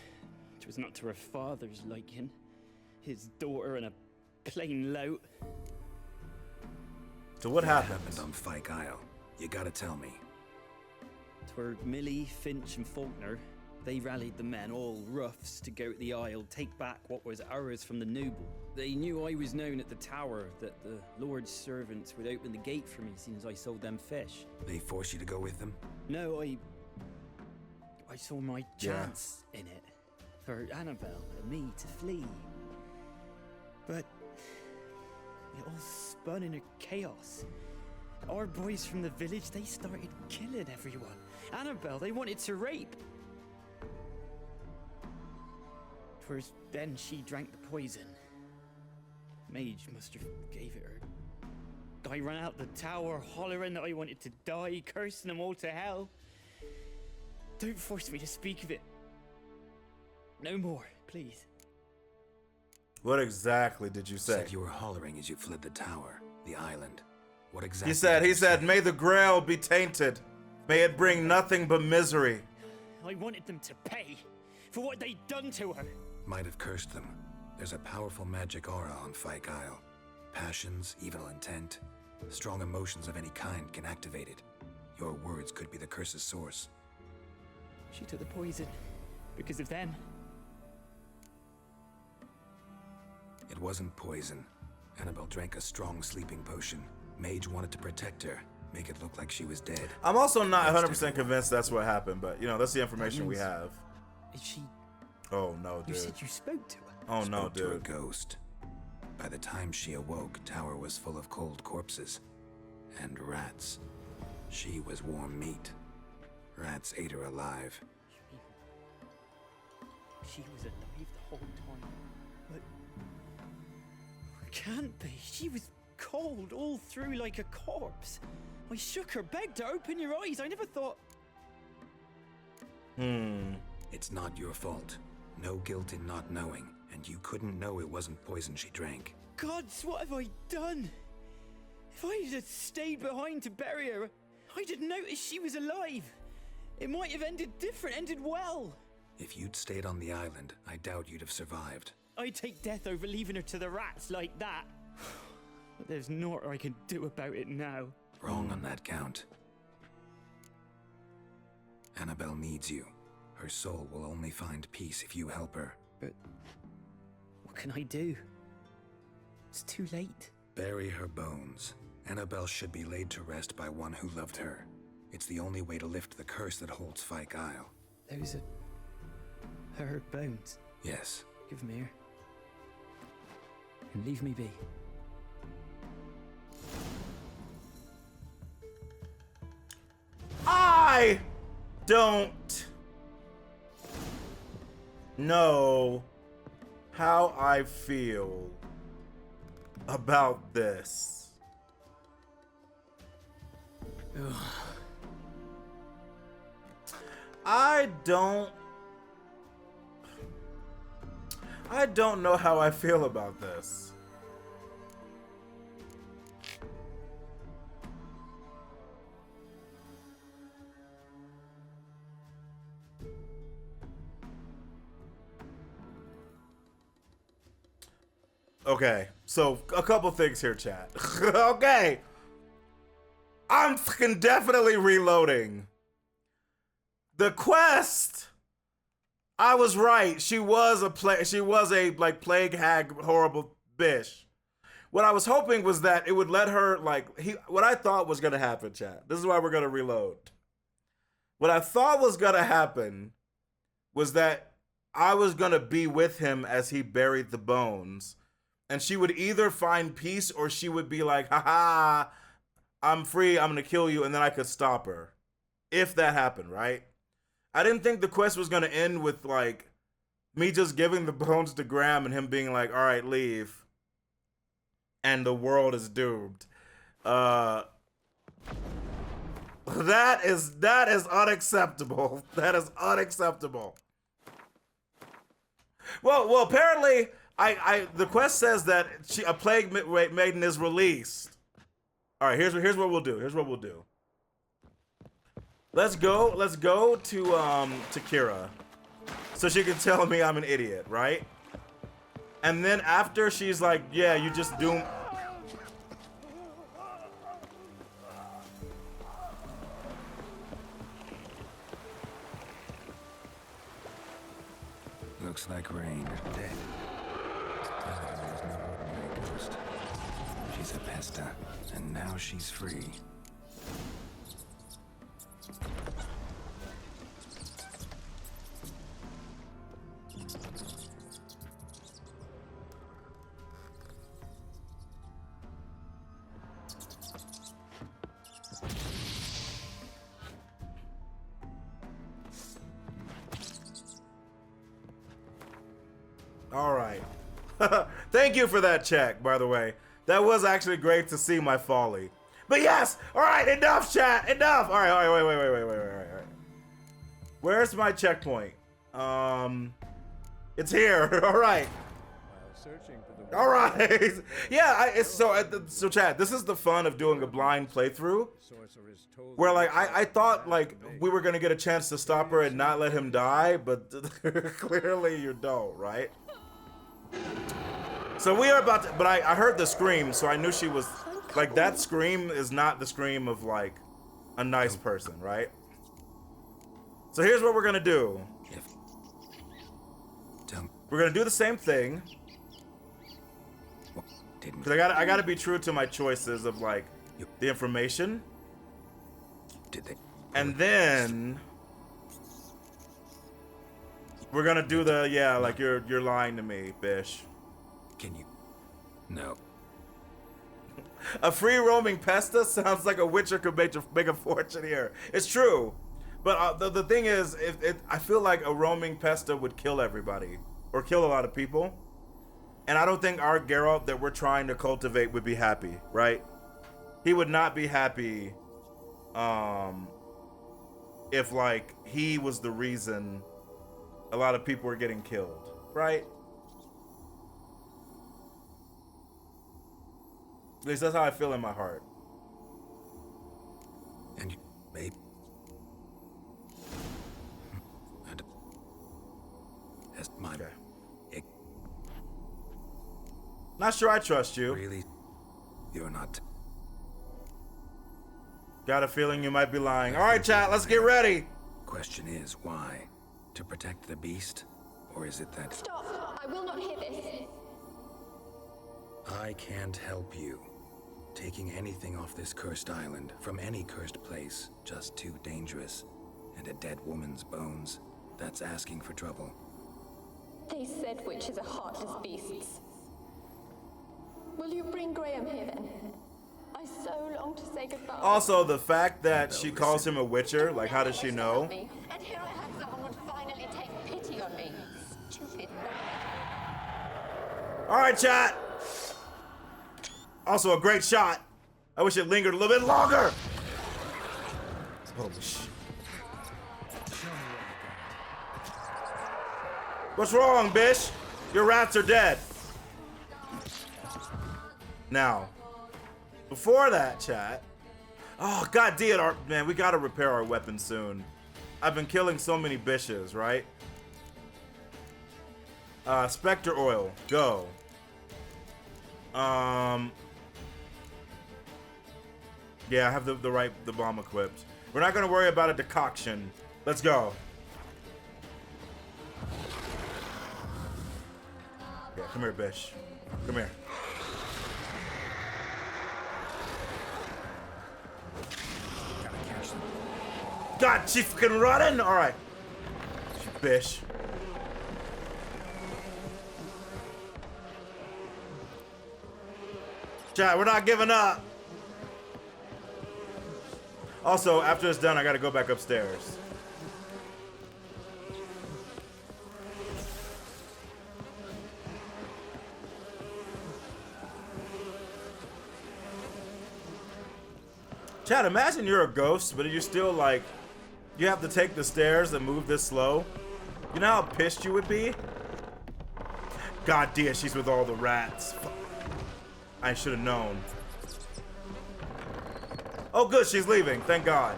it was not to her father's liking. His daughter and a plain lout. So what happened? On Fyke Isle. You gotta tell me. 'Twere Millie, Finch and Faulkner. They rallied the men, all roughs, to go to the Isle, take back what was ours from the noble. They knew I was known at the tower, that the Lord's servants would open the gate for me as soon as I sold them fish. They forced you to go with them? No, I saw my chance in it. For Annabelle and me to flee. But it all spun in a chaos. Our boys from the village, they started killing everyone. Annabelle, they wanted to rape. 'Twas then she drank the poison. Mage must have gave it her. I ran out the tower, hollering that I wanted to die, cursing them all to hell. Don't force me to speak of it. No more, please. What exactly did you say? Said you were hollering as you fled the tower, the island. What exactly? He said, may the grail be tainted. May it bring nothing but misery. I wanted them to pay for what they'd done to her. Might have cursed them. There's a powerful magic aura on Fyke Isle. Passions, evil intent, strong emotions of any kind can activate it. Your words could be the curse's source. She took the poison because of them. It wasn't poison. Annabelle drank a strong sleeping potion. Mage wanted to protect her, make it look like she was dead. I'm also not 100% convinced that's what happened, but, you know, that's the information we have. Is she... Oh, no, dude. You said you spoke to her? Oh, no, dude. To a ghost. By the time she awoke, tower was full of cold corpses. And rats. She was warm meat. Rats ate her alive. she was alive the whole time. But can't be. She was cold all through like a corpse. I shook her, begged her, open your eyes. I never thought... It's not your fault. No guilt in not knowing, and you couldn't know it wasn't poison she drank. Gods, what have I done? If I had stayed behind to bury her, I'd have noticed she was alive. It might have ended different, ended well. If you'd stayed on the island, I doubt you'd have survived. I'd take death over leaving her to the rats like that. But there's naught I can do about it now. Wrong on that count. Annabelle needs you. Her soul will only find peace if you help her. But what can I do? It's too late. Bury her bones. Annabelle should be laid to rest by one who loved her. It's the only way to lift the curse that holds Fyke Isle. Those are her bones. Yes. Give them here. And leave me be. I don't know how I feel about this. I don't know how I feel about this. Okay, so a couple things here, chat. Okay. I'm fucking definitely reloading. The quest, I was right. She was a like plague hag horrible bitch. What I was hoping was that it would let her what I thought was gonna happen, chat. This is why we're gonna reload. What I thought was gonna happen was that I was gonna be with him as he buried the bones. And she would either find peace or she would be like, haha, I'm free, I'm gonna kill you, and then I could stop her. If that happened, right? I didn't think the quest was gonna end with like me just giving the bones to Graham and him being like, all right, leave. And the world is doomed. That is unacceptable. That is unacceptable. Well, apparently the quest says that a plague maiden is released. All right, here's what we'll do. Here's what we'll do. Let's go to Kira, so she can tell me I'm an idiot, right? And then after she's like, yeah, you just doomed. Looks like Rain dead. There's no ordinary ghost. She's a pesta, and now she's free. All right. Thank you for that check, by the way. That was actually great to see my folly. But yes, all right, enough, chat, enough. All right, wait. Where's my checkpoint? It's here. All right. While searching for the all right. Yeah, so chat, this is the fun of doing a blind playthrough. Where like I thought like we were gonna get a chance to stop her and not let him die, but clearly you don't, right? So we are about to, but I heard the scream, so I knew she was, like, that scream is not the scream of, like, a nice person, right? So here's what we're gonna do. We're gonna do the same thing. Because I gotta be true to my choices of, like, the information. And then we're gonna do the, yeah, like, you're lying to me, bish. Can you? No. A free roaming pesta sounds like a witcher could make a fortune here. It's true. But the thing is, I feel like a roaming Pesta would kill everybody or kill a lot of people, and I don't think our Geralt that we're trying to cultivate would be happy, right? He would not be happy, if like he was the reason a lot of people were getting killed, right? At least that's how I feel in my heart. And you, babe. As my Not sure I trust you. Really? You're not. Got a feeling you might be lying. All right, chat, let's get ready. Question is, why? To protect the beast? Or is it that... Stop! I will not hear this. I can't help you. Taking anything off this cursed island, from any cursed place, just too dangerous. And a dead woman's bones, that's asking for trouble. They said witches are heartless beasts. Will you bring Graham here then? I so long to say goodbye. Also, the fact that she calls him a witcher, like how does she know? And here I had someone would finally take pity on me. Stupid. All right, chat. Also a great shot. I wish it lingered a little bit longer. Holy shit. What's wrong, bish? Your rats are dead. Now, before that, chat. Oh, god damn it, man, we gotta repair our weapons soon. I've been killing so many bishes, right? Spectre oil, go. Yeah, I have the bomb equipped. We're not gonna worry about a decoction. Let's go. Yeah, come here, bish. Come here. God, she fucking running? All right. Bish. Chat, we're not giving up. Also, after it's done, I gotta go back upstairs. Chat, imagine you're a ghost, but you're still like, you have to take the stairs and move this slow. You know how pissed you would be? God damn, she's with all the rats. Fuck. I should have known. Oh good, she's leaving, thank God.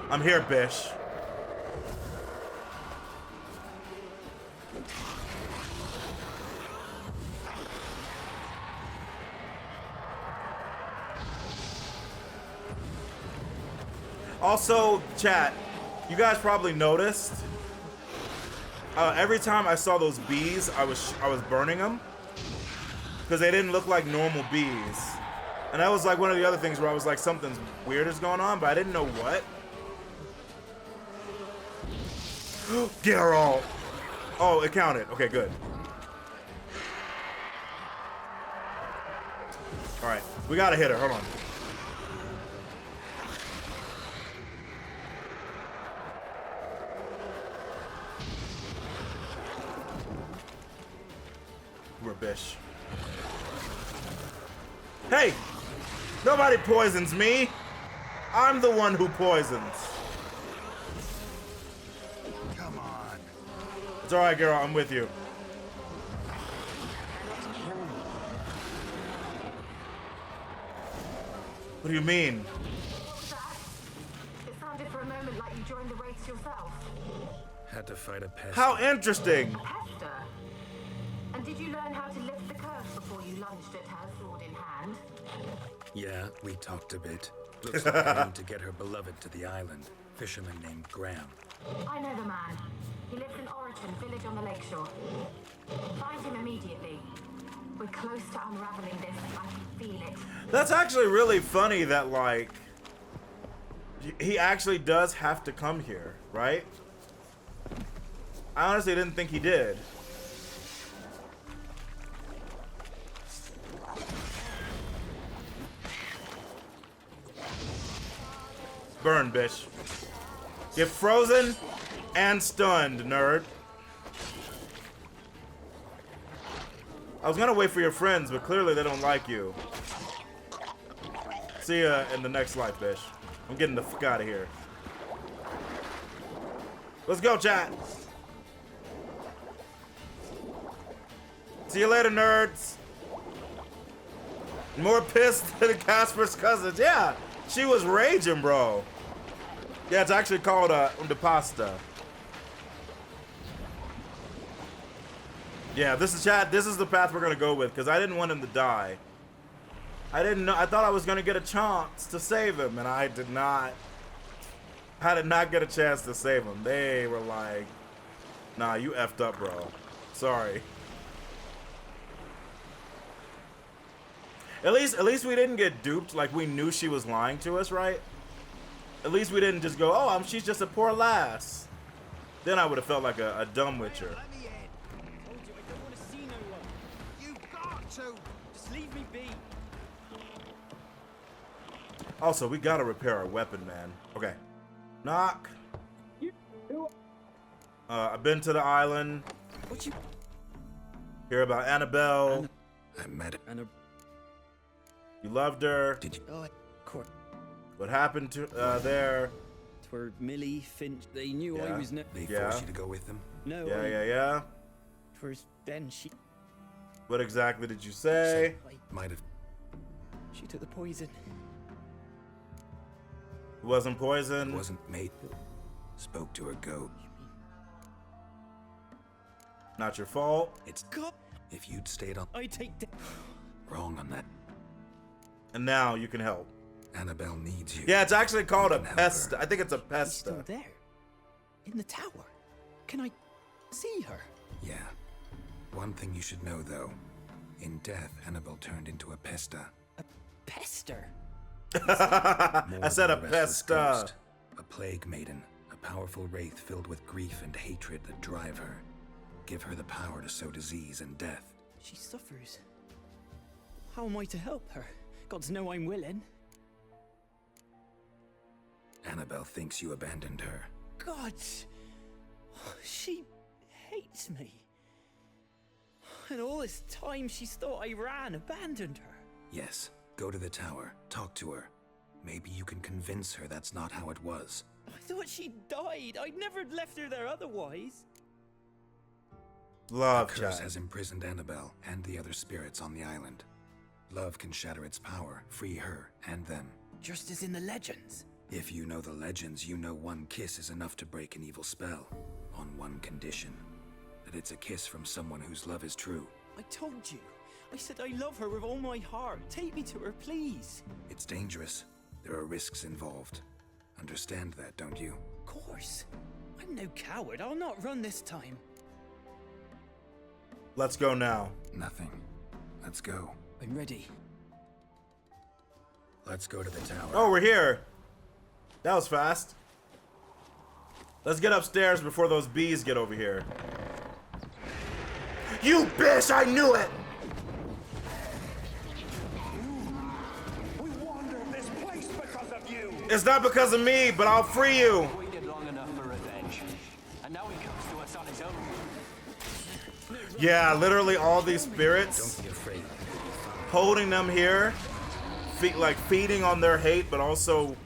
I'm here, bish. Also, chat, you guys probably noticed. Every time I saw those bees, I was burning them because they didn't look like normal bees, and that was like one of the other things where I was like, something's weird is going on, but I didn't know what. Get her all. Oh, it counted. Okay, good. All right, we gotta hit her. Hold on. Bish. Hey! Nobody poisons me! I'm the one who poisons. Come on. It's alright, girl, I'm with you. What do you mean? It sounded for a moment like you joined the race yourself. Had to fight a pest. How interesting! Pester? And did you learn how to lift the curse before you lunged at her, sword in hand? Yeah, we talked a bit. Looks like I need to get her beloved to the island. Fisherman named Graham. I know the man. He lives in Oriton, village on the lakeshore. Find him immediately. We're close to unraveling this. I can feel it. That's actually really funny that, like, he actually does have to come here, right? I honestly didn't think he did. Burn, bitch. Get frozen and stunned, nerd. I was gonna wait for your friends, but clearly they don't like you. See ya in the next life, bitch. I'm getting the fuck out of here. Let's go, chat. See you later, nerds. More pissed than Casper's cousins. Yeah, she was raging, bro. Yeah, it's actually called the pasta. Yeah, this is chat. This is the path we're gonna go with because I didn't want him to die. I didn't know. I thought I was gonna get a chance to save him, and I did not. I did not get a chance to save him. They were like, "Nah, you effed up, bro. Sorry." At least we didn't get duped. Like we knew she was lying to us, right? At least we didn't just go, "Oh, she's just a poor lass." Then I would have felt like a dumb witcher. Also, we gotta repair our weapon, man. Okay. Knock. I've been to the island. What you hear about Annabelle? I met her. You loved her. Did you? Oh, court. What happened to there? Twere Millie, Finch. They knew I was no. They forced you to go with them. No. Yeah. Twas then she. What exactly did you say? Might have. She took the poison. It wasn't poison. It wasn't made. Spoke to her goat. Not your fault. It's good. If you'd stayed on. I take that. Wrong on that. And now you can help. Annabelle needs you. Yeah, it's actually called a pesta. I think it's a pesta. She's still there. In the tower. Can I see her? Yeah. One thing you should know, though. In death, Annabelle turned into a pesta. A pester? I said a pesta. Ghost, a plague maiden. A powerful wraith filled with grief and hatred that drive her. Give her the power to sow disease and death. She suffers. How am I to help her? Gods know I'm willing. Annabelle thinks you abandoned her. God! She hates me. And all this time she's thought I abandoned her. Yes, go to the tower, talk to her. Maybe you can convince her that's not how it was. I thought she died. I'd never left her there otherwise. Love, the curse has imprisoned Annabelle and the other spirits on the island. Love can shatter its power, free her and them. Just as in the legends. If you know the legends, you know one kiss is enough to break an evil spell. On one condition. That it's a kiss from someone whose love is true. I told you. I said I love her with all my heart. Take me to her, please. It's dangerous. There are risks involved. Understand that, don't you? Of course. I'm no coward. I'll not run this time. Let's go now. Nothing. Let's go. I'm ready. Let's go to the tower. Oh, we're here. That was fast. Let's get upstairs before those bees get over here. You bitch! I knew it! We wandered this place because of you! It's not because of me, but I'll free you! We did long enough for revenge. And now he comes to us on his own. Yeah, literally all these spirits. Don't be afraid. Holding them here. Like feeding on their hate, but also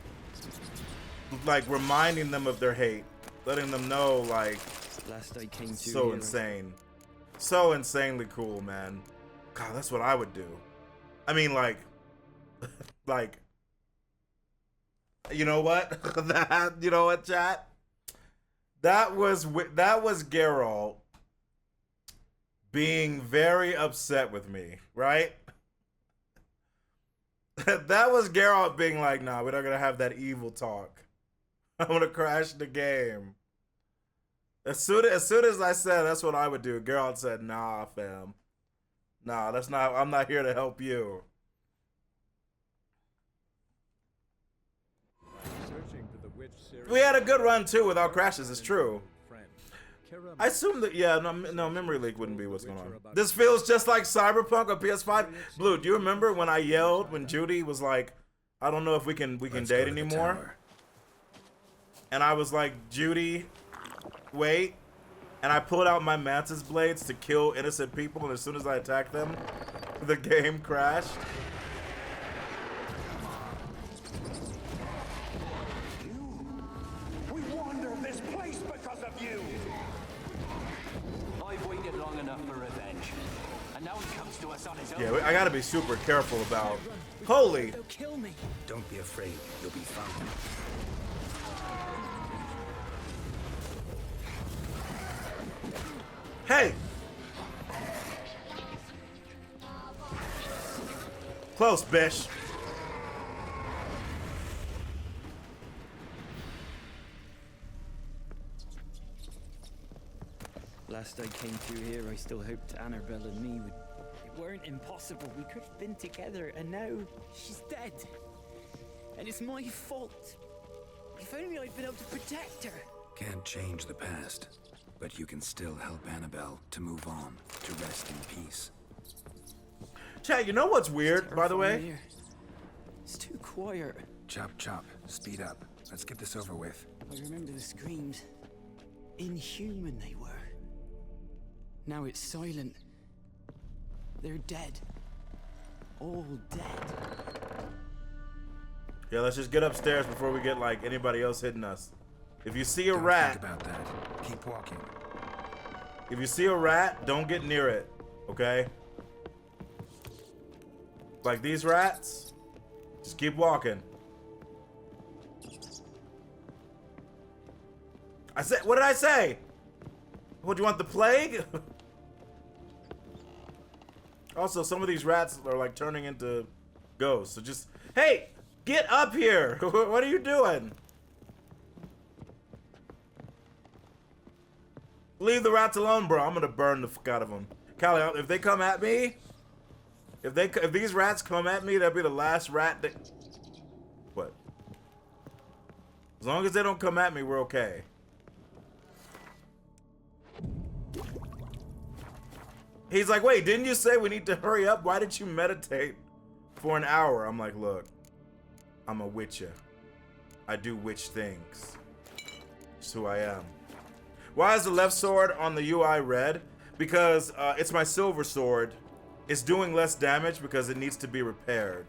like reminding them of their hate. Letting them know, like, last I came to so here. Insane. So insanely cool, man. God, that's what I would do. I mean, like, you know what? You know what, chat? That was Geralt being very upset with me, right? That was Geralt being like, nah, we're not gonna have that evil talk. I'm gonna crash the game. As soon as I said that's what I would do, Geralt said, nah, fam. Nah, that's not, I'm not here to help you. We had a good run too without crashes, it's true. I assume that, yeah, no, Memory Leak wouldn't be what's going on. This feels just like Cyberpunk on PS5. Blue, do you remember when I yelled when Judy was like, I don't know if we can date anymore? and I was like, Judy, wait. And I pulled out my mantis blades to kill innocent people, and as soon as I attacked them, the game crashed. We wander this place because of you! I've waited long enough for revenge. And now he comes to us on his own. Yeah, I gotta be super careful about... Holy! They'll kill me. Don't be afraid. You'll be found. Hey! Close, bish. Last I came through here, I still hoped Annabelle and me would... It weren't impossible. We could have been together, and now she's dead. And it's my fault. If only I'd been able to protect her. Can't change the past, but you can still help Annabelle to move on, to rest in peace. Chat, you know what's weird, by the way? Here. It's too quiet. Chop, chop. Speed up. Let's get this over with. I remember the screams. Inhuman they were. Now it's silent. They're dead. All dead. Yeah, let's just get upstairs before we get like anybody else hitting us. If you see a rat, think about that. Keep walking. If you see a rat, don't get near it, okay? Like these rats, just keep walking. I said, what did I say? What, do you want the plague? Also, some of these rats are like turning into ghosts, so just, hey, get up here. What are you doing? Leave the rats alone, bro. I'm gonna burn the fuck out of them. Callie, if they come at me, if these rats come at me, that'll be the last rat that... What? As long as they don't come at me, we're okay. He's like, wait, didn't you say we need to hurry up? Why did you meditate for an hour? I'm like, look, I'm a witcher. I do witch things. That's who I am. Why is the left sword on the UI red? Because it's my silver sword. It's doing less damage because it needs to be repaired.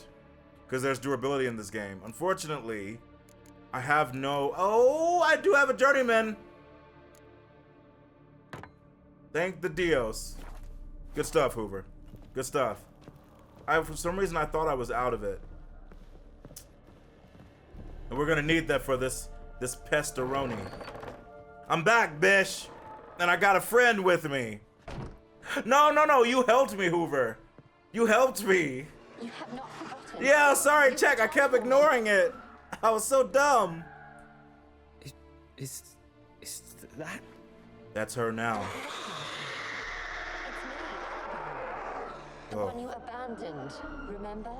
Because there's durability in this game. Unfortunately, I have no... Oh, I do have a journeyman. Thank the Dios. Good stuff, Hoover. Good stuff. For some reason, I thought I was out of it. And we're gonna need that for this pestaroni. I'm back, bish. And I got a friend with me. No, no, no, you helped me, Hoover. You helped me. You have not forgotten. Yeah, sorry, check. I kept ignoring it. I was so dumb. Is that? That's her now. The one you abandoned, remember?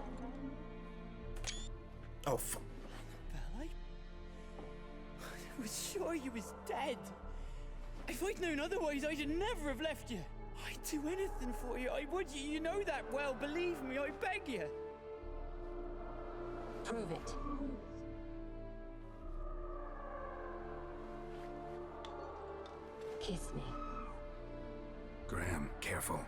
Oh, fuck. I was sure you was dead. If I'd known otherwise, I'd never have left you. I'd do anything for you. I would. You know that well. Believe me, I beg you. Prove it. Kiss me. Graham, careful.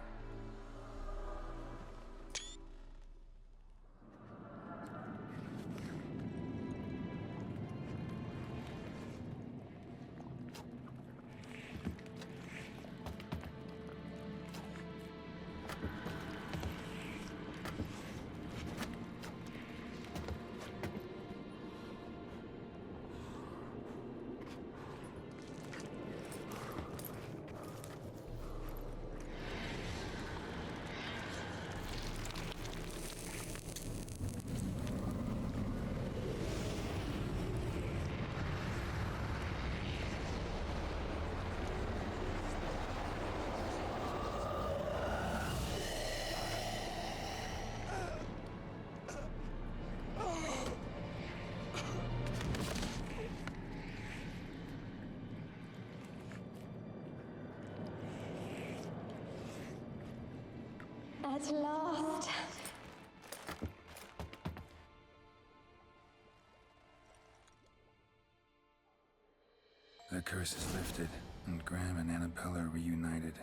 At last. curse is lifted, and Graham and Annabelle are reunited.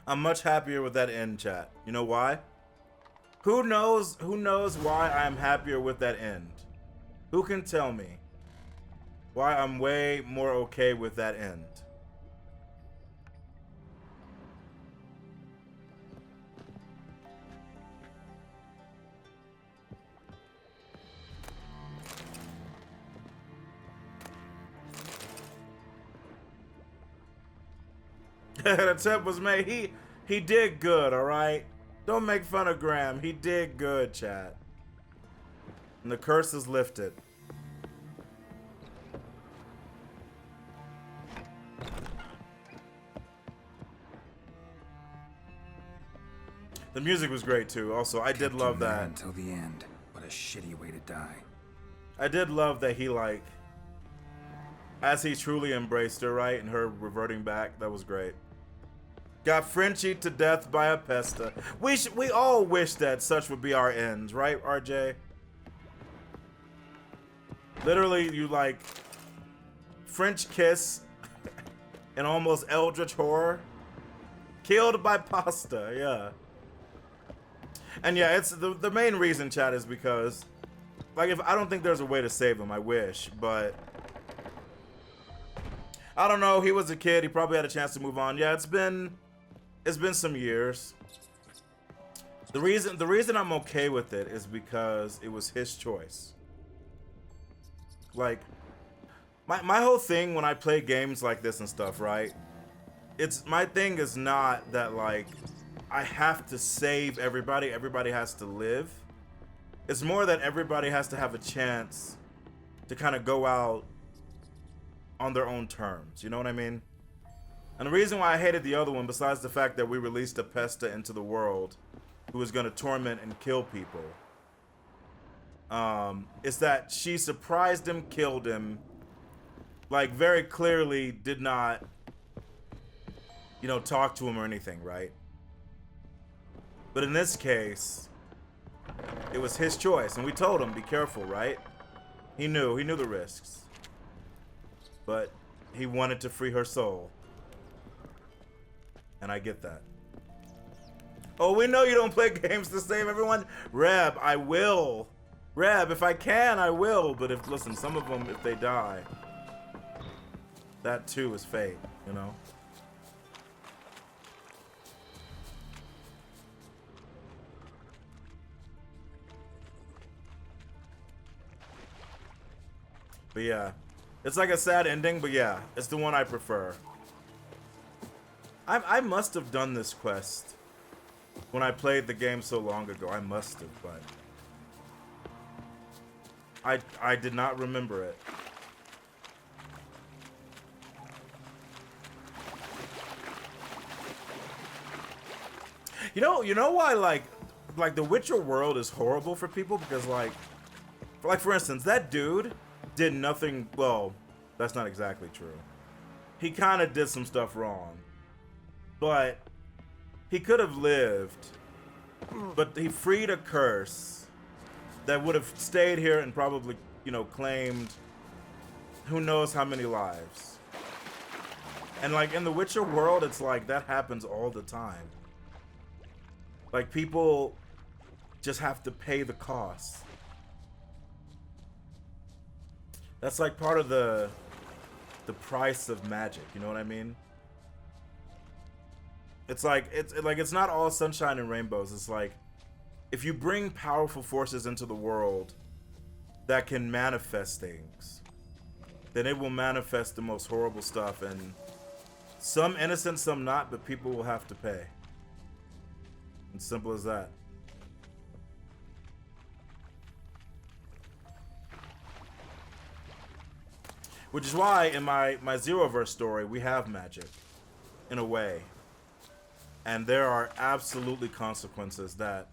I'm much happier with that end, chat. You know why? Who knows why I'm happier with that end? Who can tell me why I'm way more okay with that end? The attempt was made. He did good, all right? Don't make fun of Graham. He did good, chat. And the curse is lifted. The music was great too. Also, I did love that. Until the end. What a shitty way to die. I did love that he, like, as he truly embraced her, right? And her reverting back. That was great. Got Frenchied to death by a pesta. We all wish that such would be our ends, right, RJ? Literally, you like French kiss and almost eldritch horror. Killed by pasta, yeah. And yeah, it's the main reason, chat, is because, like, if I don't think there's a way to save him, I wish, but I don't know. He was a kid. He probably had a chance to move on. Yeah, it's been some years. The reason I'm okay with it is because it was his choice. Like, my whole thing when I play games like this and stuff, right? My thing is not that, like, I have to save everybody. Everybody has to live. It's more that everybody has to have a chance to kind of go out on their own terms. You know what I mean? And the reason why I hated the other one, besides the fact that we released a pesta into the world who was going to torment and kill people, is that she surprised him, killed him, like, very clearly did not, you know, talk to him or anything, right? But in this case, it was his choice, and we told him, be careful, right? He knew the risks. But he wanted to free her soul. And I get that. Oh, we know you don't play games to save everyone. Reb, I will. Reb, if I can, I will. But listen, some of them, if they die, that too is fate, you know? But yeah, it's like a sad ending, but yeah, it's the one I prefer. I must have done this quest when I played the game so long ago. I must have, but I did not remember it. You know why, like the Witcher world is horrible for people? Because like for instance, that dude did nothing. Well, that's not exactly true. He kind of did some stuff wrong, but he could have lived. But he freed a curse that would have stayed here and probably, you know, claimed who knows how many lives. And like in the Witcher world, it's like that happens all the time. Like people just have to pay the cost. That's like part of the price of magic, you know what I mean? It's not all sunshine and rainbows. It's like if you bring powerful forces into the world that can manifest things, then it will manifest the most horrible stuff, and some innocent, some not, but people will have to pay. It's simple as that. Which is why in my Zeroverse story, we have magic, in a way. And there are absolutely consequences that,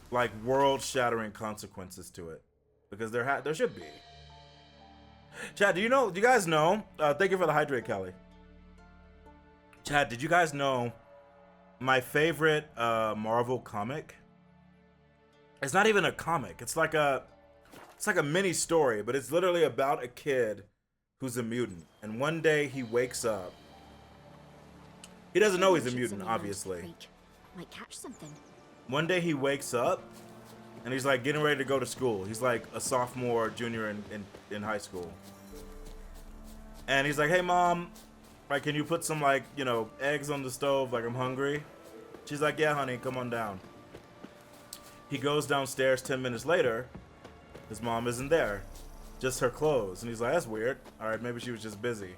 like world-shattering consequences to it. Because there should be. Chad, do you guys know, thank you for the hydrate, Kelly. Chad, did you guys know my favorite Marvel comic It's not even a comic. It's like a mini story, but it's literally about a kid who's a mutant. And one day he wakes up. He doesn't know he's a mutant, obviously. Might catch something. One day he wakes up and he's like getting ready to go to school. He's like a sophomore, junior in high school. And he's like, hey mom, like, can you put some like, you know, eggs on the stove? Like, I'm hungry. She's like, yeah, honey, come on down. He goes downstairs 10 minutes later. His mom isn't there. Just her clothes. And he's like, that's weird. All right, maybe she was just busy.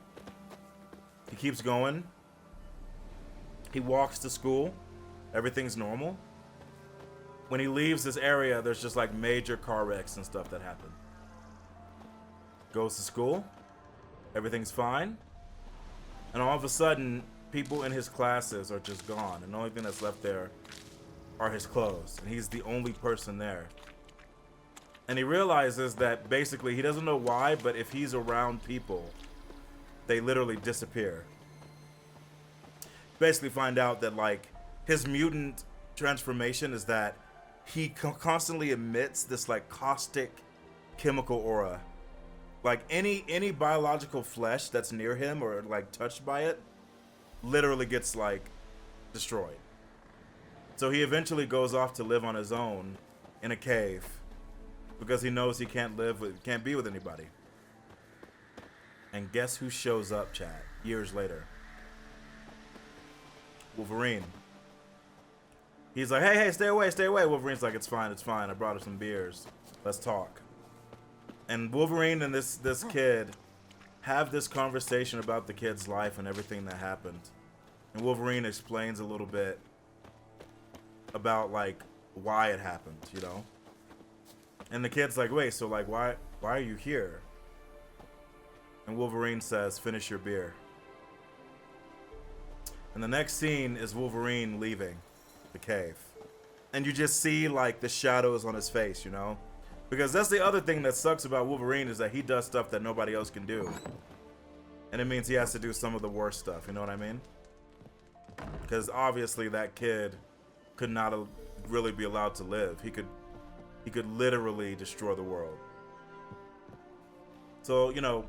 He keeps going. He walks to school. Everything's normal. When he leaves this area, there's just like major car wrecks and stuff that happen. Goes to school. Everything's fine. And all of a sudden, people in his classes are just gone. And the only thing that's left there are his clothes. And he's the only person there. And he realizes that basically, he doesn't know why, but if he's around people, they literally disappear. Basically find out that like his mutant transformation is that he constantly emits this like caustic chemical aura. Like any biological flesh that's near him or like touched by it literally gets like destroyed. So he eventually goes off to live on his own in a cave because he knows he can't be with anybody. And guess who shows up, chat, years later? Wolverine. He's like, hey, stay away. Wolverine's like, it's fine. I brought her some beers. Let's talk. And Wolverine and this kid have this conversation about the kid's life and everything that happened. And Wolverine explains a little bit about like why it happened, you know? And the kid's like, wait, so like why are you here? And Wolverine says, finish your beer. And the next scene is Wolverine leaving the cave. And you just see like the shadows on his face, you know? Because that's the other thing that sucks about Wolverine is that he does stuff that nobody else can do. And it means he has to do some of the worst stuff, you know what I mean? Because obviously that kid could not really be allowed to live. He could literally destroy the world. So, you know,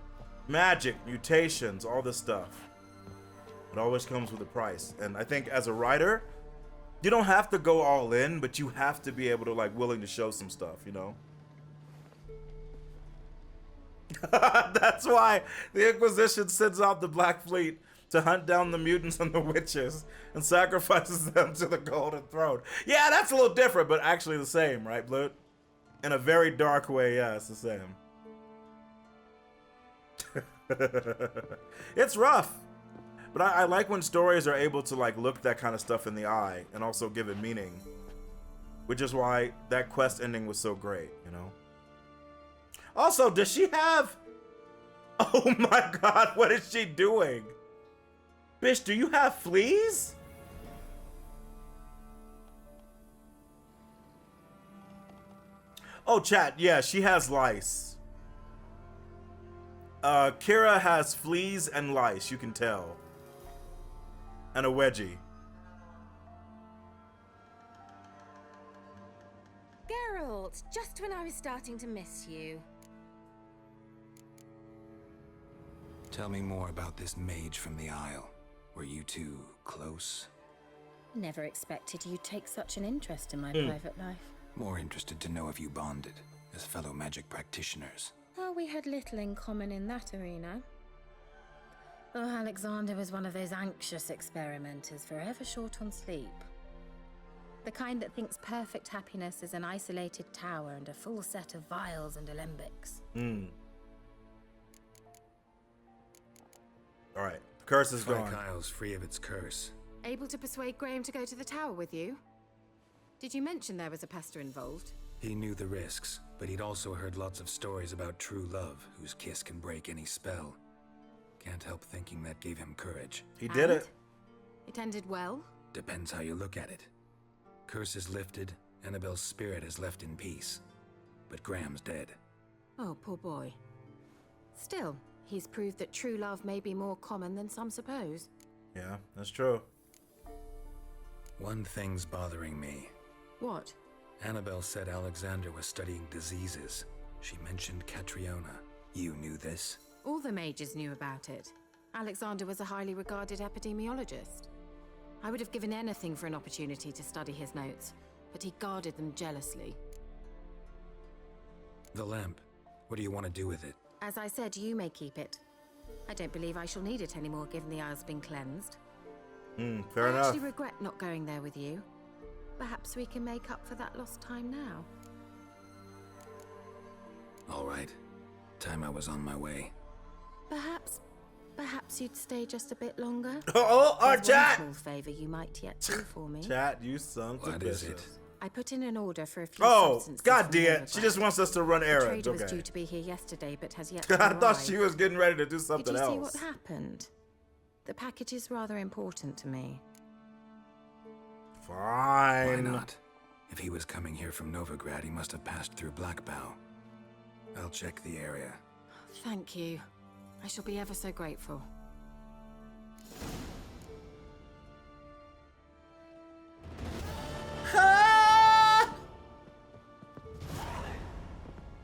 magic, mutations, all this stuff. It always comes with a price. And I think as a writer, you don't have to go all in, but you have to be able to like willing to show some stuff, you know? That's why the Inquisition sends out the Black Fleet to hunt down the mutants and the witches and sacrifices them to the Golden Throne. Yeah, that's a little different, but actually the same, right, Blut? In a very dark way, yeah, it's the same. It's rough. But I like when stories are able to like look that kind of stuff in the eye and also give it meaning. Which is why that quest ending was so great, you know? Also, does she have... Oh my god, what is she doing? Bitch, do you have fleas? Oh, chat, yeah, she has lice. Kira has fleas and lice, you can tell. And a wedgie. Geralt, just when I was starting to miss you. Tell me more about this mage from the Isle. Were you two close? Never expected you'd take such an interest in my private life. More interested to know if you bonded as fellow magic practitioners. Oh, we had little in common in that arena. Oh, Alexander was one of those anxious experimenters, forever short on sleep. The kind that thinks perfect happiness is an isolated tower and a full set of vials and alembics. Alright, the curse is gone. Isle's free of its curse. Able to persuade Graham to go to the tower with you? Did you mention there was a pester involved? He knew the risks, but he'd also heard lots of stories about true love, whose kiss can break any spell. Can't help thinking that gave him courage. He did it. It ended well? Depends how you look at it. Curse is lifted, Annabelle's spirit is left in peace. But Graham's dead. Oh, poor boy. Still, he's proved that true love may be more common than some suppose. Yeah, that's true. One thing's bothering me. What? Annabelle said Alexander was studying diseases. She mentioned Catriona. You knew this? All the mages knew about it. Alexander was a highly regarded epidemiologist. I would have given anything for an opportunity to study his notes, but he guarded them jealously. The lamp. What do you want to do with it? As I said, you may keep it. I don't believe I shall need it anymore, given the Isle's been cleansed. Fair enough. I actually regret not going there with you. Perhaps we can make up for that lost time now. All right. Time I was on my way. Perhaps you'd stay just a bit longer. Our chat! One small favor you might yet do for me. Chat, you sons of What is it? I put in an order for a few substances. God from damn! Novigrad. She just wants us to run errands. The trader was Okay. due to be here yesterday, but has yet to I arrive. thought she was getting ready to do something Did you see else. what happened? The package is rather important to me. Fine. Why not? If he was coming here from Novigrad, he must have passed through Blackbow. I'll check the area. Thank you. I shall be ever so grateful.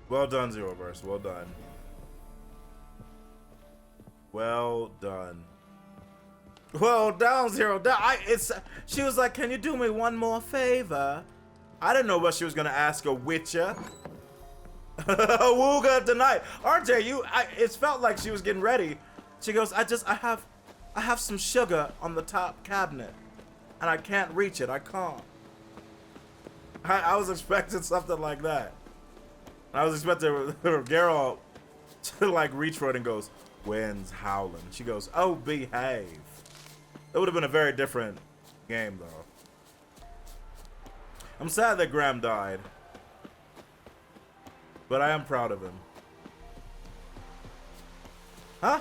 Well done, Zeroverse. Well done. Well done. Well done, Zero. She was like, "Can you do me one more favor?" I didn't know what she was gonna ask a Witcher. Wooga tonight, RJ. It felt like she was getting ready. She goes, I have some sugar on the top cabinet, and I can't reach it. I can't. I was expecting something like that. I was expecting Geralt to like reach for it and goes, "Wind's howling." She goes, "Oh, behave." It would have been a very different game, though. I'm sad that Graham died, but I am proud of him. Huh?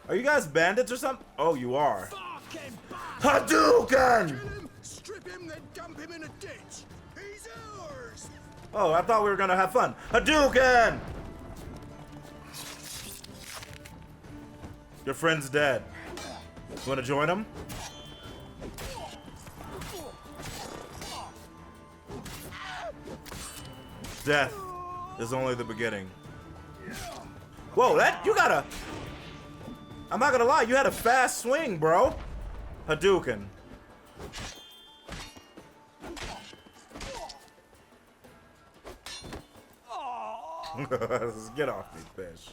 Are you guys bandits or something? Oh, you are. Hadouken! Strip him, then dump him in a ditch. He's ours. Oh, I thought we were gonna have fun. Hadouken! Your friend's dead. You wanna join him? Death is only the beginning. Whoa, you gotta... I'm not gonna lie, you had a fast swing, bro. Hadouken. Get off me, fish.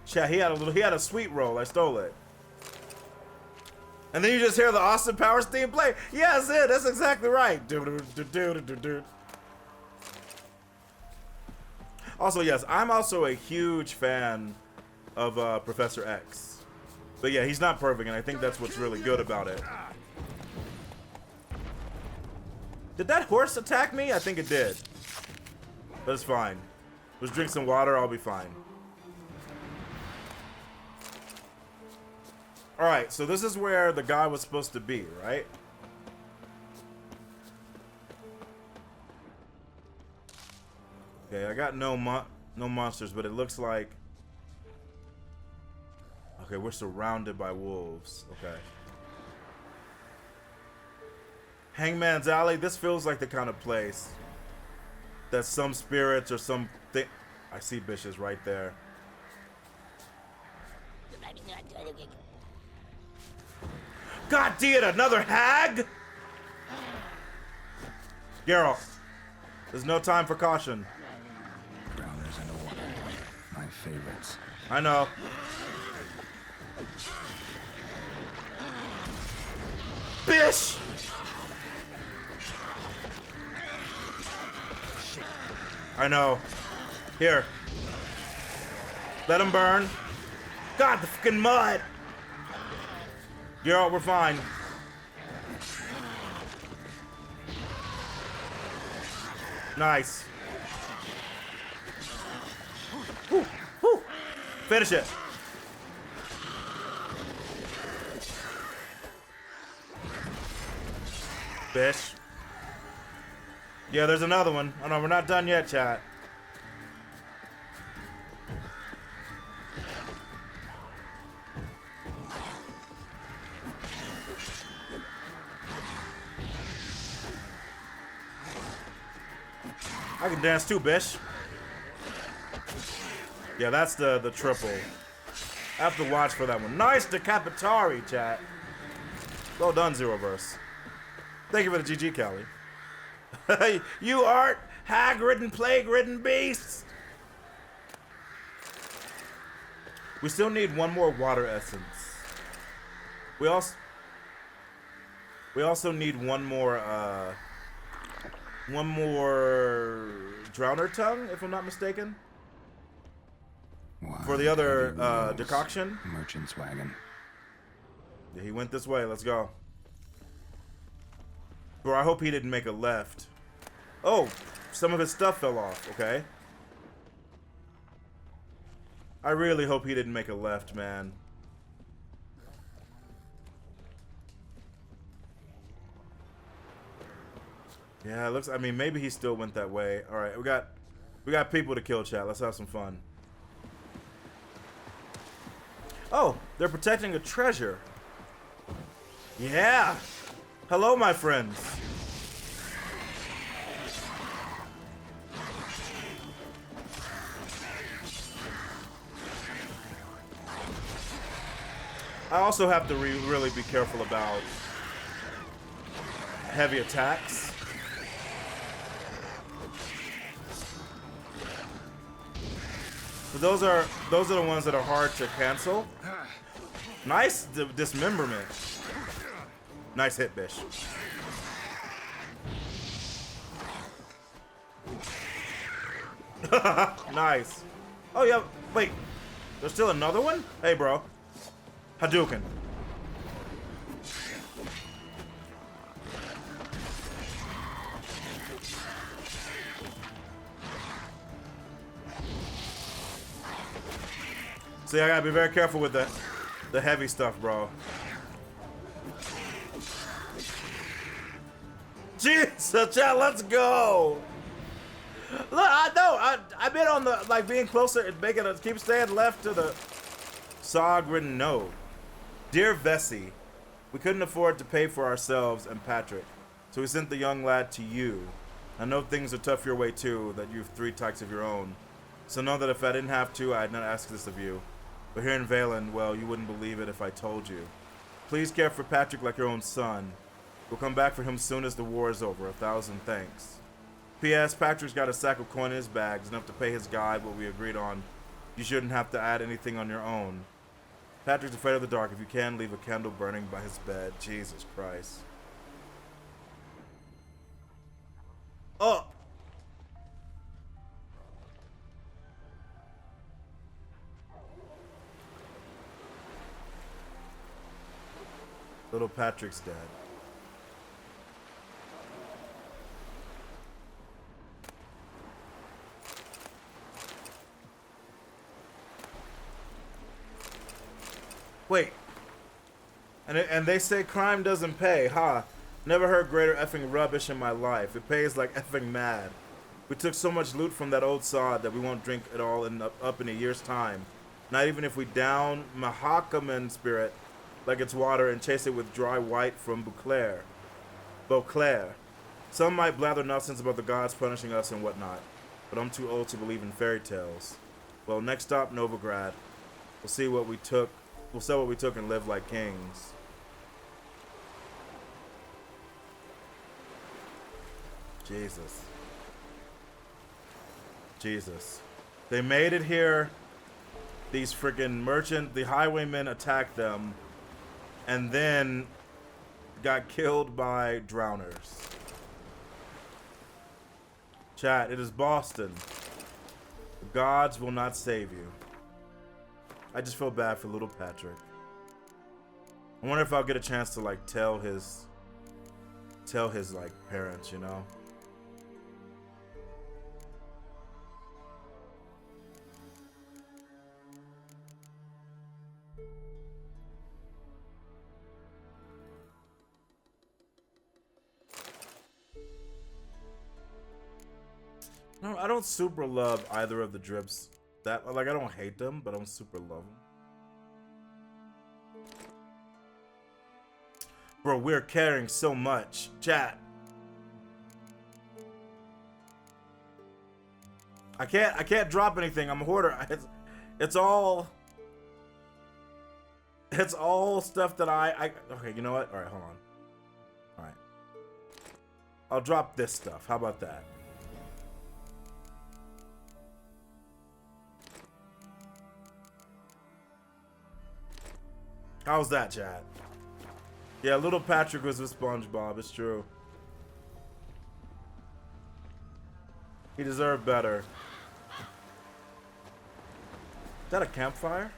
Chat, he had a sweet roll. I stole it. And then you just hear the Austin Powers theme play. Yeah, that's it. That's exactly right. Also, yes, I'm also a huge fan of Professor X. But yeah, he's not perfect, and I think that's what's really good about it. Did that horse attack me? I think it did. But it's fine. Let's drink some water. I'll be fine. Alright, so this is where the guy was supposed to be, right? Okay, I got no monsters, but it looks like... Okay, we're surrounded by wolves. Okay. Hangman's Alley. This feels like the kind of place that some spirits or something... I see bitches right there. God damn it, another hag? Geralt, there's no time for caution. Drowners in order. My favorites. I know. Bish! I know. Here. Let him burn. God, the fucking mud! Geralt, we're fine. Nice. Woo, woo. Finish it. Bish. Yeah, there's another one. Oh no, we're not done yet, chat. I can dance too, bish. Yeah, that's the triple. I have to watch for that one. Nice decapitari, chat. Well done, Zeroverse. Thank you for the GG, Callie. You art hag-ridden, plague-ridden beasts. We still need one more water essence. We also need one more Drowner Tongue, if I'm not mistaken. For the other decoction. Merchant's wagon. Yeah, he went this way. Let's go. Bro, I hope he didn't make a left. Oh, some of his stuff fell off. Okay. I really hope he didn't make a left, man. Yeah, it looks. I mean, maybe he still went that way. All right, we got people to kill, chat. Let's have some fun. Oh, they're protecting a treasure. Yeah. Hello, my friends. I also have to really be careful about heavy attacks. But those are the ones that are hard to cancel. Nice dismemberment. Nice hit, bish. Nice. Oh yeah. Wait. There's still another one? Hey, bro. Hadouken. See, I gotta be very careful with the heavy stuff, bro. Jesus, chat, let's go. Look, I know, I've been on the, like, being closer and making it, keep staying left to the Sog-ridden node. Dear Vesey, we couldn't afford to pay for ourselves and Patrick, so we sent the young lad to you. I know things are tough your way too, that you've 3 tykes of your own. So know that if I didn't have to, I'd not ask this of you. But here in Valen, well, you wouldn't believe it if I told you. Please care for Patrick like your own son. We'll come back for him soon as the war is over. 1,000 thanks. P.S. Patrick's got a sack of coin in his bags, enough to pay his guide what we agreed on. You shouldn't have to add anything on your own. Patrick's afraid of the dark. If you can, leave a candle burning by his bed. Jesus Christ. Oh! Little Patrick's dead. Wait. And they say crime doesn't pay, huh? Never heard greater effing rubbish in my life. It pays like effing mad. We took so much loot from that old sod that we won't drink it all up in a year's time. Not even if we down Mahakaman spirit like it's water and chase it with dry white from Beauclair. Some might blather nonsense about the gods punishing us and whatnot, but I'm too old to believe in fairy tales. Well, next stop, Novigrad. We'll see what we took. We'll sell what we took and live like kings. Jesus. Jesus. They made it here. These freaking the highwaymen attacked them. And then got killed by drowners. Chat, it is Boston. The gods will not save you. I just feel bad for little Patrick. I wonder if I'll get a chance to like tell his like parents, you know? No, I don't super love either of the drips. That, like, I don't hate them, but I don't super love them. Bro, we're carrying so much. Chat. I can't drop anything. I'm a hoarder. It's all stuff that I okay, you know what? All right, hold on. All right. I'll drop this stuff. How about that? How's that, chat? Yeah, little Patrick was with SpongeBob. It's true. He deserved better. Is that a campfire?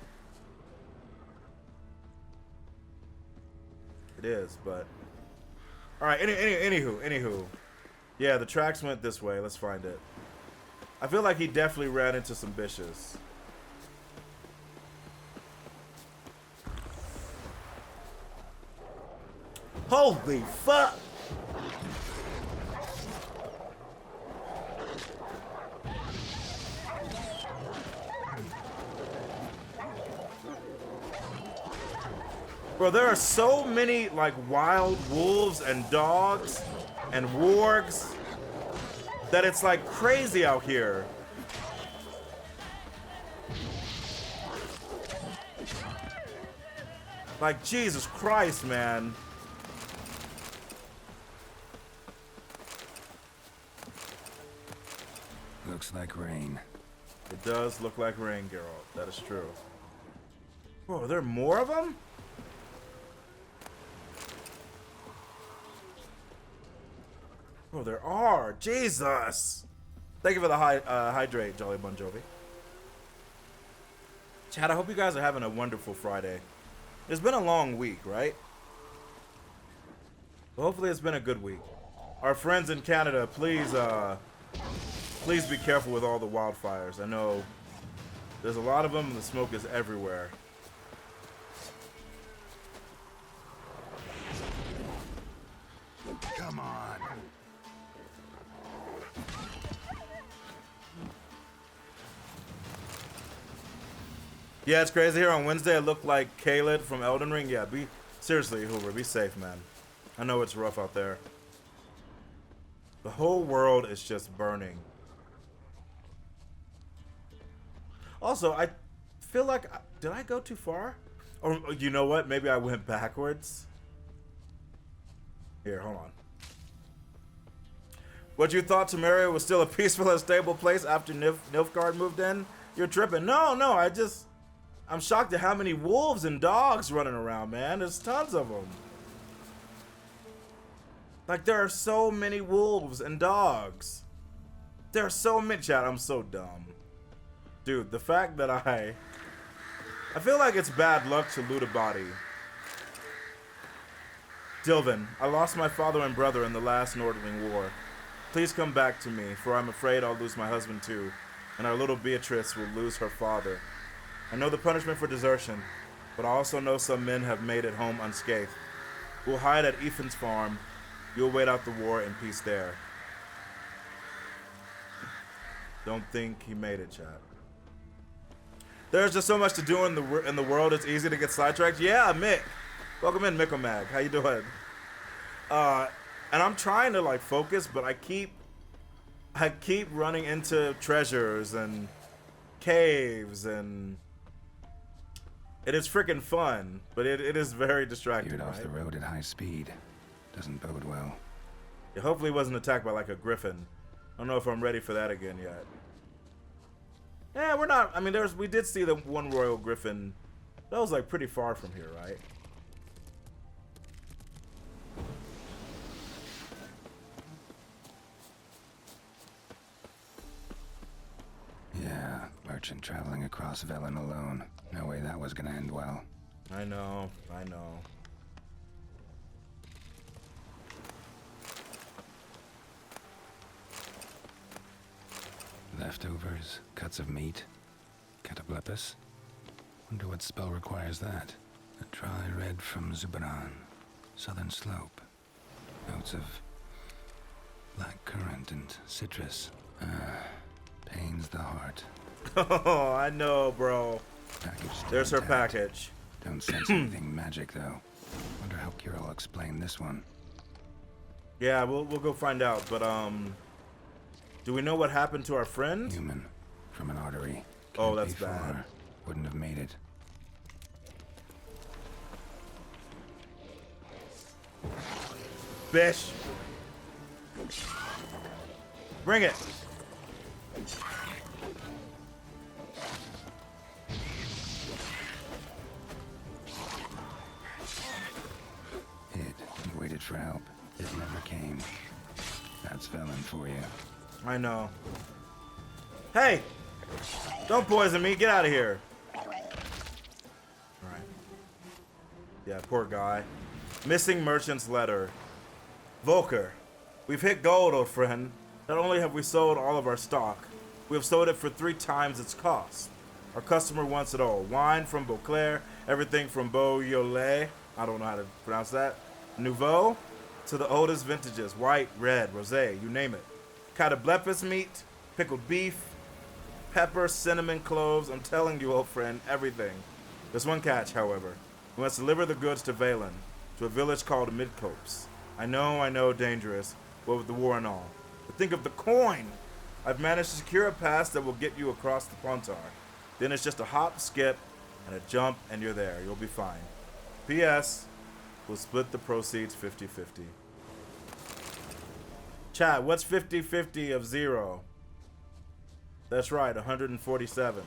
It is, but... Alright, anywho. Yeah, the tracks went this way. Let's find it. I feel like he definitely ran into some bitches. Holy fuck! Bro, there are so many, like, wild wolves and dogs and wargs that it's, like, crazy out here. Like, Jesus Christ, man. Looks like rain. It does look like rain, Geralt. That is true. Bro, are there more of them? Oh, there are. Jesus. Thank you for the hydrate, Jolly Bon Jovi. Chad, I hope you guys are having a wonderful Friday. It's been a long week, right? Well, hopefully it's been a good week. Our friends in Canada, please be careful with all the wildfires. I know there's a lot of them and the smoke is everywhere. Come on. Yeah, it's crazy here on Wednesday. It looked like Caleb from Elden Ring. Yeah, seriously, Hoover, be safe, man. I know it's rough out there. The whole world is just burning. Also, I feel like, did I go too far? Or you know what? Maybe I went backwards. Here, hold on. What you thought Temeria was still a peaceful and stable place after Nilfgaard moved in? You're tripping. No, I'm shocked at how many wolves and dogs running around, man. There's tons of them. Like, there are so many wolves and dogs. There are so many. Chat, I'm so dumb. Dude, the fact that I feel like it's bad luck to loot a body. Dilvin, I lost my father and brother in the last Nordling War. Please come back to me, for I'm afraid I'll lose my husband too, and our little Beatrice will lose her father. I know the punishment for desertion, but I also know some men have made it home unscathed. We'll hide at Ethan's farm. You'll wait out the war in peace there. Don't think he made it, chat. There's just so much to do in the world. It's easy to get sidetracked. Yeah, Mick. Welcome in, Mickomag. How you doing? And I'm trying to like focus, but I keep running into treasures and caves, and it is freaking fun, but it is very distracting. Veered off the road at high speed. Doesn't bode well. Yeah, hopefully he wasn't attacked by like a griffin. I don't know if I'm ready for that again yet. Yeah, we're not. I mean, we did see the one royal griffin. That was like pretty far from here, right? Yeah, merchant traveling across Velen alone. No way that was gonna end well. I know. Leftovers, cuts of meat, cataplepis. Wonder what spell requires that. A dry red from Zubaran, southern slope. Notes of black currant and citrus. Pains the heart. Oh, I know, bro. Package There's her intact. package. Don't sense anything magic, though. Wonder how Kira will explain this one. Yeah, we'll go find out. But Do we know what happened to our friend? Human from an artery. Oh, Can't that's be bad. far. Wouldn't have made it. Bish. Bring it. Hid and waited for help. It never came. That's felon for you. I know. Hey! Don't poison me. Get out of here. Alright. Yeah, poor guy. Missing merchant's letter. Volker. We've hit gold, old friend. Not only have we sold all of our stock, we have sold it for 3 times its cost. Our customer wants it all. Wine from Beauclair, everything from Beaujolais, I don't know how to pronounce that, Nouveau, to the oldest vintages, white, red, rosé, you name it. Catoblepis meat, pickled beef, pepper, cinnamon, cloves, I'm telling you, old friend, everything. There's one catch, however. We must deliver the goods to Valen, to a village called Midcopes. I know, dangerous, but with the war and all. But think of the coin! I've managed to secure a pass that will get you across the Pontar. Then it's just a hop, skip, and a jump, and you're there. You'll be fine. P.S. We'll split the proceeds 50-50. Chat, what's 50-50 of 0? That's right, 147.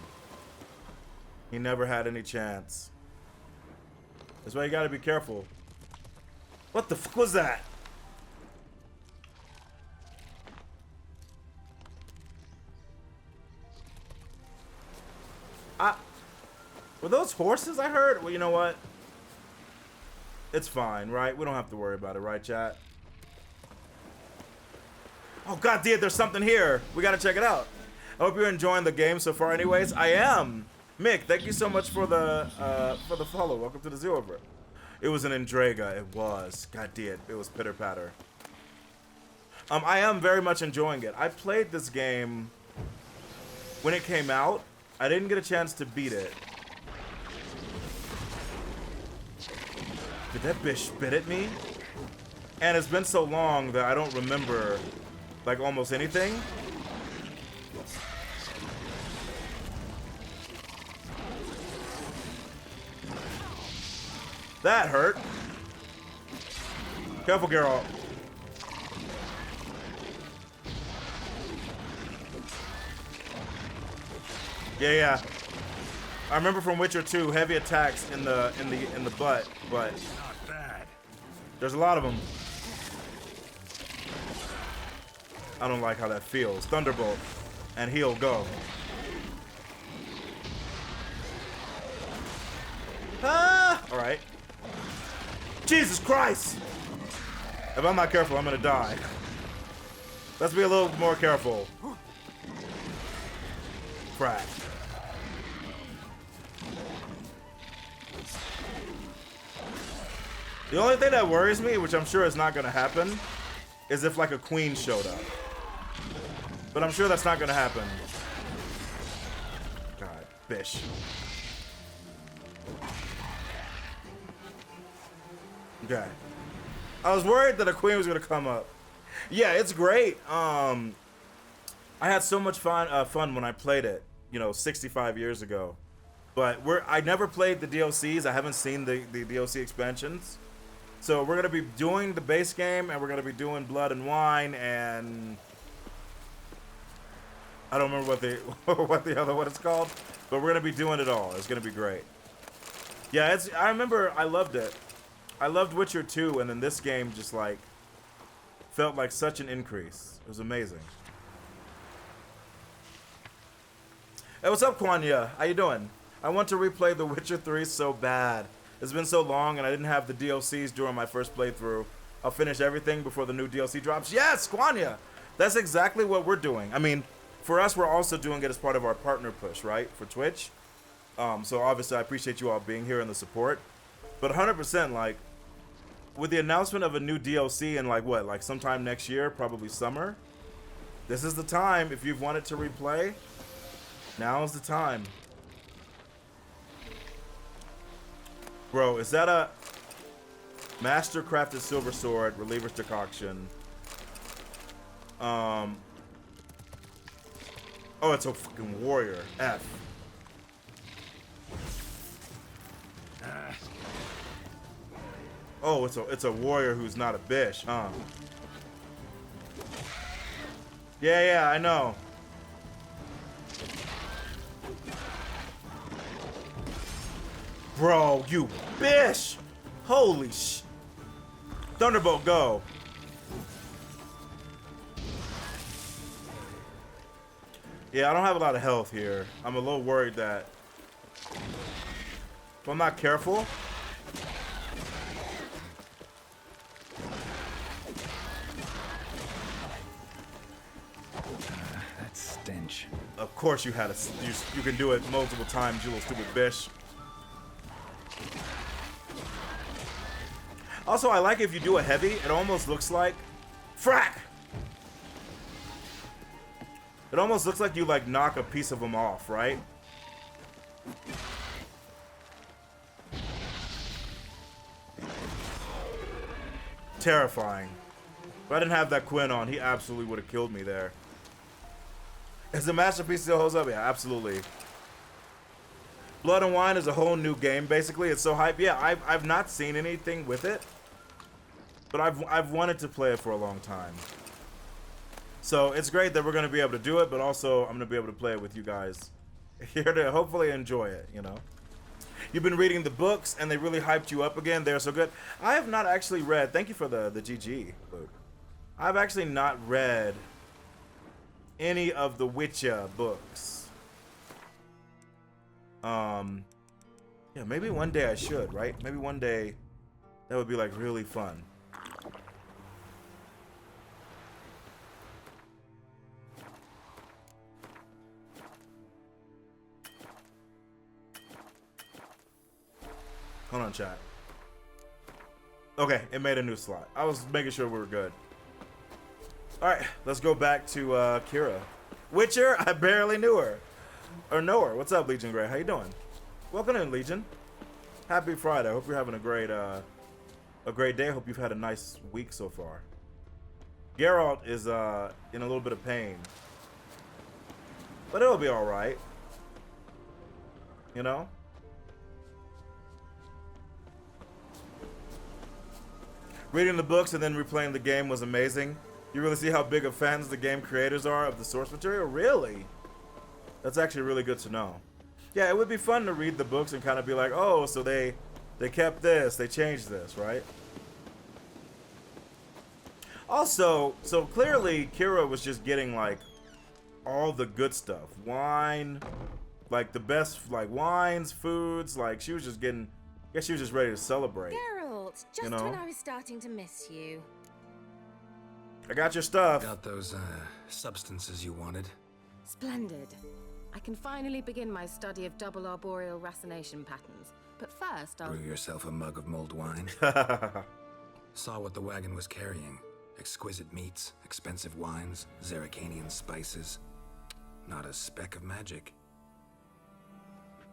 He never had any chance. That's why you gotta be careful. What the fuck was that? Were those horses I heard? Well, you know what? It's fine, right? We don't have to worry about it, right, chat? Oh, god damn, there's something here. We gotta check it out. I hope you're enjoying the game so far anyways. I am. Mick, thank you so much for the follow. Welcome to the Zerover. It was an Endrega. It was. God damn, it was pitter patter. I am very much enjoying it. I played this game when it came out. I didn't get a chance to beat it. Did that bitch spit at me? And it's been so long that I don't remember, like, almost anything. That hurt. Careful, Geralt. Yeah. I remember from Witcher 2, heavy attacks in the butt, but Not bad. there's a lot of them. I don't like how that feels. Thunderbolt and he'll go. Ah! All right. Jesus Christ! If I'm not careful, I'm gonna die. Let's be a little more careful. Crap. The only thing that worries me, which I'm sure is not gonna happen, is if like a queen showed up. But I'm sure that's not gonna happen. God, bish. Okay. I was worried that a queen was gonna come up. Yeah, it's great. I had so much fun when I played it, 65 years ago. But I never played the DLCs. I haven't seen the DLC expansions. So we're gonna be doing the base game, and we're gonna be doing Blood and Wine, and I don't remember what the other one is called, but we're gonna be doing it all. It's gonna be great. Yeah, I remember I loved it. I loved Witcher 2, and then this game just like felt like such an increase. It was amazing. Hey, what's up, Kwanya? How you doing? I want to replay The Witcher 3 so bad. It's been so long, and I didn't have the DLCs during my first playthrough. I'll finish everything before the new DLC drops. Yes, Kwanya! That's exactly what we're doing. I mean, for us, we're also doing it as part of our partner push, right? For Twitch. So obviously, I appreciate you all being here and the support. But 100%, like, with the announcement of a new DLC in, like sometime next year, probably summer, this is the time. If you've wanted to replay, now is the time. Bro, is that a master crafted silver sword, reliever's decoction? Oh, it's a fucking warrior. F. Oh, it's a warrior who's not a bish, huh? Yeah, I know. Bro, you bish! Holy sh... Thunderbolt, go. Yeah, I don't have a lot of health here. I'm a little worried that if I'm not careful... That stench. Of course you had a... You can do it multiple times, you little stupid bish. Also, I like if you do a heavy, it almost looks like... Frack! It almost looks like you, like, knock a piece of them off, right? Terrifying. If I didn't have that Quinn on, he absolutely would have killed me there. Is the masterpiece still holds up? Yeah, absolutely. Blood and Wine is a whole new game, basically. It's so hype. Yeah, I've not seen anything with it, but I've wanted to play it for a long time. So it's great that we're going to be able to do it, but also I'm going to be able to play it with you guys here to hopefully enjoy it, you know. You've been reading the books, and they really hyped you up again. They're so good. I have not actually read... Thank you for the GG, Luke. I've actually not read any of the Witcher books. Yeah, maybe one day I should, right? Maybe one day that would be, like, really fun. Hold on, chat. Okay, it made a new slot. I was making sure we were good. Alright, let's go back to Kira. Witcher, I barely knew her. Or know her. What's up, Legion Grey? How you doing? Welcome in, Legion. Happy Friday. I hope you're having a great day. I hope you've had a nice week so far. Geralt is in a little bit of pain. But it'll be alright. You know? Reading the books and then replaying the game was amazing. You really see how big of fans the game creators are of the source material? Really? That's actually really good to know. Yeah, it would be fun to read the books and kind of be like, oh, so they kept this, they changed this, right? Also, so clearly Kira was just getting like all the good stuff. Wine, like the best like wines, foods, like she was just getting, I guess she was just ready to celebrate. Geralt, just You know? when I was starting to miss you. I got your stuff. Got those substances you wanted? Splendid. I can finally begin my study of double arboreal racination patterns. But first, I'll... Brew yourself a mug of mulled wine. Saw what the wagon was carrying. Exquisite meats, expensive wines, Xeromessiah spices. Not a speck of magic.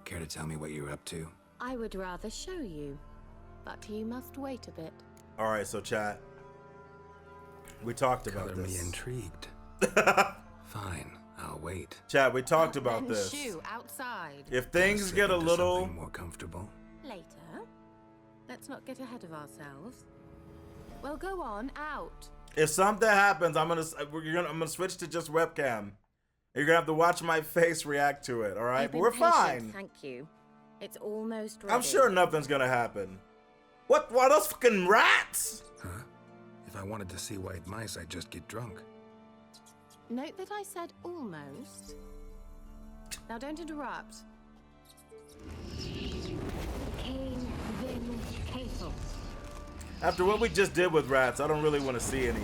Care to tell me what you're up to? I would rather show you, but you must wait a bit. All right, so chat. We talked about Color this. me intrigued. Fine, I'll wait. Chat, we talked about Then this. shoo outside. If things get a little more comfortable. Later. Let's not get ahead of ourselves. Well, go on, out. If something happens, I'm gonna switch to just webcam. You're gonna have to watch my face react to it, all right? You've But been we're patient, fine. Thank you. It's almost ready. I'm sure nothing's gonna happen. What are those fucking rats? Huh? If I wanted to see white mice, I'd just get drunk. Note that I said almost. Now don't interrupt. King Vin Cathel. After what we just did with rats, I don't really want to see any.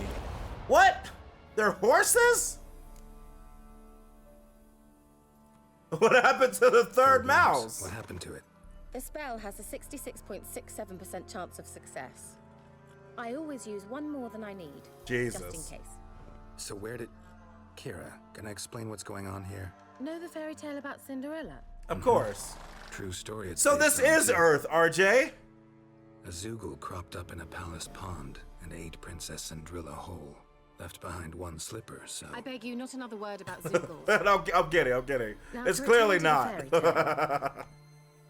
What? They're horses? What happened to the third mouse? What happened to it? The spell has a 66.67% chance of success. I always use one more than I need. Jesus. Just in case. So where did... Kira, can I explain what's going on here? Know the fairy tale about Cinderella? Of course. True story. It's So based this on, is too. Earth, RJ. A Zoogle cropped up in a palace pond and ate Princess Cindrilla whole. Left behind one slipper, so... I beg you, not another word about Zoogles. I'm kidding. Now, It's to clearly return to the not. fairy tale.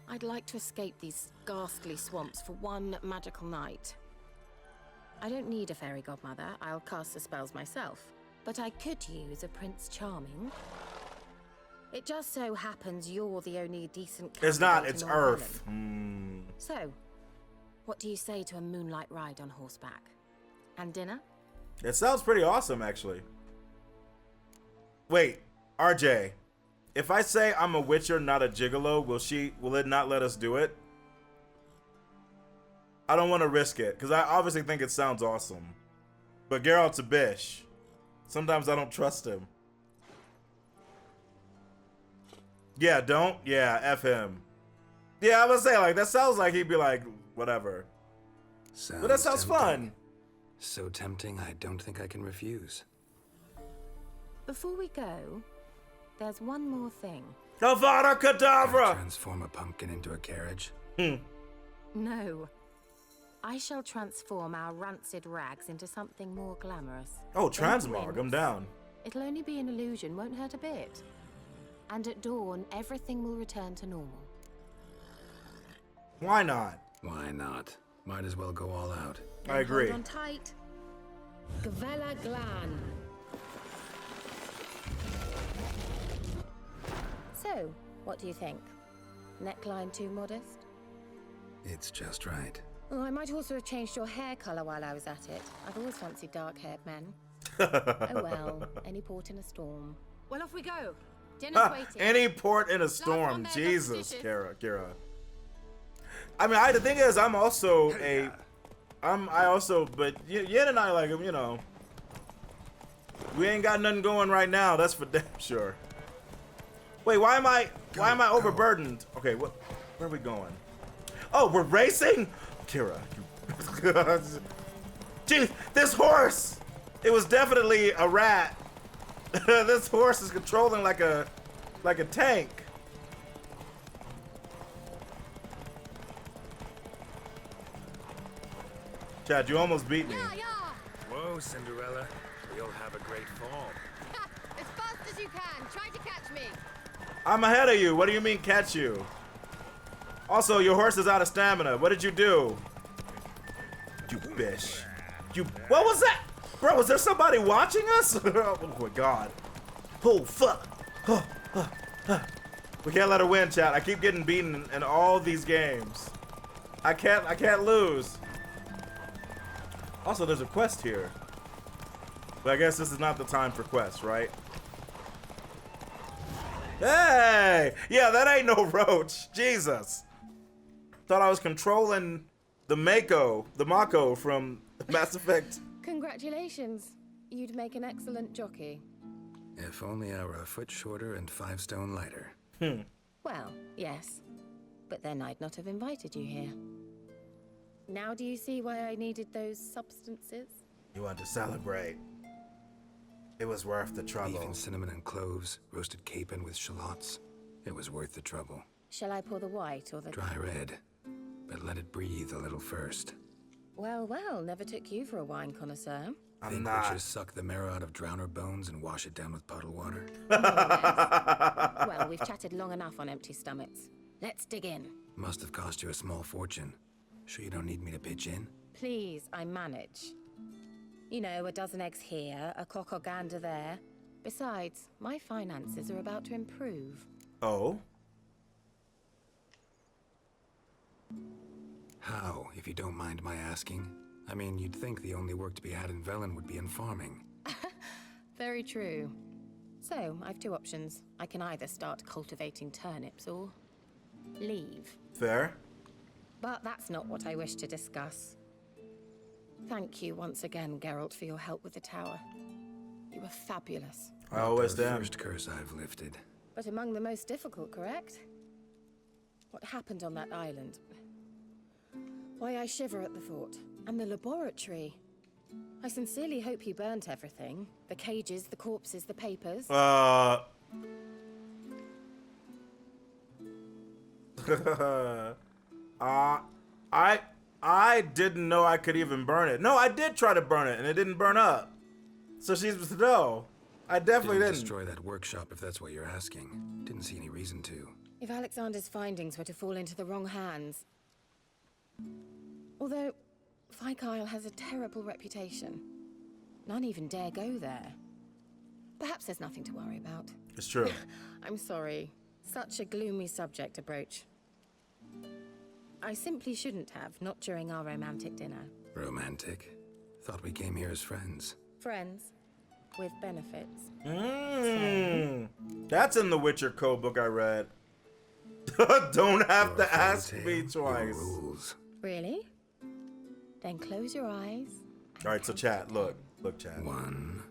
I'd like to escape these ghastly swamps for one magical night. I don't need a fairy godmother. I'll cast the spells myself. But I could use a Prince Charming. It just so happens you're the only decent It's not, candidate it's in North Earth. Island. So, what do you say to a moonlight ride on horseback? And dinner? It sounds pretty awesome, actually. Wait, RJ. If I say I'm a witcher, not a gigolo, will it not let us do it? I don't want to risk it, because I obviously think it sounds awesome. But Geralt's a bish. Sometimes I don't trust him. Yeah, don't? Yeah, F him. Yeah, I was saying, like, that sounds like he'd be like, whatever. But that sounds fun. So tempting, I don't think I can refuse. Before we go, there's one more thing. Avada Kedavra! Transform a pumpkin into a carriage? No. I shall transform our rancid rags into something more glamorous. Oh, transmog, I'm down. It'll only be an illusion, won't hurt a bit. And at dawn, everything will return to normal. Why not? Why not? Might as well go all out. I agree. Hold on tight. Gvela Glan. So, what do you think? Neckline too modest? It's just right. Oh, I might also have changed your hair colour while I was at it. I've always fancied dark-haired men. Oh well, any port in a storm. Well, off we go. Dinner's waiting. Any port in a storm. Jesus, Kira. I mean, the thing is, I'm also but Yin and I, like, you know, we ain't got nothing going right now. That's for damn sure. Wait, why am I overburdened? Okay, where are we going? Oh, we're racing? Kira. Jeez, this horse! It was definitely a rat. This horse is controlling like a tank. Chad, you almost beat me. Whoa, Cinderella. We'll have a great fall. As fast as you can. Try to catch me. I'm ahead of you. What do you mean catch you? Also, your horse is out of stamina. What did you do? You bitch. What was that? Bro, was there somebody watching us? Oh my god. Oh fuck. We can't let her win, chat. I keep getting beaten in all these games. I can't lose. Also, there's a quest here. But I guess this is not the time for quests, right? Hey! Yeah, that ain't no roach. Jesus. Thought I was controlling the Mako from Mass Effect. Congratulations. You'd make an excellent jockey. If only I were a foot shorter and 5 stone lighter. Well, yes. But then I'd not have invited you here. Now do you see why I needed those substances? You want to celebrate. It was worth the trouble. Beef and cinnamon and cloves, roasted capon with shallots. It was worth the trouble. Shall I pour the white or the... Dry red, but let it breathe a little first. Well, never took you for a wine connoisseur. Think witches suck the marrow out of drowner bones and wash it down with puddle water? Well, we've chatted long enough on empty stomachs. Let's dig in. Must have cost you a small fortune. Sure you don't need me to pitch in? Please, I manage. You know, a dozen eggs here, a cock or gander there. Besides, my finances are about to improve. Oh? How, if you don't mind my asking? I mean, you'd think the only work to be had in Velen would be in farming. Very true. So, I've 2 options. I can either start cultivating turnips or leave. Fair. But that's not what I wish to discuss. Thank you once again, Geralt, for your help with the tower. You were fabulous. I always am. First curse I've lifted. But among the most difficult, correct? What happened on that island? Why, I shiver at the thought. And the laboratory. I sincerely hope you burnt everything. The cages, the corpses, the papers. I didn't know I could even burn it. No, I did try to burn it, and it didn't burn up. So she's no. I definitely didn't. Destroy that workshop if that's what you're asking. Didn't see any reason to. If Alexander's findings were to fall into the wrong hands. Although, Fyke Isle has a terrible reputation. None even dare go there. Perhaps there's nothing to worry about. It's true. I'm sorry. Such a gloomy subject to broach. I simply shouldn't have, not during our romantic dinner. Romantic? Thought we came here as friends. Friends with benefits. That's in the Witcher code book I read. Don't have to ask me twice. Rules. Really? Then close your eyes. All right, so chat, look, chat. 1,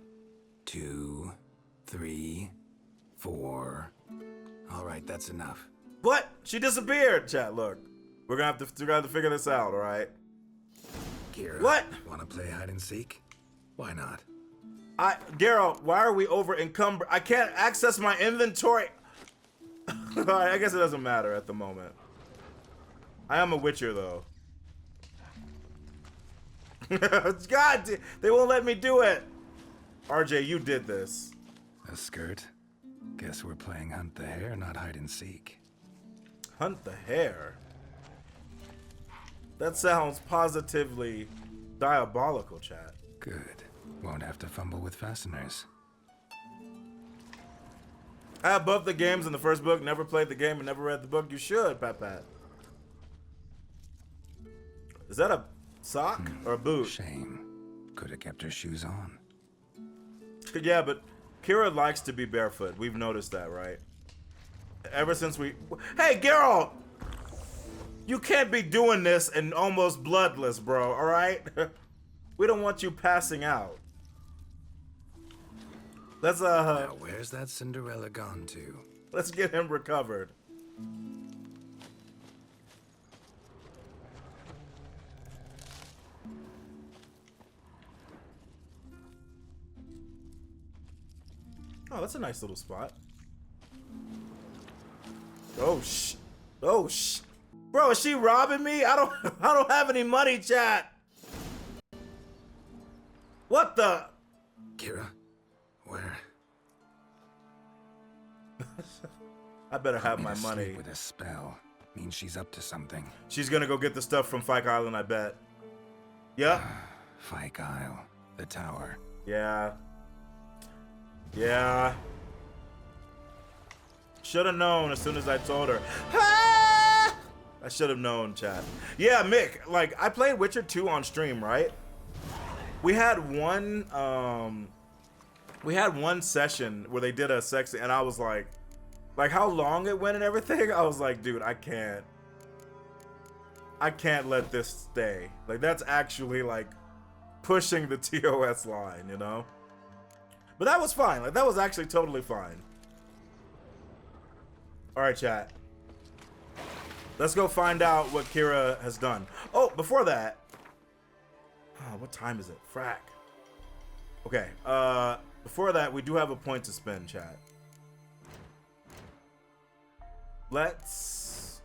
2, 3, 4. All right, that's enough. What? She disappeared. Chat, look. We're gonna have to figure this out. All right. Kira, what? Want to play hide and seek? Why not? Geralt, why are we over encumbered? I can't access my inventory. All right, I guess it doesn't matter at the moment. I am a Witcher though. God, they won't let me do it. RJ, you did this. A skirt? Guess we're playing hunt the hare, not hide and seek. Hunt the hare? That sounds positively diabolical, chat. Good. Won't have to fumble with fasteners. I have both the games in the first book, never played the game and never read the book. You should, Pat. Is that a sock or a boot? Shame. Could have kept her shoes on. Yeah, but Kira likes to be barefoot. We've noticed that, right? Ever since we... Hey, Geralt! You can't be doing this and almost bloodless, bro, alright? We don't want you passing out. Let's, Now, where's that Cinderella gone to? Let's get him recovered. Oh, that's a nice little spot. Oh, Bro, is she robbing me? I don't have any money, chat. What the? Kira, where? I better have my money. With a spell means she's up to something. She's gonna go get the stuff from Fyke Island, I bet. Yep. Fyke Isle, the tower. Yeah. Yeah. Should have known as soon as I told her. Ah! I should have known, chat. Yeah, Mick, like, I played Witcher 2 on stream, right? We had one session where they did a sexy, and I was like how long it went and everything. I was like, dude, I can't let this stay. Like, that's actually like pushing the TOS line, you know? But that was fine. Like, that was actually totally fine. All right, chat. Let's go find out what Kira has done. Oh, before that. Oh, what time is it? Frack. Okay. Before that, we do have a point to spend, chat. Let's...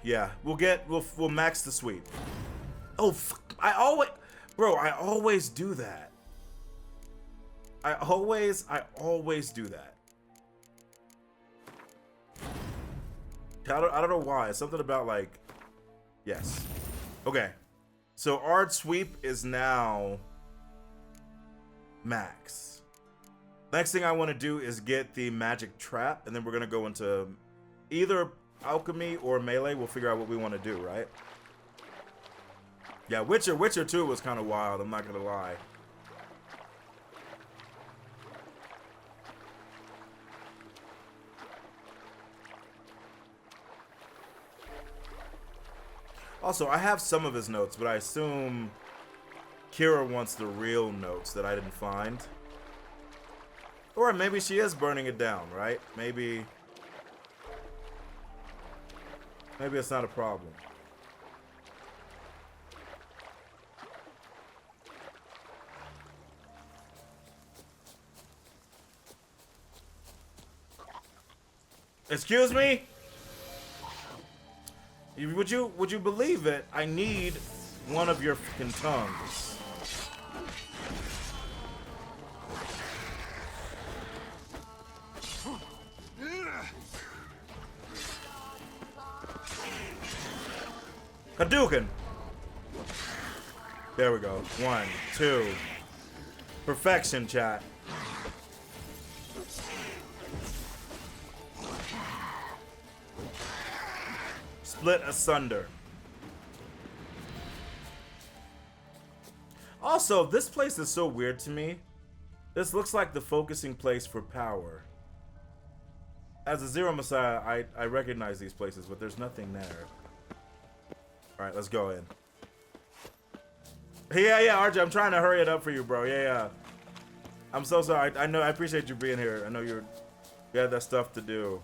Yeah, we'll max the sweep. Oh, I always do that. I always do that. I don't know why. It's something about, like, yes. Okay. So our sweep is now max. Next thing I want to do is get the magic trap, and then we're going to go into either alchemy or melee. We'll figure out what we want to do, right? Yeah, Witcher 2 was kind of wild, I'm not going to lie. Also, I have some of his notes, but I assume Kira wants the real notes that I didn't find. Or maybe she is burning it down, right? Maybe it's not a problem. Excuse me? Would you believe it? I need one of your fucking tongues. Hadouken! There we go. 1, 2. Perfection, chat. Split asunder. Also, this place is so weird to me. This looks like the focusing place for power. As a Xeromessiah, I recognize these places, but there's nothing there. Alright, let's go in. Yeah, RJ, I'm trying to hurry it up for you, bro. Yeah. I'm so sorry. I know, I appreciate you being here. I know you had that stuff to do.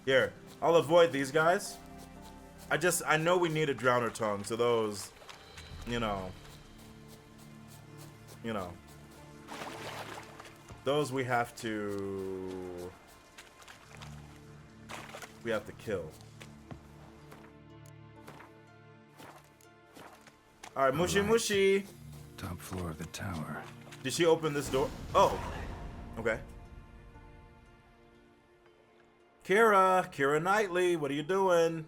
Here, I'll avoid these guys. I know we need a Drowner Tongue, so those, you know. Those we have to kill. Alright, Mushi Mushi. Top floor of the tower. Did she open this door? Oh. Okay. Kira Knightley, what are you doing?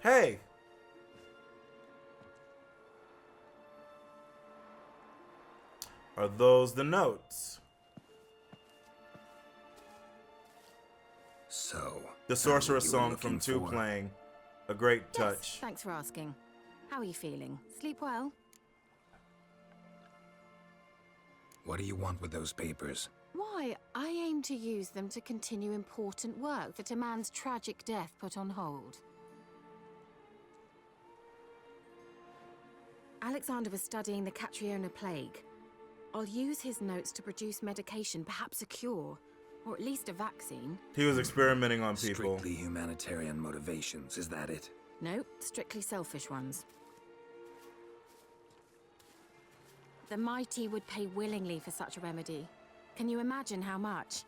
Hey. Are those the notes? So, the Sorcerer's Song from 2 playing. A great touch. Thanks for asking. How are you feeling? Sleep well? What do you want with those papers? Why, I aim to use them to continue important work that a man's tragic death put on hold. Alexander was studying the Catriona plague. I'll use his notes to produce medication, perhaps a cure, or at least a vaccine. He was experimenting on people. Strictly humanitarian motivations, is that it? Nope, strictly selfish ones. The mighty would pay willingly for such a remedy. Can you imagine how much?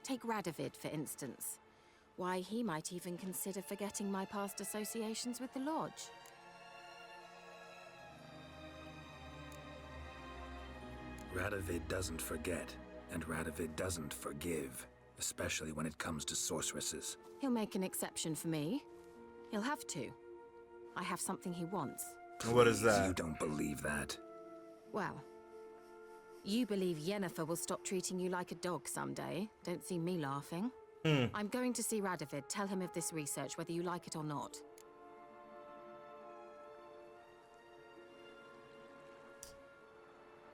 Take Radovid, for instance. Why, he might even consider forgetting my past associations with the Lodge. Radovid doesn't forget, and Radovid doesn't forgive, especially when it comes to sorceresses. He'll make an exception for me. He'll have to. I have something he wants. What is that? You don't believe that. Well, you believe Yennefer will stop treating you like a dog someday. Don't see me laughing. I'm going to see Radovid, tell him of this research, whether you like it or not.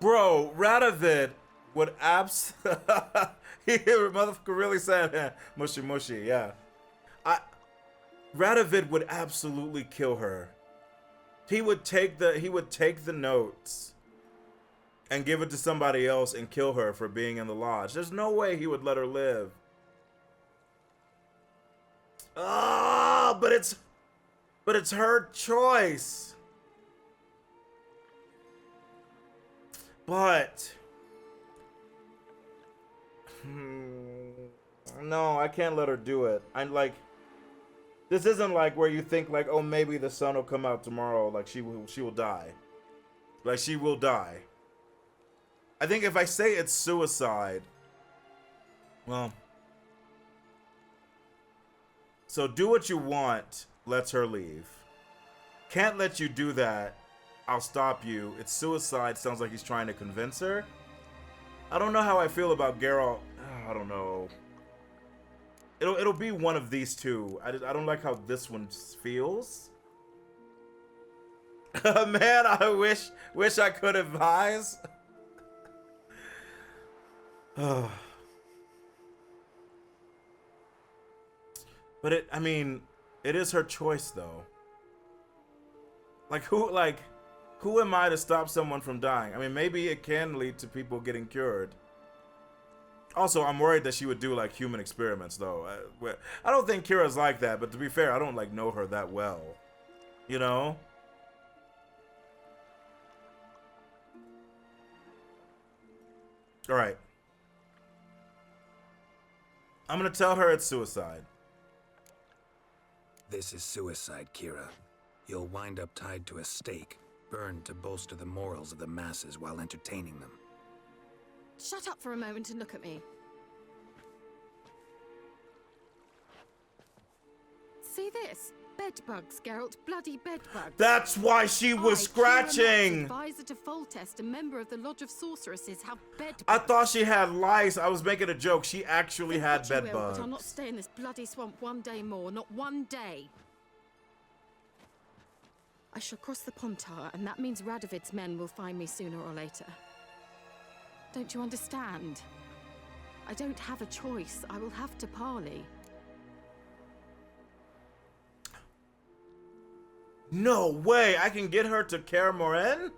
Bro, Radovid would he motherfucker really said mushy mushy, yeah. Radovid would absolutely kill her. He would take the notes and give it to somebody else and kill her for being in the lodge. There's no way he would let her live. Ah, but it's her choice. But no, I can't let her do it. I'm like, this isn't like where you think like, oh, maybe the sun will come out tomorrow. Like she will die. Like she will die. I think if I say it's suicide, well, so do what you want. Lets her leave. Can't let you do that. I'll stop you. It's suicide. Sounds like he's trying to convince her. I don't know how I feel about Geralt. I don't know. It'll be one of these two. I don't like how this one feels. Man, I wish I could advise. But it is her choice though. Who am I to stop someone from dying? I mean, maybe it can lead to people getting cured. Also, I'm worried that she would do like human experiments though. I don't think Kira's like that, but to be fair, I don't like know her that well. You know? All right. I'm gonna tell her it's suicide. This is suicide, Kira. You'll wind up tied to a stake, burned to bolster the morals of the masses while entertaining them. Shut up for a moment and look at me. See this? Bedbugs, Geralt. Bloody bedbugs. That's why she was scratching! Advisor to Foltest, a member of the Lodge of Sorceresses, have bedbugs. I thought she had lice. I was making a joke. She actually had But bedbugs. I'll not stay in this bloody swamp one day more. Not one day. I shall cross the Pontar, and that means Radovid's men will find me sooner or later. Don't you understand? I don't have a choice. I will have to parley. No way! I can get her to Kaer Morhen?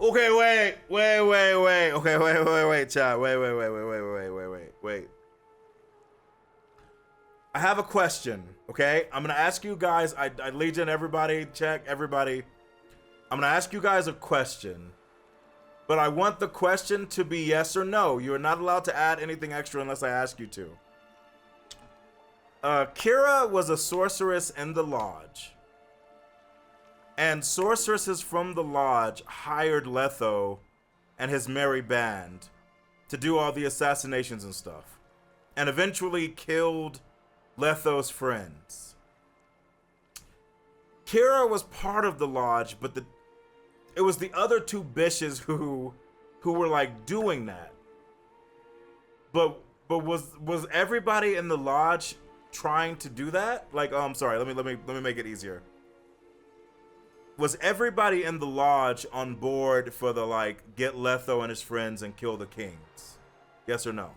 Okay, wait. Okay, wait, chat. Wait. I have a question, okay? I'm gonna ask you guys, I Legion, everybody, check, everybody. I'm gonna ask you guys a question. But I want the question to be yes or no. You are not allowed to add anything extra unless I ask you to. Kira was a sorceress in the Lodge. And sorceresses from the Lodge hired Letho and his merry band to do all the assassinations and stuff. And eventually killed Letho's friends. Kira was part of the Lodge, but it was the other two bitches who were like doing that. But was everybody in the Lodge trying to do that? Like, I'm sorry, let me make it easier. Was everybody in the Lodge on board for the like get Letho and his friends and kill the kings? Yes or no?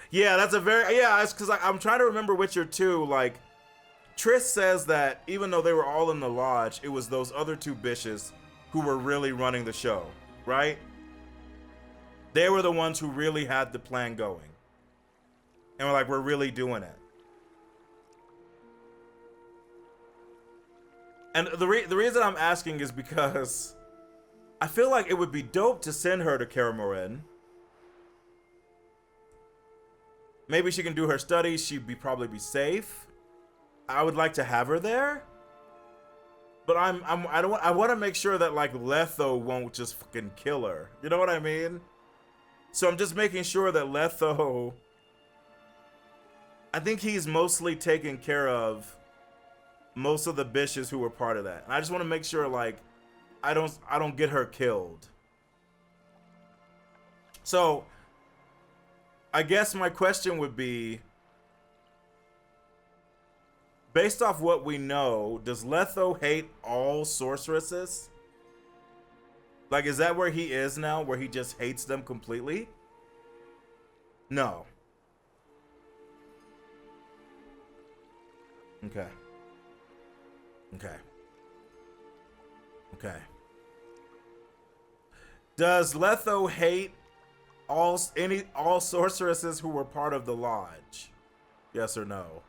Yeah, that's a very it's because I'm trying to remember Witcher 2. Like, Triss says that even though they were all in the Lodge, it was those other two bitches who were really running the show, right? They were the ones who really had the plan going. And we're really doing it. And the reason I'm asking is because I feel like it would be dope to send her to Kaer Morhen. Maybe she can do her studies. She'd probably be safe. I would like to have her there. But I want to make sure that like Letho won't just fucking kill her. You know what I mean? So I'm just making sure that Letho, I think he's mostly taken care of most of the bitches who were part of that. And I just want to make sure like I don't get her killed. So I guess my question would be, based off what we know, does Letho hate all sorceresses? Like, is that where he is now, where he just hates them completely? No. Okay. Does Letho hate all sorceresses who were part of the Lodge? Yes or no?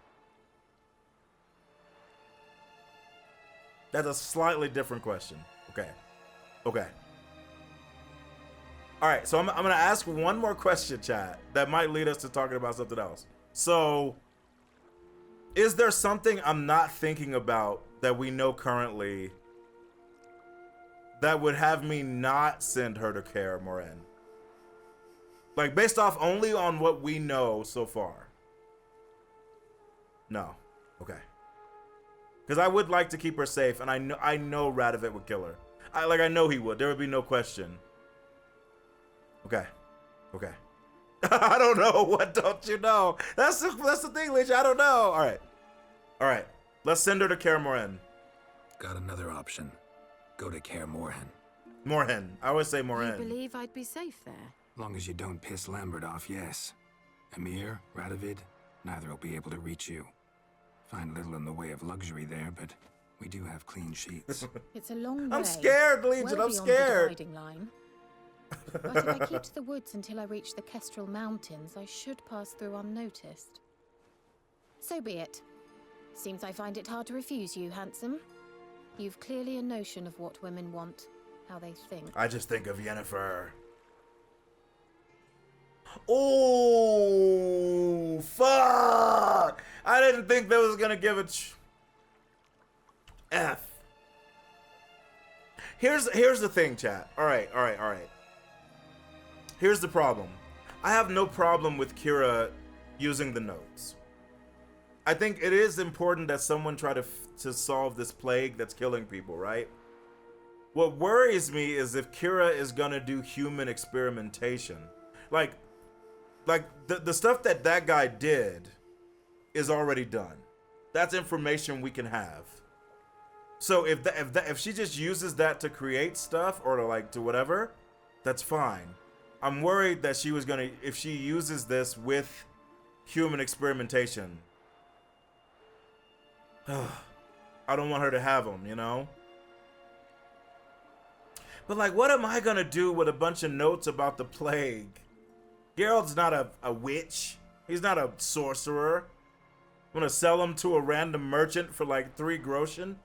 That's a slightly different question. Okay. All right, so I'm gonna ask one more question, chat, that might lead us to talking about something else. So, is there something I'm not thinking about that we know currently that would have me not send her to Kaer Morhen? Like, based off only on what we know so far. No. Okay. Because I would like to keep her safe, and I know Radovid would kill her. I know he would. There would be no question. Okay. I don't know. What don't you know? That's the thing, Leech. I don't know. All right. Let's send her to Kaer Morhen. Got another option. Go to Kaer Morhen. Morhen. I always say Morhen. You believe I'd be safe there? Long as you don't piss Lambert off, yes. Emir, Radovid, neither will be able to reach you. Find little in the way of luxury there, but we do have clean sheets. It's a long way. I'm scared, Legion. I'm scared. The dividing line. But if I keep to the woods until I reach the Kestrel Mountains, I should pass through unnoticed. So be it. Seems I find it hard to refuse you, handsome. You've clearly a notion of what women want, how they think. I just think of Yennefer. Oh, fuck! I didn't think that was gonna give it F. Here's the thing, chat. All right. Here's the problem. I have no problem with Kira using the notes. I think it is important that someone try to solve this plague that's killing people, right? What worries me is if Kira is gonna do human experimentation. Like the stuff that guy did is already done. That's information we can have. So if she just uses that to create stuff or to whatever, that's fine. I'm worried that she was gonna, if she uses this with human experimentation, I don't want her to have them, you know? But like, what am I gonna do with a bunch of notes about the plague? Geralt's not a witch. He's not a sorcerer. I'm gonna sell him to a random merchant for like 3 groschen.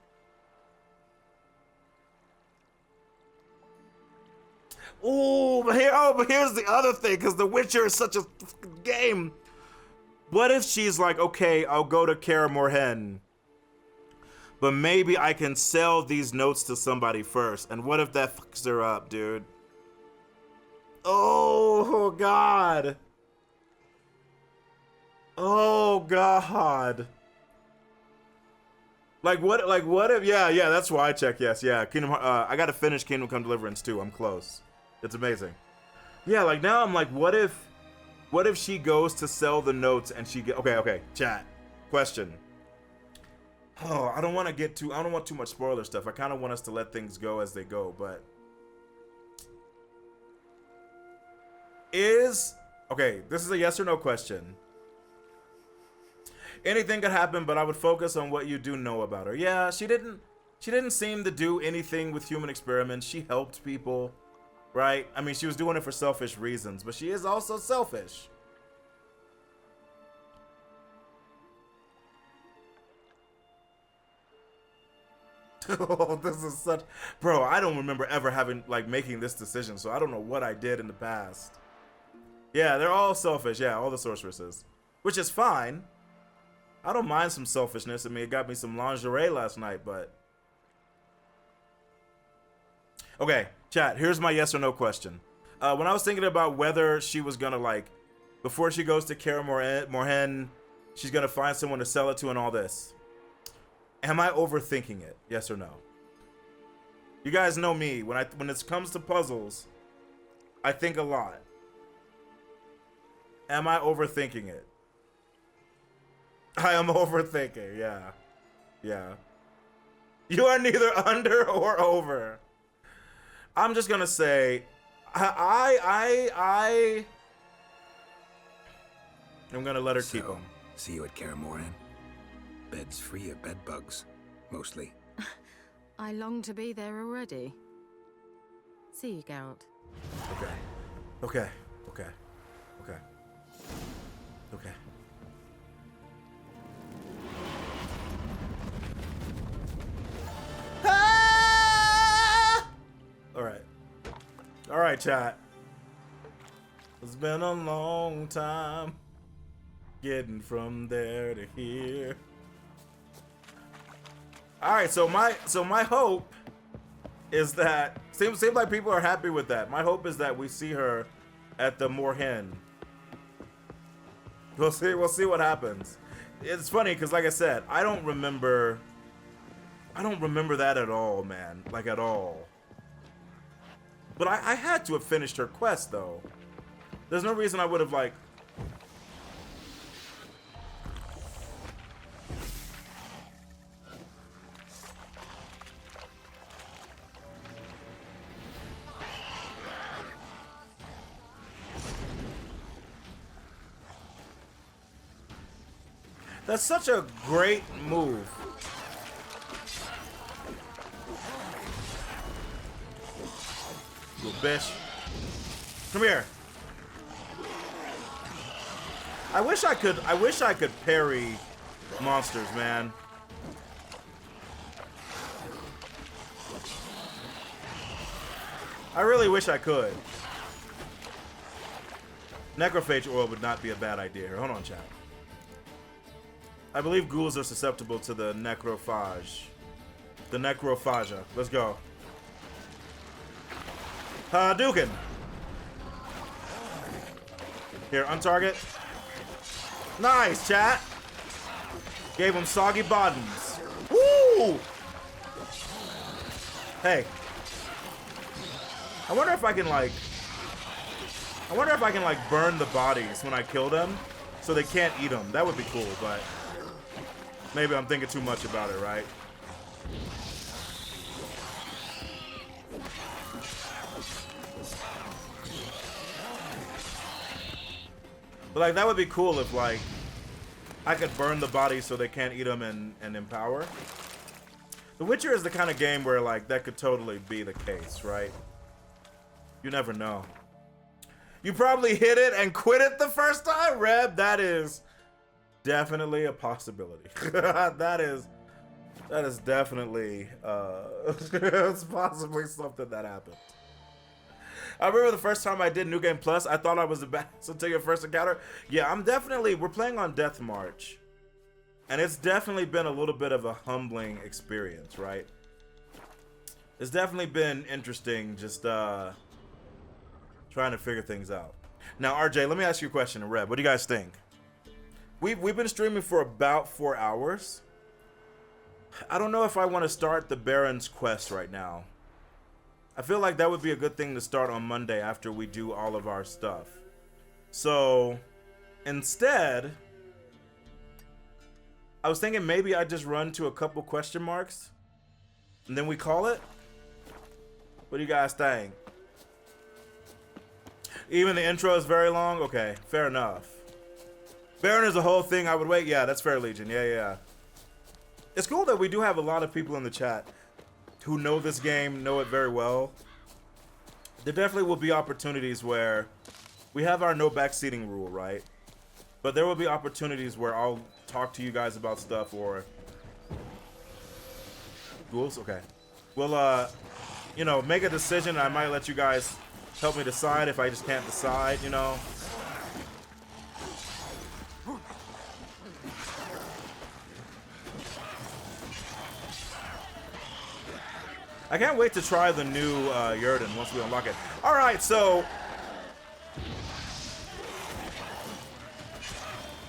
Ooh, but here's the other thing, because The Witcher is such a game. What if she's like, okay, I'll go to Kaer Morhen, but maybe I can sell these notes to somebody first. And what if that fucks her up, dude? Oh, God. Oh, God. Like what if, yeah, that's why I check, yes, yeah. I gotta finish Kingdom Come Deliverance 2, I'm close. It's amazing. Yeah, like now I'm like, what if she goes to sell the notes and she okay, chat. Question. Oh, I don't want too much spoiler stuff. I kind of want us to let things go as they go, but okay, this is a yes or no question. Anything could happen, but I would focus on what you do know about her. Yeah, she didn't seem to do anything with human experiments. She helped people, right? I mean, she was doing it for selfish reasons, but she is also selfish. Oh, this is such... Bro, I don't remember ever making this decision, so I don't know what I did in the past. Yeah, they're all selfish. Yeah, all the sorceresses. Which is fine. I don't mind some selfishness. I mean, it got me some lingerie last night, but... Okay, chat, here's my yes or no question. When I was thinking about whether she was gonna, before she goes to Kaer Morhen, she's gonna find someone to sell it to and all this. Am I overthinking it? Yes or no? You guys know me. When it comes to puzzles, I think a lot. Am I overthinking it? I am overthinking, yeah. Yeah. You are neither under or over. I'm just gonna say, I'm gonna let her keep them. See you at Kaer Morhen. Beds free of bed bugs, mostly. I long to be there already. See you, Geralt. Okay. Ah! All right, chat. It's been a long time getting from there to here. All right, so my hope is that seems like people are happy with that. My hope is that we see her at the Morhen. We'll see what happens. It's funny because, like I said, I don't remember that at all, man. Like at all. But I had to have finished her quest though. There's no reason I would have That's such a great move. Little bitch. Come here. I wish I could parry monsters, man. I really wish I could. Necrophage oil would not be a bad idea here. Hold on, chat. I believe ghouls are susceptible to the necrophage. The necrophagia. Let's go. Hadouken. Here, untarget. Nice, chat. Gave him soggy bottoms. Woo! Hey. I wonder if I can like burn the bodies when I kill them so they can't eat them. That would be cool, but maybe I'm thinking too much about it, right? But like that would be cool if like I could burn the bodies so they can't eat them and empower. The Witcher is the kind of game where like that could totally be the case, right? You never know. You probably hit it and quit it the first time, Reb. That is definitely a possibility. that is definitely it's possibly something that happened. I remember the first time I did New Game Plus, I thought I was the best until your first encounter. Yeah, we're playing on Death March. And it's definitely been a little bit of a humbling experience, right? It's definitely been interesting just trying to figure things out. Now, RJ, let me ask you a question, and Reb, what do you guys think? We've been streaming for about 4 hours. I don't know if I want to start the Baron's quest right now. I feel like that would be a good thing to start on Monday after we do all of our stuff. So, instead, I was thinking maybe I just run to a couple question marks and then we call it. What do you guys think? Even the intro is very long? Okay, fair enough. Baron is a whole thing I would wait. Yeah, that's fair, Legion. Yeah. It's cool that we do have a lot of people in the chat who know this game, know it very well. There definitely will be opportunities where we have our no backseating rule, right? But there will be opportunities where I'll talk to you guys about stuff or... Ghouls? Okay. We'll, make a decision. I might let you guys help me decide if I just can't decide, you know? I can't wait to try the new Yurden once we unlock it. All right, so...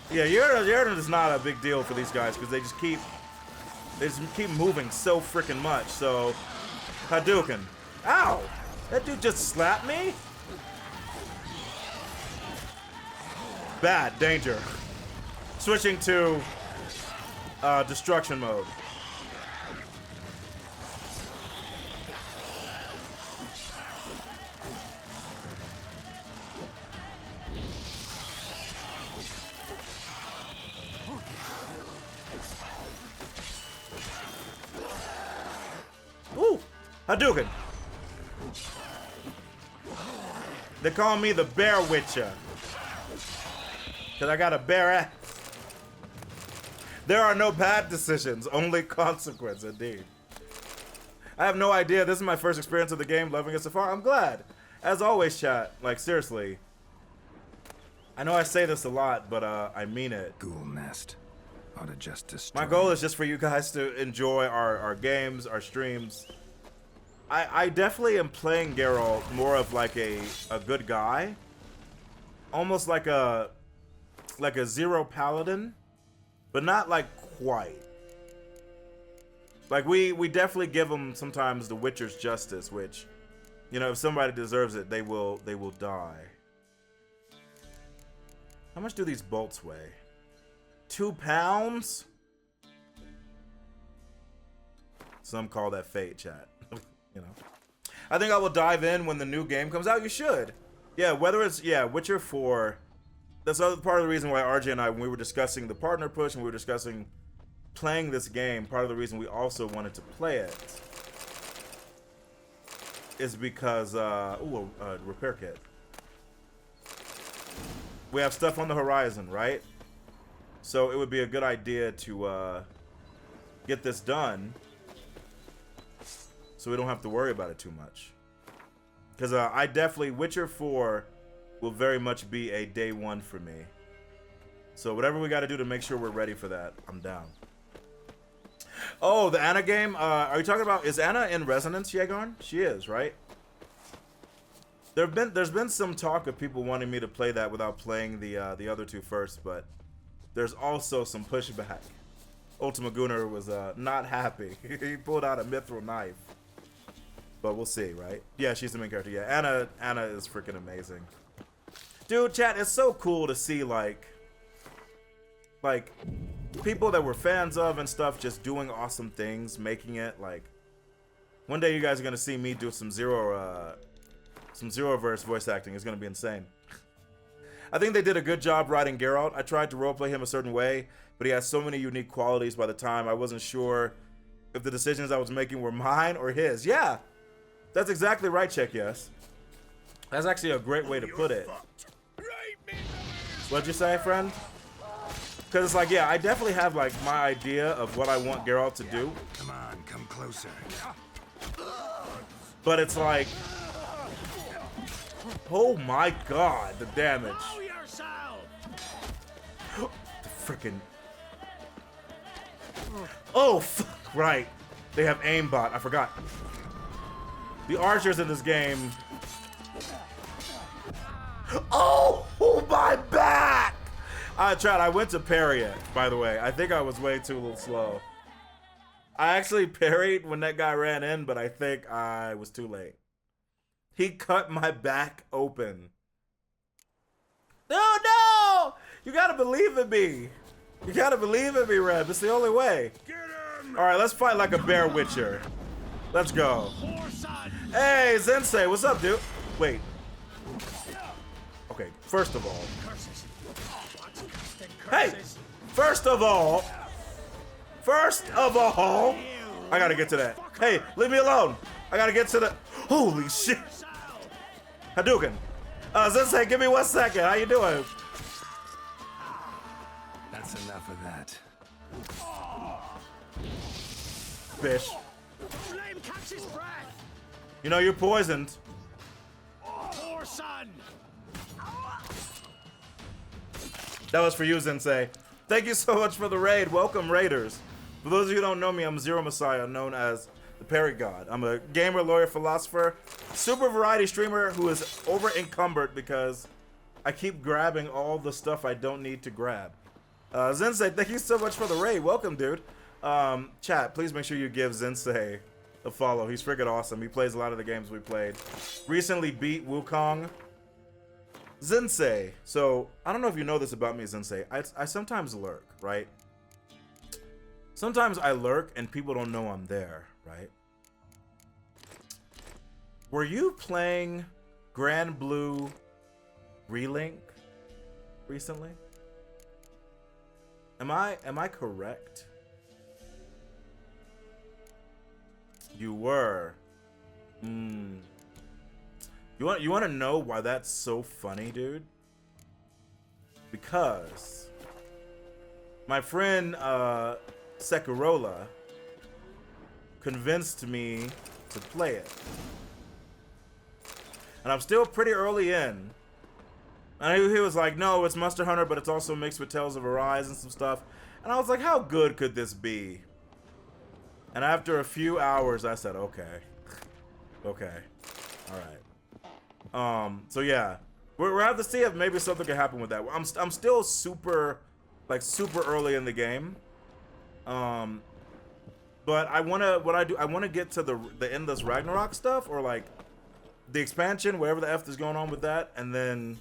Yeah, Yurden is not a big deal for these guys because they just keep moving so freaking much. So, Hadouken. Ow! That dude just slapped me? Bad, danger. Switching to destruction mode. Ooh, Hadouken. They call me the Bear Witcher. Because I got a bare ass. There are no bad decisions, only consequence, indeed. I have no idea. This is my first experience of the game, loving it so far. I'm glad. As always, chat. Like, seriously. I know I say this a lot, but I mean it. Ghoul nest. Ought to just destroy. My goal is just for you guys to enjoy our games, our streams. I definitely am playing Geralt more of like a good guy. Almost like a Zero Paladin, but not like quite. Like we definitely give them sometimes the Witcher's justice, which, you know, if somebody deserves it, they will die. How much do these bolts weigh? 2 pounds? Some call that fate, chat. You know. I think I will dive in when the new game comes out. You should. Yeah, whether it's Witcher 4. That's part of the reason why RJ and I, when we were discussing the partner push and we were discussing playing this game, part of the reason we also wanted to play it is because repair kit. We have stuff on the horizon, right? So it would be a good idea to get this done so we don't have to worry about it too much. Because I definitely, Witcher 4 will very much be a day one for me. So whatever we got to do to make sure we're ready for that, I'm down. Oh, the Anna game. Are you talking about? Is Anna in Resonance, Yegarn? She is, right? There's been some talk of people wanting me to play that without playing the other two first, but there's also some pushback. Ultima Gunnar was not happy. He pulled out a mithril knife, but we'll see, right? Yeah, she's the main character. Yeah, Anna is freaking amazing, dude. Chat, it's so cool to see like people that we're fans of and stuff just doing awesome things, making it. Like one day you guys are gonna see me do some Zeroverse voice acting. It's gonna be insane. I think they did a good job writing Geralt. I tried to roleplay him a certain way, but he has so many unique qualities by the time I wasn't sure if the decisions I was making were mine or his. Yeah, that's exactly right, Check Yes. That's actually a great way to put it. What'd you say, friend? Because it's like, yeah, I definitely have like my idea of what I want Geralt to do. Come on, come closer. But it's like, oh my god, the damage. The frickin'. Oh, fuck, right. They have aimbot, I forgot. The archers in this game. Oh, my back! I went to parry it, by the way. I think I was way too slow. I actually parried when that guy ran in, but I think I was too late. He cut my back open. No! You gotta believe in me. You gotta believe in me, Reb. It's the only way. Alright, let's fight like a bear witcher. Let's go. Hey, Zensei, what's up, dude? Wait. Okay, first of all. Hey! First of all, I gotta get to that. Hey, leave me alone. I gotta get to the. Holy shit! Hadouken. Zensei, give me 1 second. How you doing? That's enough of that. Fish. You know you're poisoned. Poor son. That was for you, Zensei. Thank you so much for the raid. Welcome, Raiders. For those of you who don't know me, I'm Xeromessiah, known as the Parry God. I'm a gamer, lawyer, philosopher, super variety streamer who is over encumbered because I keep grabbing all the stuff I don't need to grab. Zensei, thank you so much for the raid. Welcome, dude. Chat, please make sure you give Zensei a follow. He's freaking awesome. He plays a lot of the games we played. Recently beat Wukong. Zensei. So, I don't know if you know this about me, Zensei. I sometimes lurk, right? Sometimes I lurk and people don't know I'm there, right? Were you playing Grand Blue Relink recently? Am I correct? You were. You want to know why that's so funny, dude? Because my friend Sekirola convinced me to play it. And I'm still pretty early in. And he was like, no, it's Monster Hunter, but it's also mixed with Tales of Arise and some stuff. And I was like, how good could this be? And after a few hours, I said, okay. Okay. All right. So yeah. We'll have to see if maybe something can happen with that. I'm still super early in the game. But I wanna get to the Endless Ragnarok stuff, or like the expansion, whatever the F is going on with that, and then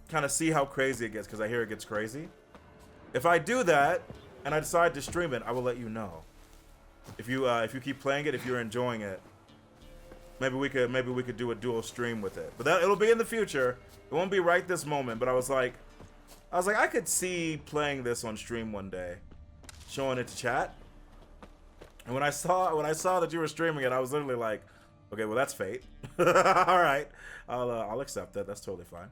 kind of see how crazy it gets, because I hear it gets crazy. If I do that and I decide to stream it, I will let you know. If you keep playing it, if you're enjoying it, maybe we could do a dual stream with it. But it'll be in the future. It won't be right this moment. But I was like, I could see playing this on stream one day, showing it to chat. And when I saw that you were streaming it, I was literally like, okay, well that's fate. All right, I'll accept that. That's totally fine.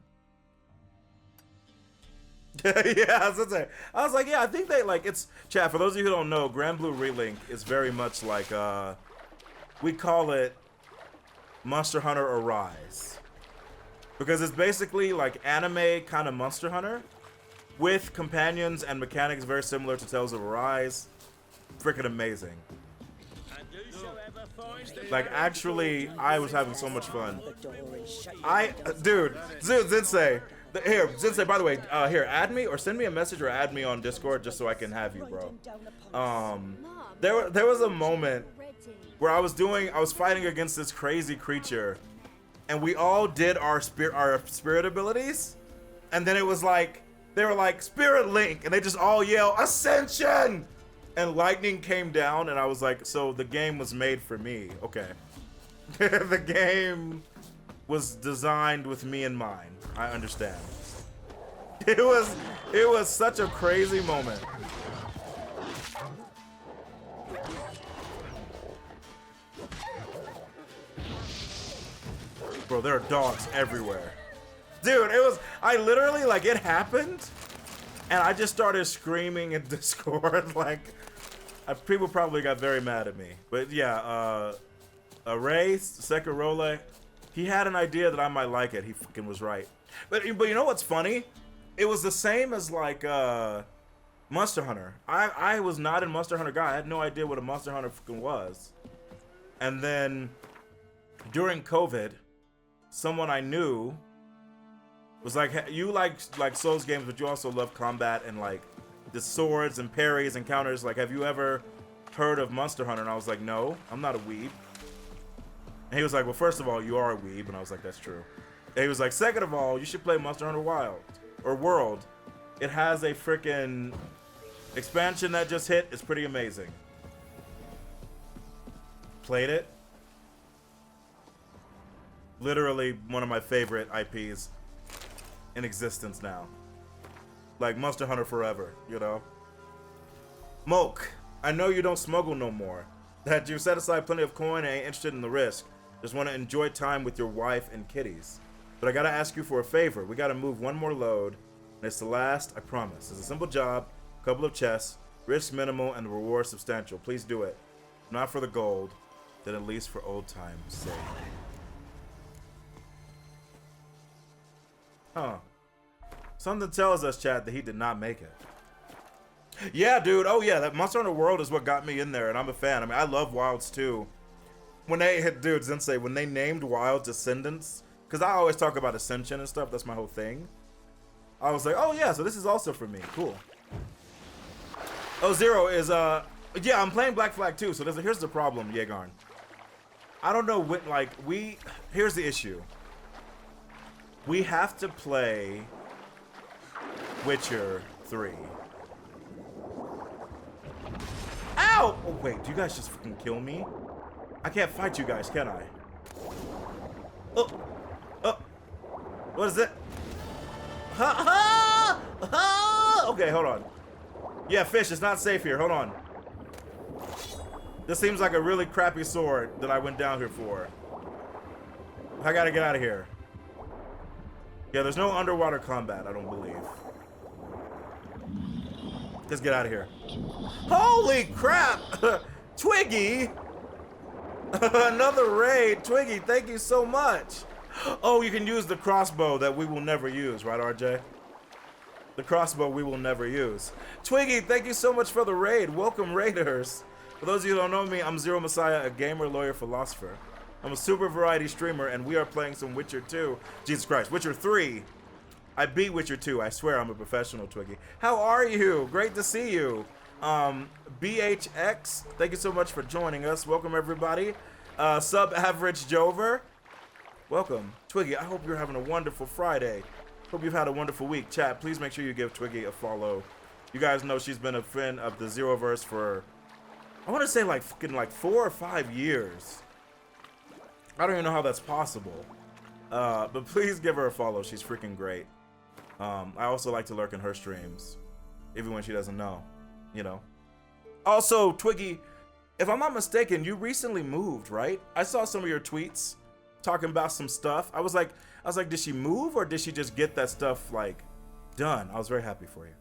Yeah, I was like, yeah, I think they like it's chat. For those of you who don't know, Grand Blue Relink is very much like we call it Monster Hunter Arise. because it's basically like anime kind of Monster Hunter with companions and mechanics very similar to Tales of Arise. Freaking amazing. Like, actually, I was having so much fun. Dude, Zinsei. Here, Zinsei, by the way, here, add me or send me a message or add me on Discord just so I can have you, bro. There was a moment where I was fighting against this crazy creature, and we all did our spirit abilities, and then it was like, they were like, Spirit Link, and they just all yell, Ascension! And lightning came down, and I was like, so the game was made for me. Okay. The game was designed with me in mind. I understand. It was such a crazy moment. Bro, there are dogs everywhere. Dude, I literally, like, it happened, and I just started screaming in Discord, like, people probably got very mad at me. But yeah, Ray, second role, he had an idea that I might like it. He fucking was right. But you know what's funny? It was the same as, like, Monster Hunter. I was not a Monster Hunter guy. I had no idea what a Monster Hunter fucking was. And then, during COVID, someone I knew was like, you like Souls games, but you also love combat and like the swords and parries and counters. Like, have you ever heard of Monster Hunter? And I was like, no, I'm not a weeb. And he was like, well, first of all, you are a weeb. And I was like, that's true. And he was like, second of all, you should play Monster Hunter Wild or World. It has a freaking expansion that just hit. It's pretty amazing. Played it. Literally one of my favorite IPs in existence now. Like Monster Hunter forever, you know? Moke, I know you don't smuggle no more. That you set aside plenty of coin and ain't interested in the risk. Just want to enjoy time with your wife and kitties. But I gotta ask you for a favor. We gotta move one more load, and it's the last, I promise. It's a simple job, a couple of chests, risk minimal, and the reward substantial. Please do it. Not for the gold, then at least for old time's sake. Huh. Something tells us, chat, that he did not make it. Yeah, dude. Oh, yeah. That Monster Hunter World is what got me in there, and I'm a fan. I mean, I love Wilds, too. When they hit, dude, Zensei, when they named Wilds Ascendants, because I always talk about Ascension and stuff. That's my whole thing. I was like, oh, yeah, so this is also for me. Cool. Oh, Zero is, yeah, I'm playing Black Flag, too. So here's the problem, Yegarn. I don't know what, like, here's the issue. We have to play Witcher 3. Ow! Oh, wait, do you guys just fucking kill me? I can't fight you guys, can I? Oh! Oh! What is it? Ha ha! Ha! Okay, hold on. Yeah, fish, it's not safe here. Hold on. This seems like a really crappy sword that I went down here for. I gotta get out of here. Yeah, there's no underwater combat, I don't believe. Let's get out of here. Holy crap! Twiggy! Another raid. Twiggy, thank you so much. Oh, you can use the crossbow that we will never use, right, RJ? The crossbow we will never use. Twiggy, thank you so much for the raid. Welcome, raiders. For those of you who don't know me, I'm Xeromessiah, a gamer, lawyer, philosopher. I'm a super variety streamer, and we are playing some Witcher 2. Jesus Christ, Witcher 3. I beat Witcher 2. I swear I'm a professional, Twiggy. How are you? Great to see you. BHX, thank you so much for joining us. Welcome, everybody. Sub-average Jover, welcome. Twiggy, I hope you're having a wonderful Friday. Hope you've had a wonderful week. Chat, please make sure you give Twiggy a follow. You guys know she's been a friend of the Zeroverse for, I want to say like fucking like 4 or 5 years. I don't even know how that's possible. But please give her a follow. She's freaking great. I also like to lurk in her streams, even when she doesn't know, you know. Also, Twiggy, if I'm not mistaken, you recently moved, right? I saw some of your tweets talking about some stuff. I was like, did she move or did she just get that stuff like done? I was very happy for you.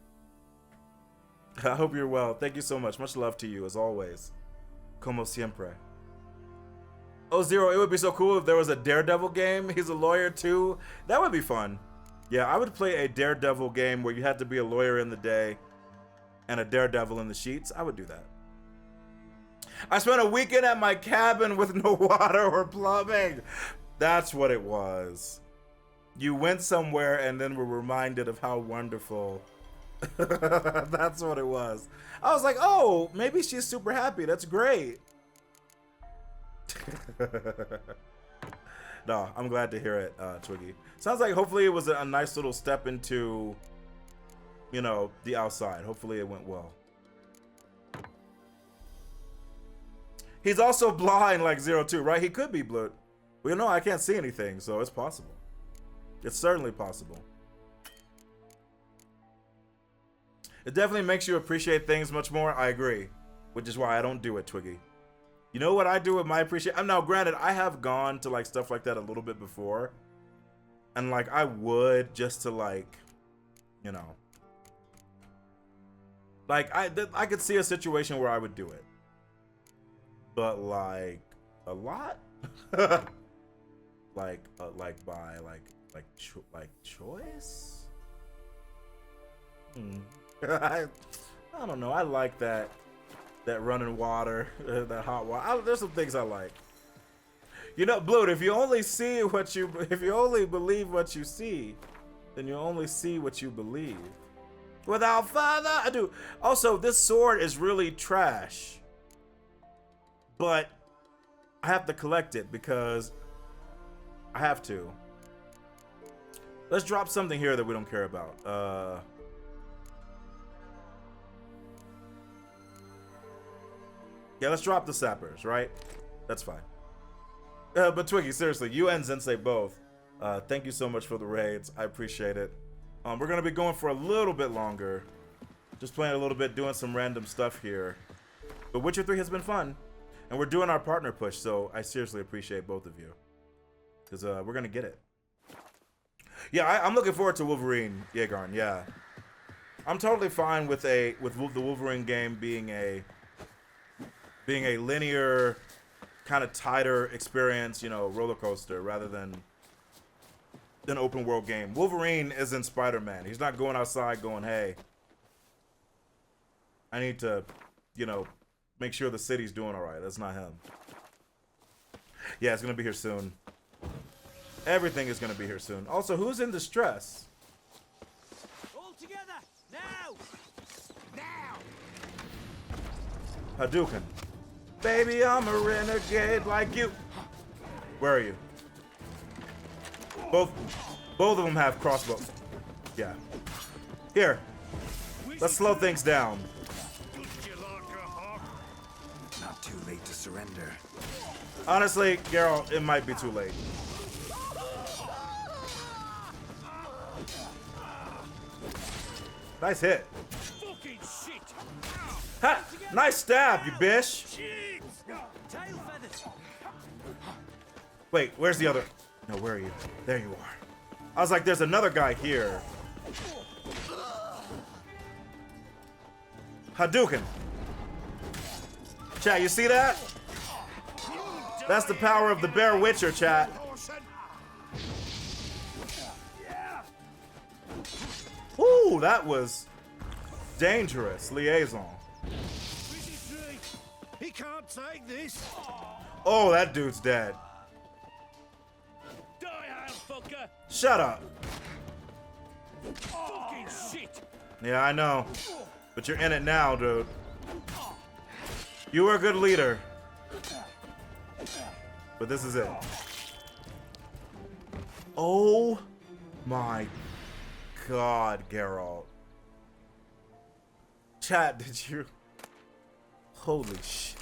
I hope you're well. Thank you so much. Much love to you as always. Como siempre. Oh, Zero, it would be so cool if there was a Daredevil game. He's a lawyer too. That would be fun. Yeah, I would play a Daredevil game where you had to be a lawyer in the day and a Daredevil in the sheets. I would do that. I spent a weekend at my cabin with no water or plumbing. That's what it was. You went somewhere and then were reminded of how wonderful. That's what it was. I was like, oh, maybe she's super happy. That's great. No, I'm glad to hear it, Twiggy. Sounds like hopefully it was a nice little step into, you know, the outside. Hopefully it went well. He's also blind like 02, right? He could be blue. Well, you know, I can't see anything, so it's possible. It's certainly possible. It definitely makes you appreciate things much more. I agree, which is why I don't do it, Twiggy. You know what I do with my appreciation? Now, granted, I have gone to like stuff like that a little bit before, and like I would just to like, you know, like I could see a situation where I would do it, but like a lot, like by like choice. I don't know. I like that running water, that hot water. There's some things I like. You know, Blood, if you only believe what you see, then you only see what you believe. Without further ado. Also, this sword is really trash. But I have to collect it because I have to. Let's drop something here that we don't care about. Yeah, let's drop the sappers, right? That's fine. But Twiggy, seriously, you and Zensei both, thank you so much for the raids. I appreciate it. We're going to be going for a little bit longer. Just playing a little bit, doing some random stuff here. But Witcher 3 has been fun. And we're doing our partner push, so I seriously appreciate both of you. Because we're going to get it. Yeah, I'm looking forward to Wolverine, Yegarn, yeah. I'm totally fine with the Wolverine game being a linear, kind of tighter experience, you know, roller coaster, rather than an open world game. Wolverine isn't Spider-Man. He's not going outside going, hey, I need to, you know, make sure the city's doing all right. That's not him. Yeah, it's going to be here soon. Everything is going to be here soon. Also, who's in distress? All together, now! Now! Hadouken. Baby, I'm a renegade like you. Where are you? Both of them have crossbows. Yeah. Here. Let's slow things down. Not too late to surrender. Honestly, Geralt, it might be too late. Nice hit. Ha! Nice stab, you bitch. Wait, where's the other? No, where are you? There you are. I was like, there's another guy here. Hadouken. Chat, you see that? That's the power of the Bear Witcher, chat. Ooh, that was dangerous liaison. He can't take this. Oh, that dude's dead. Die, fucker. Shut up. Fucking shit. Yeah, I know. But you're in it now, dude. You were a good leader. But this is it. Oh my God, Geralt. Chat, did you? Holy shit.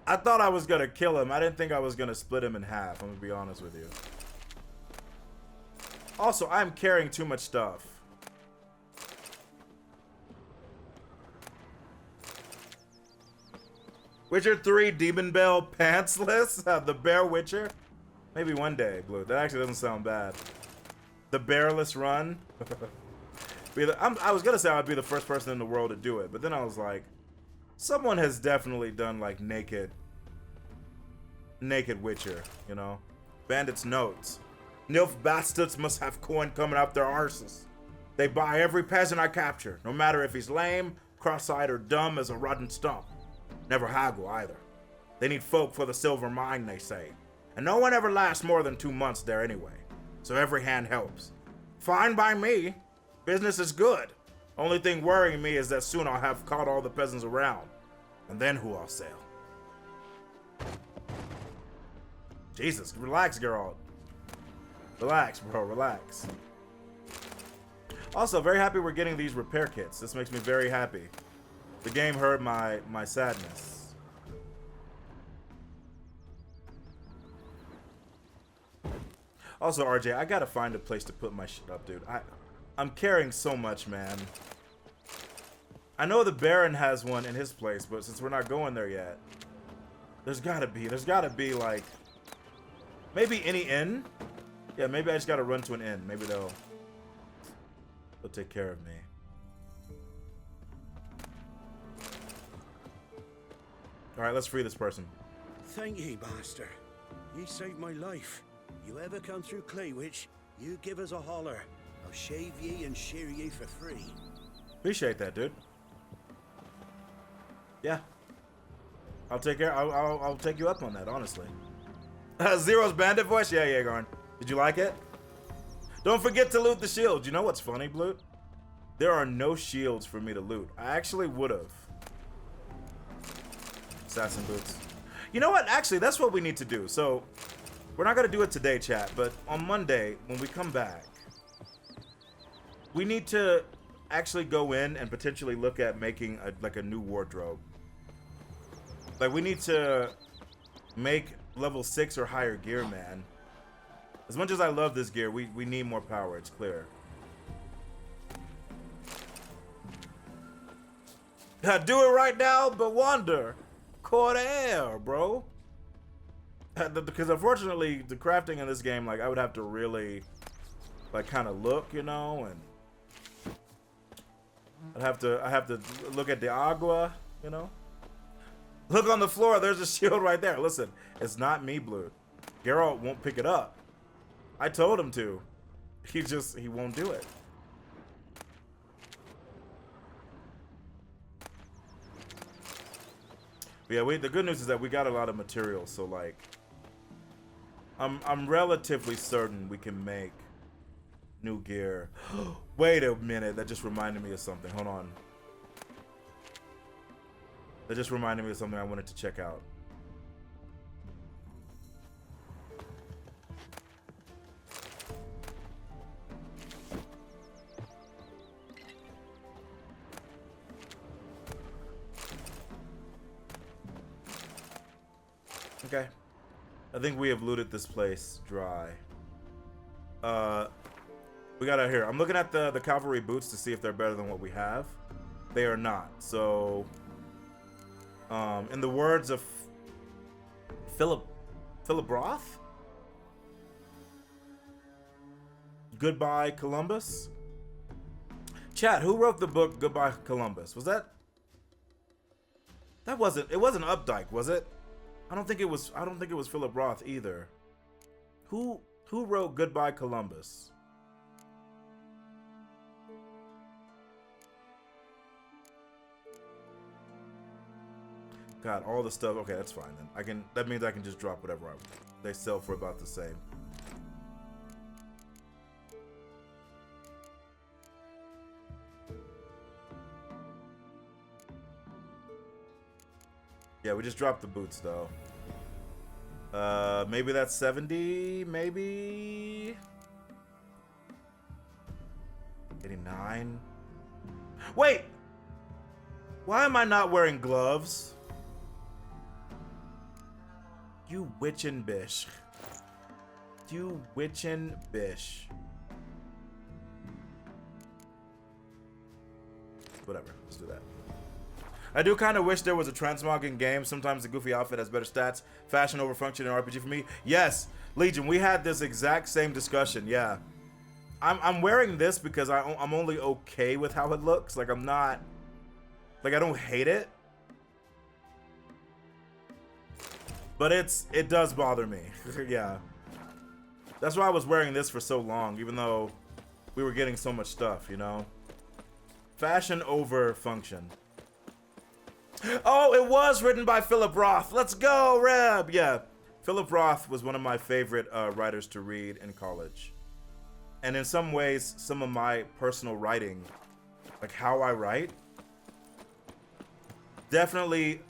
I thought I was gonna kill him. I didn't think I was gonna split him in half. I'm gonna be honest with you. Also, I'm carrying too much stuff. Witcher 3 Demon Bell pantsless? The Bear Witcher? Maybe one day, Blue. That actually doesn't sound bad. The bearless run? I was gonna say I'd be the first person in the world to do it, but then I was like, someone has definitely done like naked naked witcher, you know? Bandits' notes. Nilf bastards must have coin coming out their arses. They buy every peasant I capture, no matter if he's lame, cross-eyed, or dumb as a rotten stump. Never haggle either. They need folk for the silver mine, they say. And no one ever lasts more than 2 months there anyway. So every hand helps. Fine by me. Business is good. Only thing worrying me is that soon I'll have caught all the peasants around. And then who I'll sell. Jesus, relax, Geralt. Relax, bro, relax. Also, very happy we're getting these repair kits. This makes me very happy. The game heard my sadness. Also, RJ, I gotta find a place to put my shit up, dude. I'm carrying so much, man. I know the Baron has one in his place, but since we're not going there yet, there's gotta be like, maybe any inn? Yeah, maybe I just gotta run to an inn. Maybe they'll take care of me. Alright, let's free this person. Thank ye, master. Ye saved my life. You ever come through Claywitch, you give us a holler. I'll shave ye and shear ye for free. Appreciate that, dude. Yeah. I'll take care. I'll take you up on that, honestly. Zero's bandit voice? Yeah, Garn. Did you like it? Don't forget to loot the shield. You know what's funny, Bloot? There are no shields for me to loot. I actually would have. Assassin boots. You know what? Actually, that's what we need to do. So, we're not going to do it today, chat, but on Monday, when we come back, we need to actually go in and potentially look at making like a new wardrobe. Like, we need to make level 6 or higher gear, man. As much as I love this gear, we need more power, it's clear. Do it right now, but wonder. Cordair, bro. Because unfortunately, the crafting in this game, like, I would have to really, like, kind of look, you know, and I have to look at the agua, you know. Look on the floor. There's a shield right there. Listen, it's not me, Blue. Geralt won't pick it up. I told him to. He won't do it. But yeah, the good news is that we got a lot of materials, so like, I'm relatively certain we can make new gear. Wait a minute, that just reminded me of something. Hold on. That just reminded me of something I wanted to check out. Okay. I think we have looted this place dry. We got out here. I'm looking at the cavalry boots to see if they're better than what we have. They are not. So, in the words of Philip Roth, Goodbye Columbus. Chat, who wrote the book Goodbye Columbus? Was that? It wasn't Updike, was it? I don't think it was Philip Roth either. Who wrote Goodbye Columbus? God, all the stuff. Okay, that's fine then. That means I can just drop whatever they sell for about the same. Yeah, we just dropped the boots though. Maybe that's 70, maybe 89. Wait! Why am I not wearing gloves? You witchin' bish. You witchin' bish. Whatever, let's do that. I do kind of wish there was a transmogging game. Sometimes the goofy outfit has better stats. Fashion over function in RPG for me. Yes, Legion, we had this exact same discussion. Yeah, I'm wearing this because I'm only okay with how it looks. Like, I'm not, like, I don't hate it. But it does bother me. Yeah. That's why I was wearing this for so long, even though we were getting so much stuff, you know? Fashion over function. Oh, it was written by Philip Roth. Let's go, Reb! Yeah. Philip Roth was one of my favorite writers to read in college. And in some ways, some of my personal writing, like how I write, definitely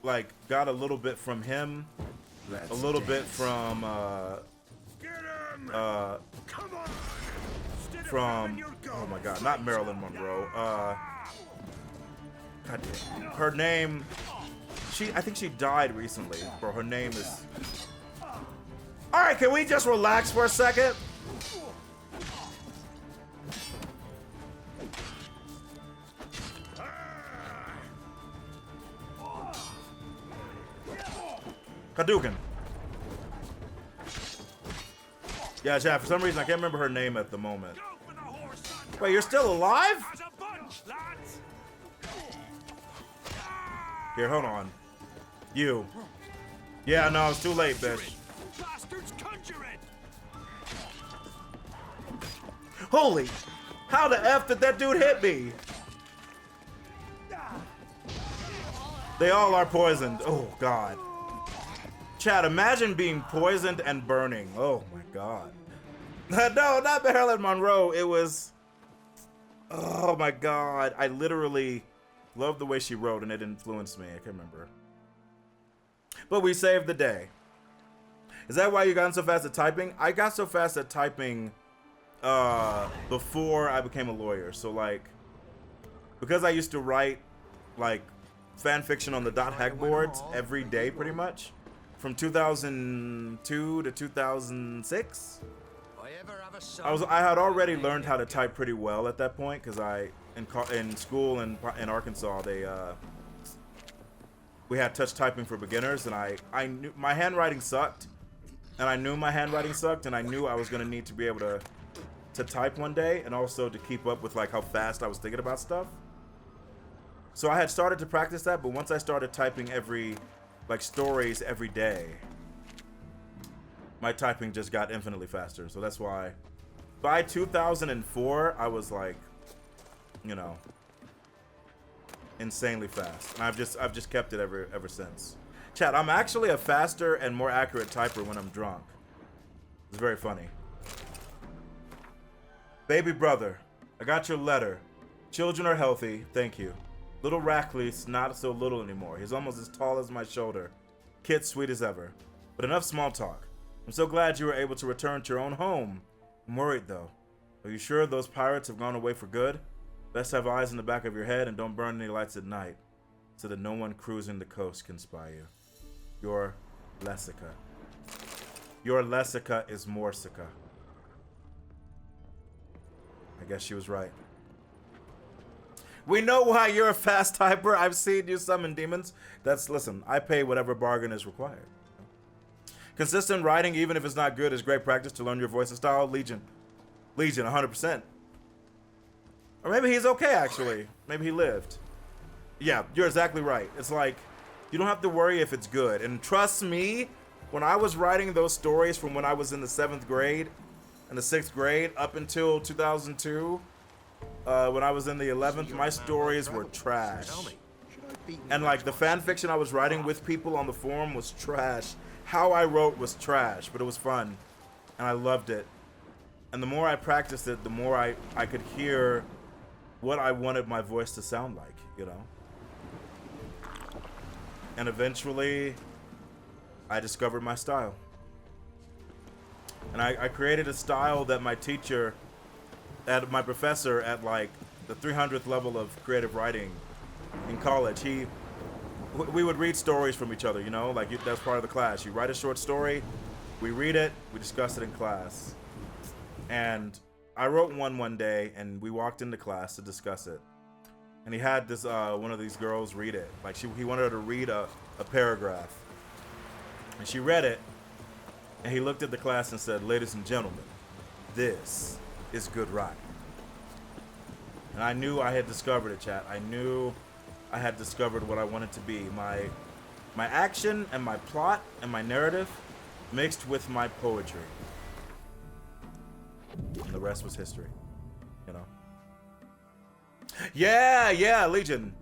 like got a little bit from him, a little bit from oh my god, not Marilyn Monroe. God damn. Her name, I think she died recently, but her name is. All right, can we just relax for a second? Hadouken. Yeah, Chad, for some reason I can't remember her name at the moment. Wait, you're still alive? Here, hold on. You. Yeah, no, it's too late, bitch. Holy! How the F did that dude hit me? They all are poisoned. Oh, God. Chad, imagine being poisoned and burning. Oh, my God. No, not Marilyn Monroe. It was... Oh, my God. I literally loved the way she wrote, and it influenced me. I can't remember. But we saved the day. Is that why you got so fast at typing? I got so fast at typing before I became a lawyer. So, like, because I used to write, like, fan fiction on the .hack boards every day, pretty much, from 2002 to 2006. I had already learned how to type pretty well at that point, because in school in Arkansas we had touch typing for beginners, and I knew my handwriting sucked, and I knew my handwriting sucked, and I knew I was gonna need to be able to type one day, and also to keep up with like how fast I was thinking about stuff. So I had started to practice that, but once I started typing stories every day, my typing just got infinitely faster. So that's why by 2004 I was like, you know, insanely fast, and I've just kept it ever since. Chat, I'm actually a faster and more accurate typer when I'm drunk. It's very funny. Baby brother, I got your letter. Children are healthy, thank you. Little Rackley's not so little anymore. He's almost as tall as my shoulder. Kid sweet as ever. But enough small talk. I'm so glad you were able to return to your own home. I'm worried though. Are you sure those pirates have gone away for good? Best have eyes in the back of your head and don't burn any lights at night, so that no one cruising the coast can spy you. Your Lessica. Your Lessica is Morsica. I guess she was right. We know why you're a fast typer. I've seen you summon demons. Listen, I pay whatever bargain is required. Consistent writing, even if it's not good, is great practice to learn your voice and style. Legion, 100%. Or maybe he's okay, actually. Maybe he lived. Yeah, you're exactly right. It's like, you don't have to worry if it's good. And trust me, when I was writing those stories from when I was in the 7th grade and the 6th grade up until 2002, when I was in the 11th, my stories were trash. And like the fan fiction I was writing with people on the forum was trash. How I wrote was trash, but it was fun. And I loved it. And the more I practiced it, the more I could hear what I wanted my voice to sound like, you know? And eventually, I discovered my style. And I created a style that my teacher, my professor at like the 300th level of creative writing in college, we would read stories from each other, you know? Like, that's part of the class. You write a short story, we read it, we discuss it in class. And I wrote one day, and we walked into class to discuss it. And he had this one of these girls read it. Like, he wanted her to read a paragraph. And she read it, and he looked at the class and said, "Ladies and gentlemen, this is good writing." And I knew I had discovered it, chat. I knew I had discovered what I wanted to be. My action and my plot and my narrative mixed with my poetry. And the rest was history, you know. Yeah, Legion.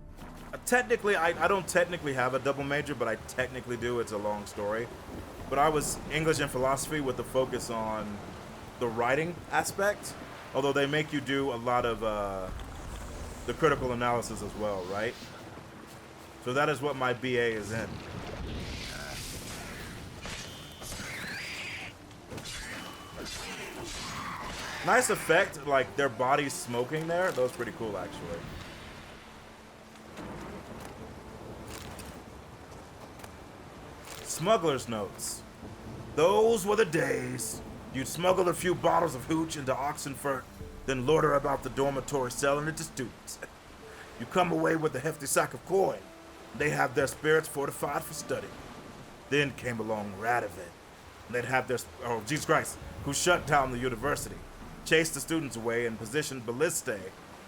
Technically, I don't technically have a double major, but I technically do. It's a long story. But I was English and philosophy with the focus on the writing aspect. Although they make you do a lot of the critical analysis as well, right? So that is what my BA is in. Nice effect, like their bodies smoking there. That was pretty cool, actually. Smuggler's notes. Those were the days. You'd smuggle a few bottles of hooch into Oxenfurt, then loiter about the dormitory selling it to students. You come away with a hefty sack of coin. They have their spirits fortified for study. Then came along Radovid. They'd have their, oh Jesus Christ, who shut down the university, chased the students away, and positioned ballistae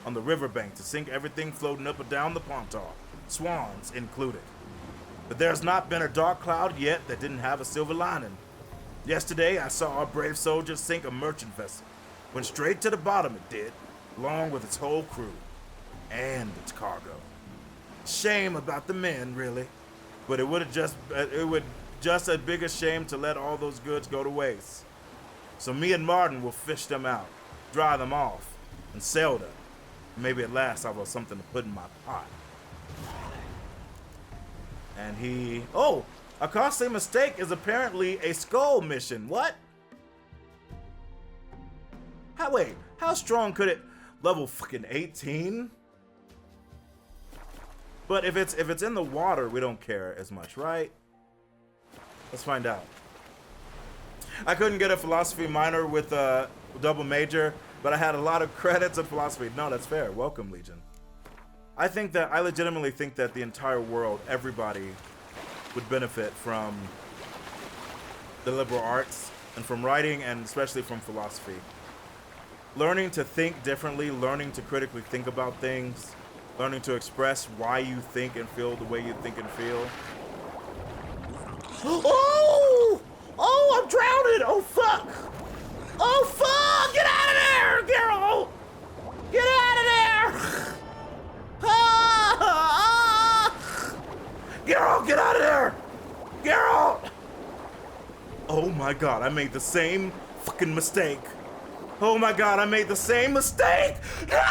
on the riverbank to sink everything floating up and down the Pontar, swans included. But there's not been a dark cloud yet that didn't have a silver lining. Yesterday, I saw our brave soldiers sink a merchant vessel. Went straight to the bottom, it did, along with its whole crew and its cargo. Shame about the men, really, but it would just a bigger shame to let all those goods go to waste. So me and Martin will fish them out, dry them off, and sell them. Maybe at last I'll have something to put in my pot. And he... Oh! A costly mistake is apparently a skull mission. What? Wait, how strong could it... Level fucking 18? But if it's in the water, we don't care as much, right? Let's find out. I couldn't get a philosophy minor with a double major, but I had a lot of credits in philosophy. No, that's fair. Welcome, Legion. I legitimately think that the entire world, everybody, would benefit from the liberal arts and from writing, and especially from philosophy. Learning to think differently, learning to critically think about things, learning to express why you think and feel the way you think and feel. Oh! Oh, I'm drowning! Oh, fuck! Oh, fuck! Get out of there, Geralt! Get out of there! Ah! Geralt, get out of there! Geralt! Oh my god, I made the same fucking mistake. Oh my god, I made the same mistake! No!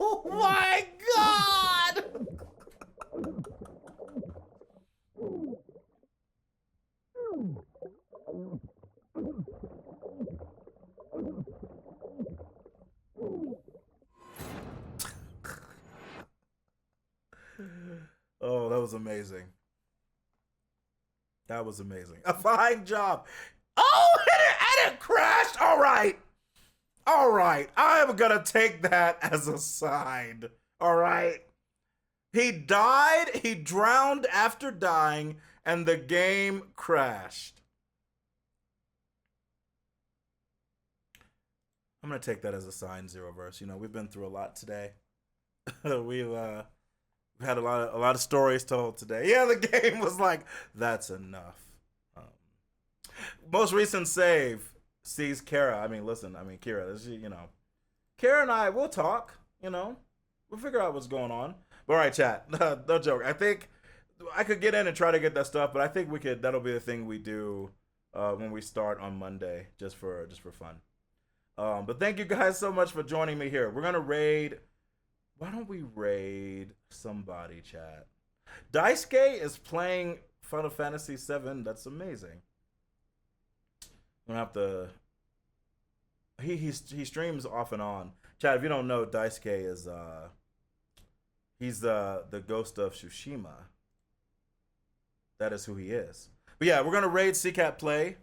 Oh my god! Oh, that was amazing. That was amazing. A fine job. Oh, and it crashed. All right. All right. I am going to take that as a sign. All right. He died. He drowned after dying, and the game crashed. I'm going to take that as a sign, Zeroverse. You know, we've been through a lot today. We've had a lot of stories told today. Yeah, the game was like, that's enough. Most recent save sees Kara. I mean, Kira, this, you know. Kara and I, we'll talk, you know. We'll figure out what's going on. But all right, chat. No joke. I think I could get in and try to get that stuff, but I think that'll be the thing we do when we start on Monday, just for fun. But thank you guys so much for joining me here. We're going to raid. Why don't we raid somebody, chat? Daisuke is playing Final Fantasy VII. That's amazing. I'm gonna have to. He streams off and on. Chat, if you don't know, Daisuke is he's the ghost of Tsushima. That is who he is. But yeah, we're gonna raid CCAT Play.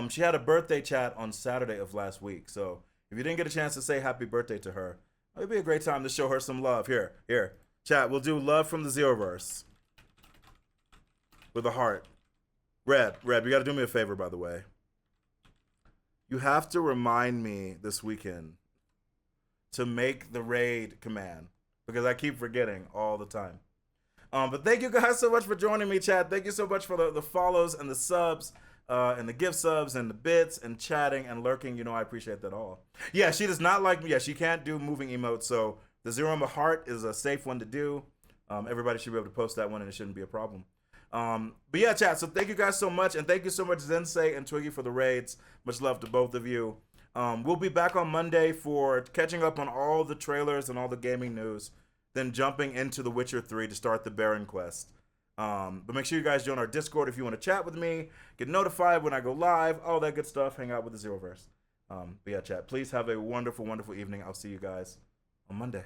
She had a birthday chat on Saturday of last week. So if you didn't get a chance to say happy birthday to her, it'd be a great time to show her some love. Here. Chat, we'll do love from the Zeroverse. With a heart. Red, you gotta do me a favor, by the way. you have to remind me this weekend to make the raid command because I keep forgetting all the time. But thank you guys so much for joining me, chat. Thank you so much for the follows and the subs and the gift subs and the bits and chatting and lurking. You know, I appreciate that all. Yeah, she does not like me. Yeah, she can't do moving emotes. So the Zero heart is a safe one to do. Everybody should be able to post that one and it shouldn't be a problem. But yeah, chat. So thank you guys so much. And thank you so much, Zensei and Twiggy, for the raids. Much love to both of you. We'll be back on Monday for catching up on all the trailers and all the gaming news. Then jumping into The Witcher 3 to start the Baron quest. But make sure you guys join our Discord if you want to chat with me, get notified when I go live, all that good stuff, hang out with the Zeroverse. But yeah, chat, please have a wonderful, wonderful evening. I'll see you guys on Monday.